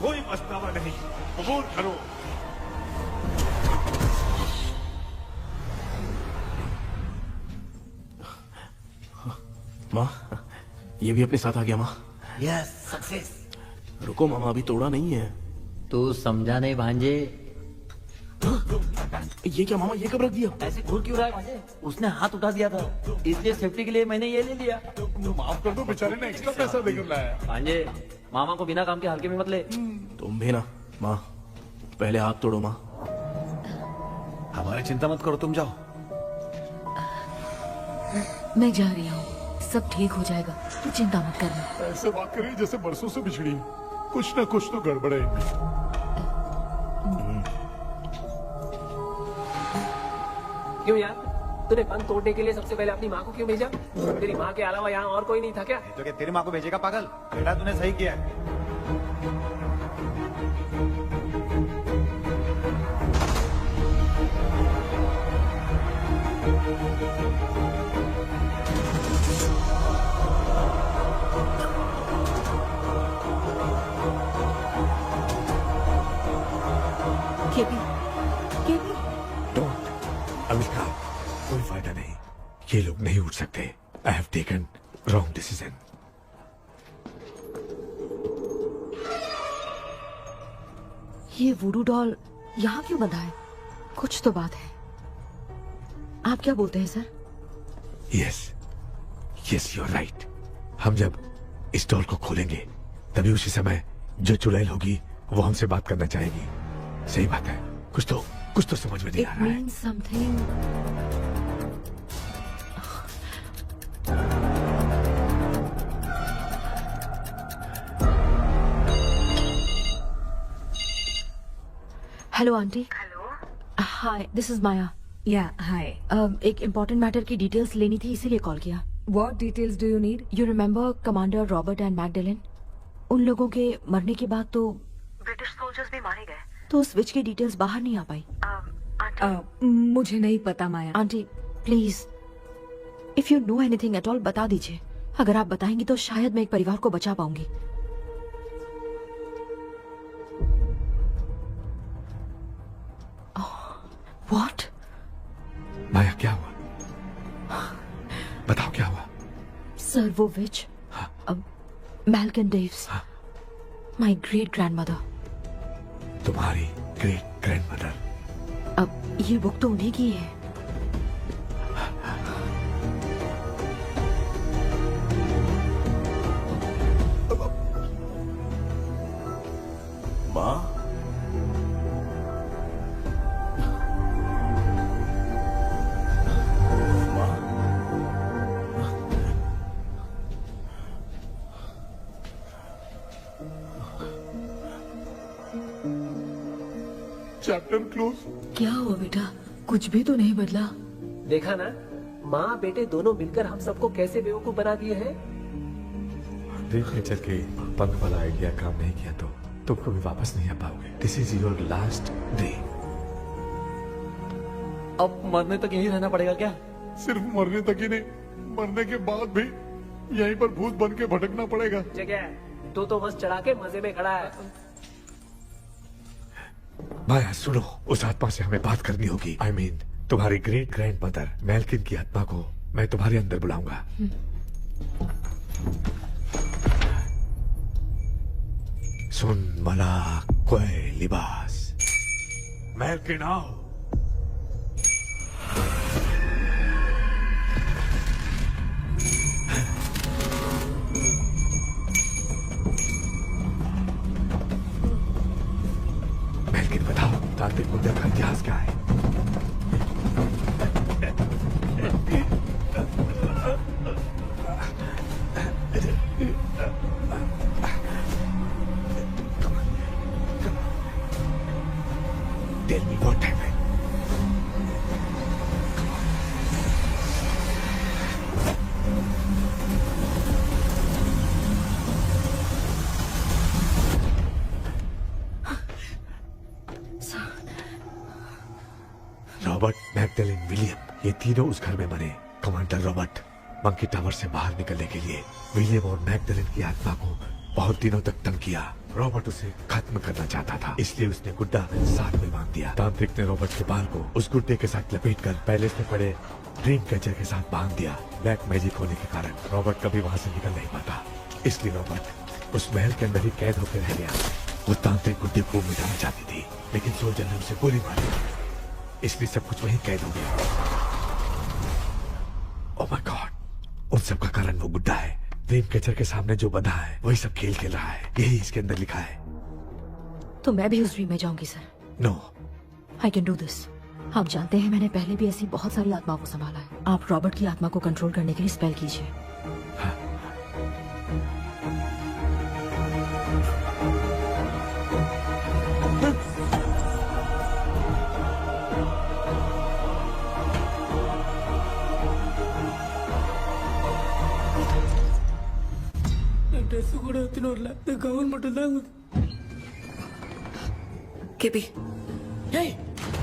कोई पछतावा नहीं। कबूल करो। माँ, ये भी अपने साथ आ गया। माँ, यस, सक्सेस। रुको मामा, अभी तोड़ा नहीं है। तू समझा नहीं भांजे। ये क्या मामा, ये कब रख दिया? ऐसे घूर क्यों रहा है भांजे? उसने हाथ उठा दिया था, इसलिए सेफ्टी के लिए मैंने ये ले लिया। माफ कर दो, बेचारे ने एक्स्ट्रा पैसा देकर लाया। भांजे, मामा को बिना काम के हल्के में मत ले। तुम भी ना। माँ, पहले हाथ तोड़ो। माँ, हमारी चिंता मत करो, तुम जाओ। मैं जा रही हूँ, सब ठीक हो जाएगा, तू चिंता मत करना। ऐसे बात करिए जैसे बरसों से बिछड़ी। कुछ न कुछ तो गड़बड़ है इनमें। क्यों यार, तूने पंख तोड़ने के लिए सबसे पहले अपनी माँ को क्यों भेजा? तेरी माँ के अलावा यहाँ और कोई नहीं था क्या? तो क्या तेरी माँ को भेजेगा पागल? बेटा, तूने सही किया है। KP, KP. डोंट अविष्कार, कोई फायदा नहीं। ये लोग नहीं उठ सकते। I have taken wrong decision. ये वुडू डॉल यहाँ क्यों बंधा है? कुछ तो बात है। आप क्या बोलते हैं sir? Yes yes, you are right. हम जब इस डॉल को खोलेंगे तभी उसी समय जो चुड़ैल होगी वो हमसे बात करना चाहेगी। सही बात है। कुछ तो समझ में नहीं आ रहा है। It means something. Hello aunty. Hello. Hi, this is Maya. Yeah hi. एक इम्पोर्टेंट मैटर की डिटेल्स लेनी थी, इसीलिए कॉल किया। What details do you need? You remember commander Robert and Magdalene? उन लोगों के मरने के बाद तो ब्रिटिश सोल्जर्स भी मारे गए। तो स्विच की डिटेल्स बाहर नहीं आ पाई। मुझे नहीं पता Maya. Aunty please, if you know anything at all बता दीजिए। अगर आप बताएंगी तो शायद मैं एक परिवार को बचा पाऊंगी। व्हाट? माया क्या हुआ? बताओ क्या हुआ? सर वो विच मैल्कन डेव्स, माय ग्रेट ग्रैंडमदर। तुम्हारी ग्रेट ग्रैंडमदर? अब ये बुक तो उन्हीं की है। माँ, चैप्टर क्लोज। क्या हुआ बेटा? कुछ भी तो नहीं बदला। देखा ना, माँ बेटे दोनों मिलकर हम सबको कैसे बेवकूफ बना दिए हैं। ड्रीम कैचर के पंख वाला आइडिया काम नहीं किया तो तुम कभी वापस नहीं आ पाओगे। This is your last dream. अब मरने तक यही रहना पड़ेगा क्या? सिर्फ मरने तक ही नहीं, मरने के बाद भी यहीं पर भूत बन के भटकना पड़ेगा। जगह तो बस चढ़ा के मजे में खड़ा है। माया सुनो, उस आत्मा से हमें बात करनी होगी। I mean, तुम्हारी ग्रेट ग्रैंड मदर मैल्किन की आत्मा को मैं तुम्हारे अंदर बुलाऊंगा। सुन मला कोई लिबास, मैल्किन आओ। मैल्किन बताओ, तांत्रिक मुद्दा का इतिहास क्या है? Tell me what happened. Robert, Magdalene, William, ये तीनों उस घर में मरे। कमांडर रॉबर्ट मंकी टावर से बाहर निकलने के लिए विलियम और मैगडेलिन की आत्मा को बहुत दिनों तक तंग किया। रॉबर्ट उसे खत्म करना चाहता था, इसलिए उसने गुड्डा साथ में बांध दिया। तांत्रिक ने रॉबर्ट के बाल को उस गुड्डे के साथ लपेटकर पैलेस में पड़े ड्रीम कैचर के साथ बांध दिया। ब्लैक मैजिक होने के कारण रॉबर्ट कभी वहां से निकल नहीं पाता, इसलिए रॉबर्ट उस महल के अंदर ही कैद होकर रह गया। वो तांत्रिक गुड्डे को मिटाना चाहती थी, लेकिन सोल्जर ने उसे गोली मारी, इसलिए सब कुछ वहीं कैद हो गया। ओह माय गॉड, उन सब का कारण वो गुड्डा है। ड्रीम कैचर के सामने जो बंधा है वही सब खेल खेल रहा है, यही इसके अंदर लिखा है। तो मैं भी उस ड्रीम में जाऊंगी sir? No, I can do this. आप जानते हैं मैंने पहले भी ऐसी बहुत सारी आत्माओं को संभाला है। आप रॉबर्ट की आत्मा को कंट्रोल करने के लिए स्पेल कीजिए। ட்ரெஸ் கூட எடுத்துன்னு வரல, இந்த கவுன் மட்டும் தான். கேபி, ஏய்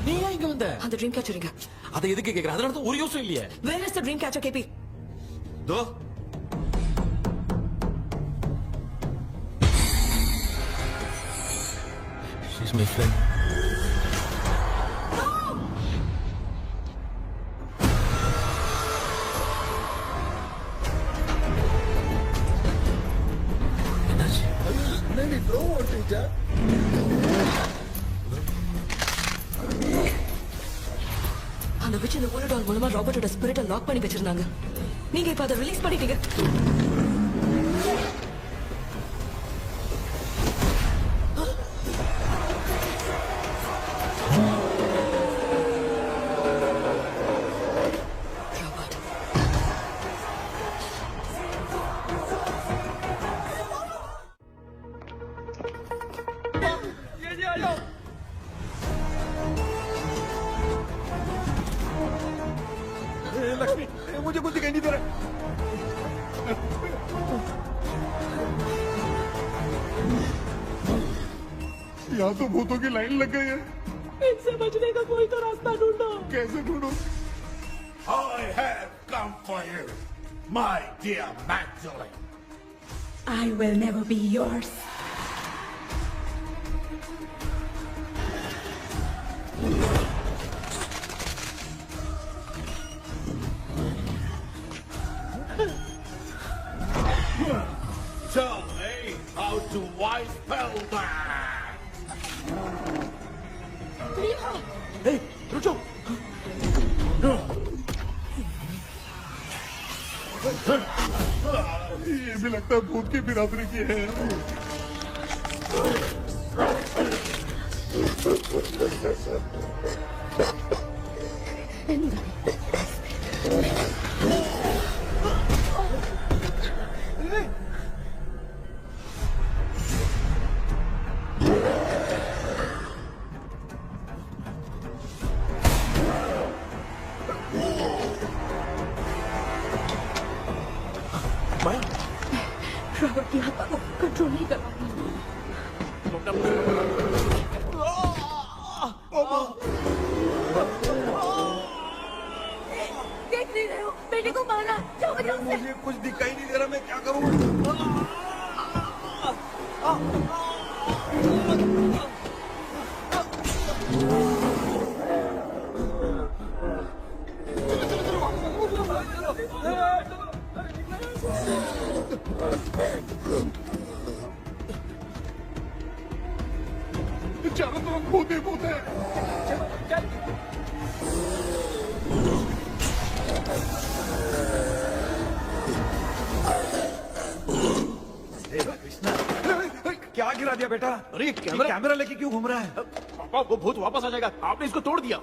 நீ ஏன் இங்க வந்த? அந்த ட்ரீம் கேச்சர் எங்க? அதை எதுக்கு கேக்குற? அதனால தான் ஒரு யூஸும் இல்லையே. Where is the dream catcher, KP? தோ She's my friend. बेटा அந்த விச் இந்த போலடால் மூலமா ராபர்ட்டோட ஸ்பிரிட்டை லாக் பண்ணி வச்சிருந்தாங்க. நீங்க இப்ப அதை ரிலீஸ் பண்ணிட்டீங்க. लक्ष्मी मुझे कुछ दिखाई नहीं दे रहा। यहाँ तो भूतों की लाइन लग गई है। इनसे बचने का कोई तो रास्ता ढूंढो। कैसे ढूंढो? I have come for you, my dear Magdalene. I will never be yours. Tell me how to wipe Spellman. Hey, रुक जाओ। ये भी लगता है भूत की बिरादरी की है। रॉबर्ट की आत्मा को कंट्रोल नहीं कर पा रही। देख नहीं रहे हो बेटे को मारा। जाओ बजाओ से। मुझे कुछ दिखाई नहीं दे रहा, मैं क्या करूं? चारों तरफ भूत ही भूत है। क्या गिरा दिया बेटा? अरे कैमरा लेके क्यों घूम रहा है? पापा वो भूत वापस आ जाएगा, आपने इसको तोड़ दिया।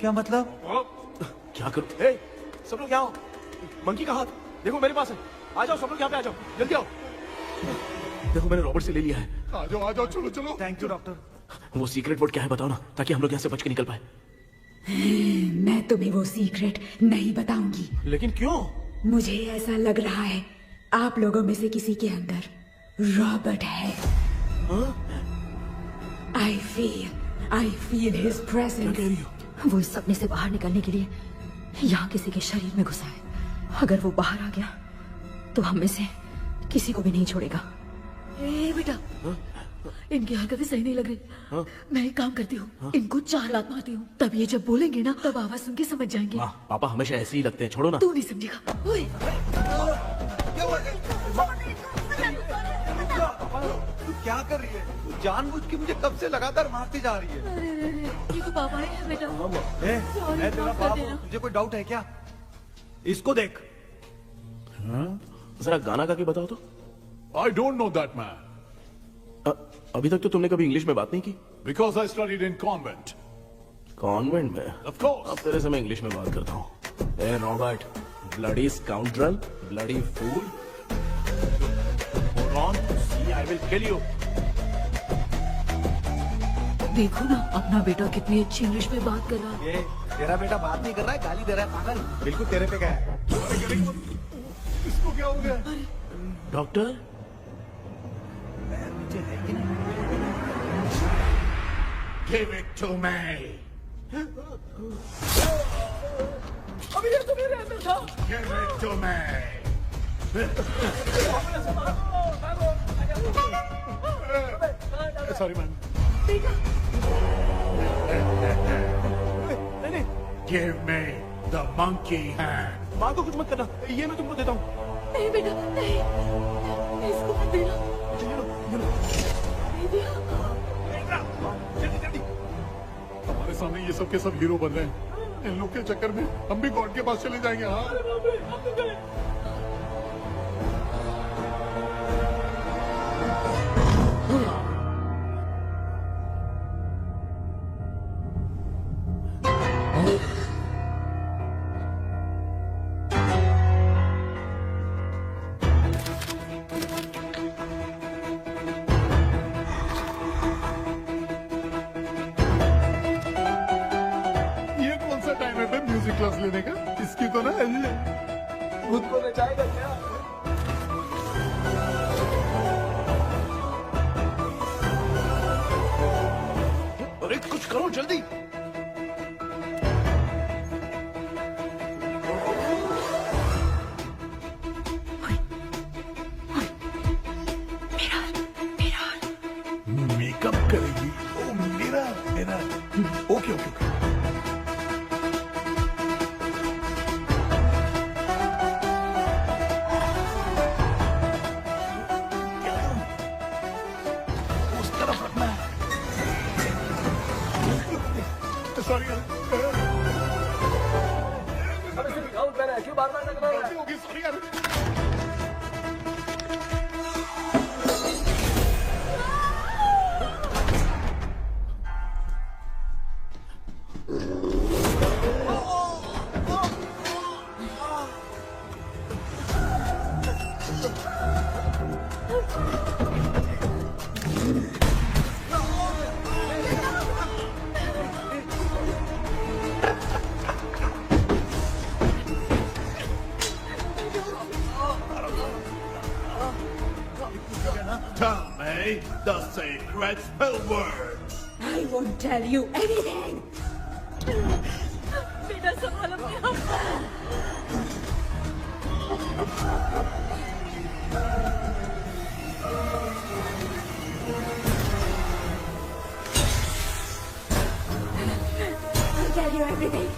क्या मतलब? क्या करूं? सब लोग यहाँ आओ। मंकी का हाथ देखो मेरे पास है। आ जाओ सब लोग यहाँ पे, आ जाओ जल्दी आओ। देखो मैंने रॉबर्ट से ले लिया है। आ जाओ चलो चलो। Thank you doctor. वो सीक्रेट वर्ड क्या है बताओ ना, ताकि हम लोग यहाँ से बच के निकल पाए। मैं तुम्हें वो सीक्रेट नहीं बताऊंगी। लेकिन क्यों? मुझे ऐसा लग रहा है आप लोगों में से किसी के अंदर रॉबर्ट है। I feel his presence. वो इस सपने से बाहर निकलने के लिए यहाँ किसी के शरीर में घुसा है। अगर वो बाहर आ गया तो हम में से किसी को भी नहीं छोड़ेगा। ए बेटा, इनकी हरकतें सही नहीं लग रही। मैं एक काम करती हूँ, इनको 4 लात मारती हूँ, तब ये जब बोलेंगे ना तब आवाज सुन के समझ जाएंगे। पापा हमेशा ऐसे ही लगते हैं, छोड़ो ना। तू नहीं समझेगा। ओए, तू क्या कर रही है? तू जानबूझ के मुझे कब से लगातार मारती जा रही है। अरे ये तो पापा है बेटा। मैं तेरा बाप हूँ, तुझे कोई डाउट है क्या? इसको देख। जरा गाना गा के बताओ तो। I don't know that man. अभी तक तो तुमने कभी इंग्लिश में बात नहीं की। Because I studied in convent. Convent में? Of course. अब तेरे से मैं इंग्लिश में बात करता हूँ। ए Robert, bloody scoundrel, bloody fool. Hold on, see, I will kill you. देखो ना अपना बेटा कितनी अच्छी इंग्लिश में बात कर रहा है। ये तेरा बेटा बात नहीं कर रहा है, गाली दे रहा है पागल। बिल्कुल तेरे पे क्या है? इसको क्या हो गया? Doctor Give it to me. अभी ये तो मेरे अंदर था। Give it to me. Sorry man. नहीं। Give me the monkey hand. माँ को कुछ मत करना, ये मैं तुमको देता हूँ। नहीं बेटा नहीं, इसको मत देना। ये लो। नहीं सामने ये सब के सब हीरो बन रहे हैं। इन लोग के चक्कर में हम भी गॉड के पास चले जाएंगे। हाँ म्यूजिक क्लास लेने का। इसकी तो ना खुद को नचाएगा क्या? अरे कुछ करो जल्दी। मेकअप करेगी? ओ मेरा मेरा ओके ओके ओके। सॉरी क्यों बार-बार टकरा रहा है? होगी सॉरी यार। Tell me the sacred spell words. I won't tell you anything. बेटा संभालो अपने आप को। I'll tell you everything.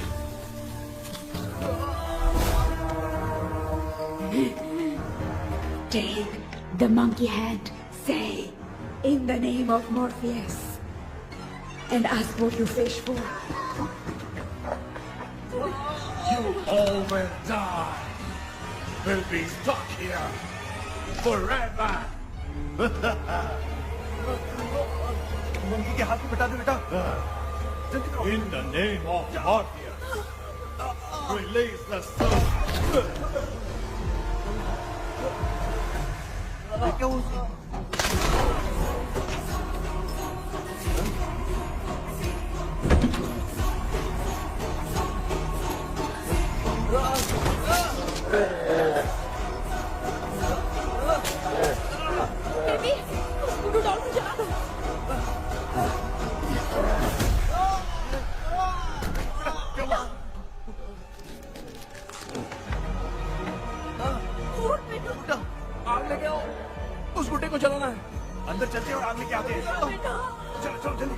Take the monkey hand. Say, in the name of Morpheus, and ask what you fish for. You all will die. Will be stuck here forever. Monkey के हाथ में बता दो बेटा। In the name of Morpheus, release the soul. Baby, उसको doll में जला दो। आग लेके आओ, उस गुड्डे को जलाना है। अंदर चलते हैं और आग लेके आते हैं। चलो चलो जल्दी।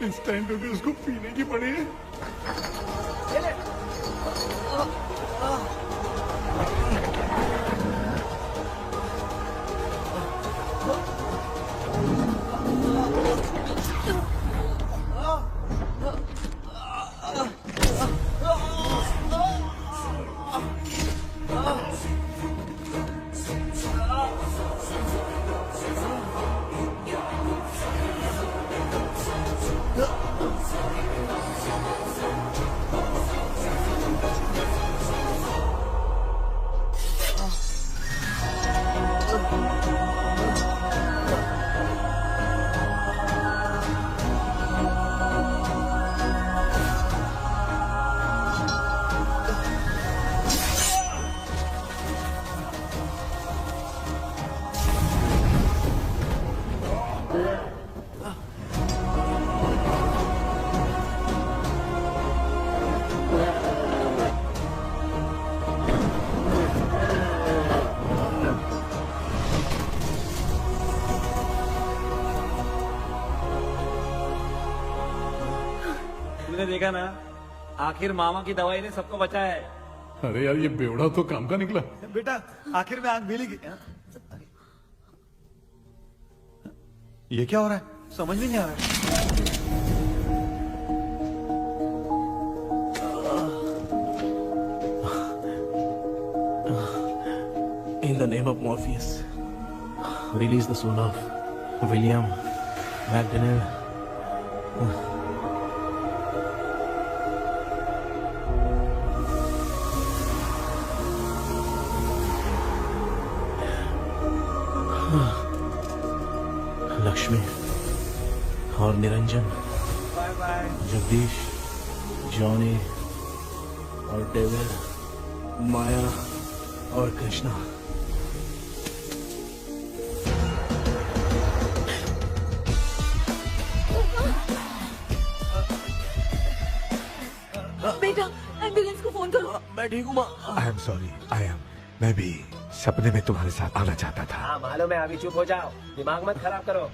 इस टाइम पे भी उसको पीने की पड़ी है। तूने देखा ना, आखिर मामा की दवाई ने सबको बचाया है। अरे यार ये बेवड़ा तो काम का निकला। बेटा आखिर में आंख मिली। ये क्या हो रहा है, समझ में नहीं आ रहा है। In the name of Morpheus, release the soul of William McDonnell. Lakshmi और निरंजन, जगदीश, जॉनी और डेविड, माया और कृष्णा। बेटा एम्बुलेंस को फोन करो। मैं ठीक हूँ माँ। आई एम सॉरी, मैं भी सपने में तुम्हारे साथ आना चाहता था। हाँ मालूम है, अभी चुप हो जाओ, दिमाग मत खराब करो।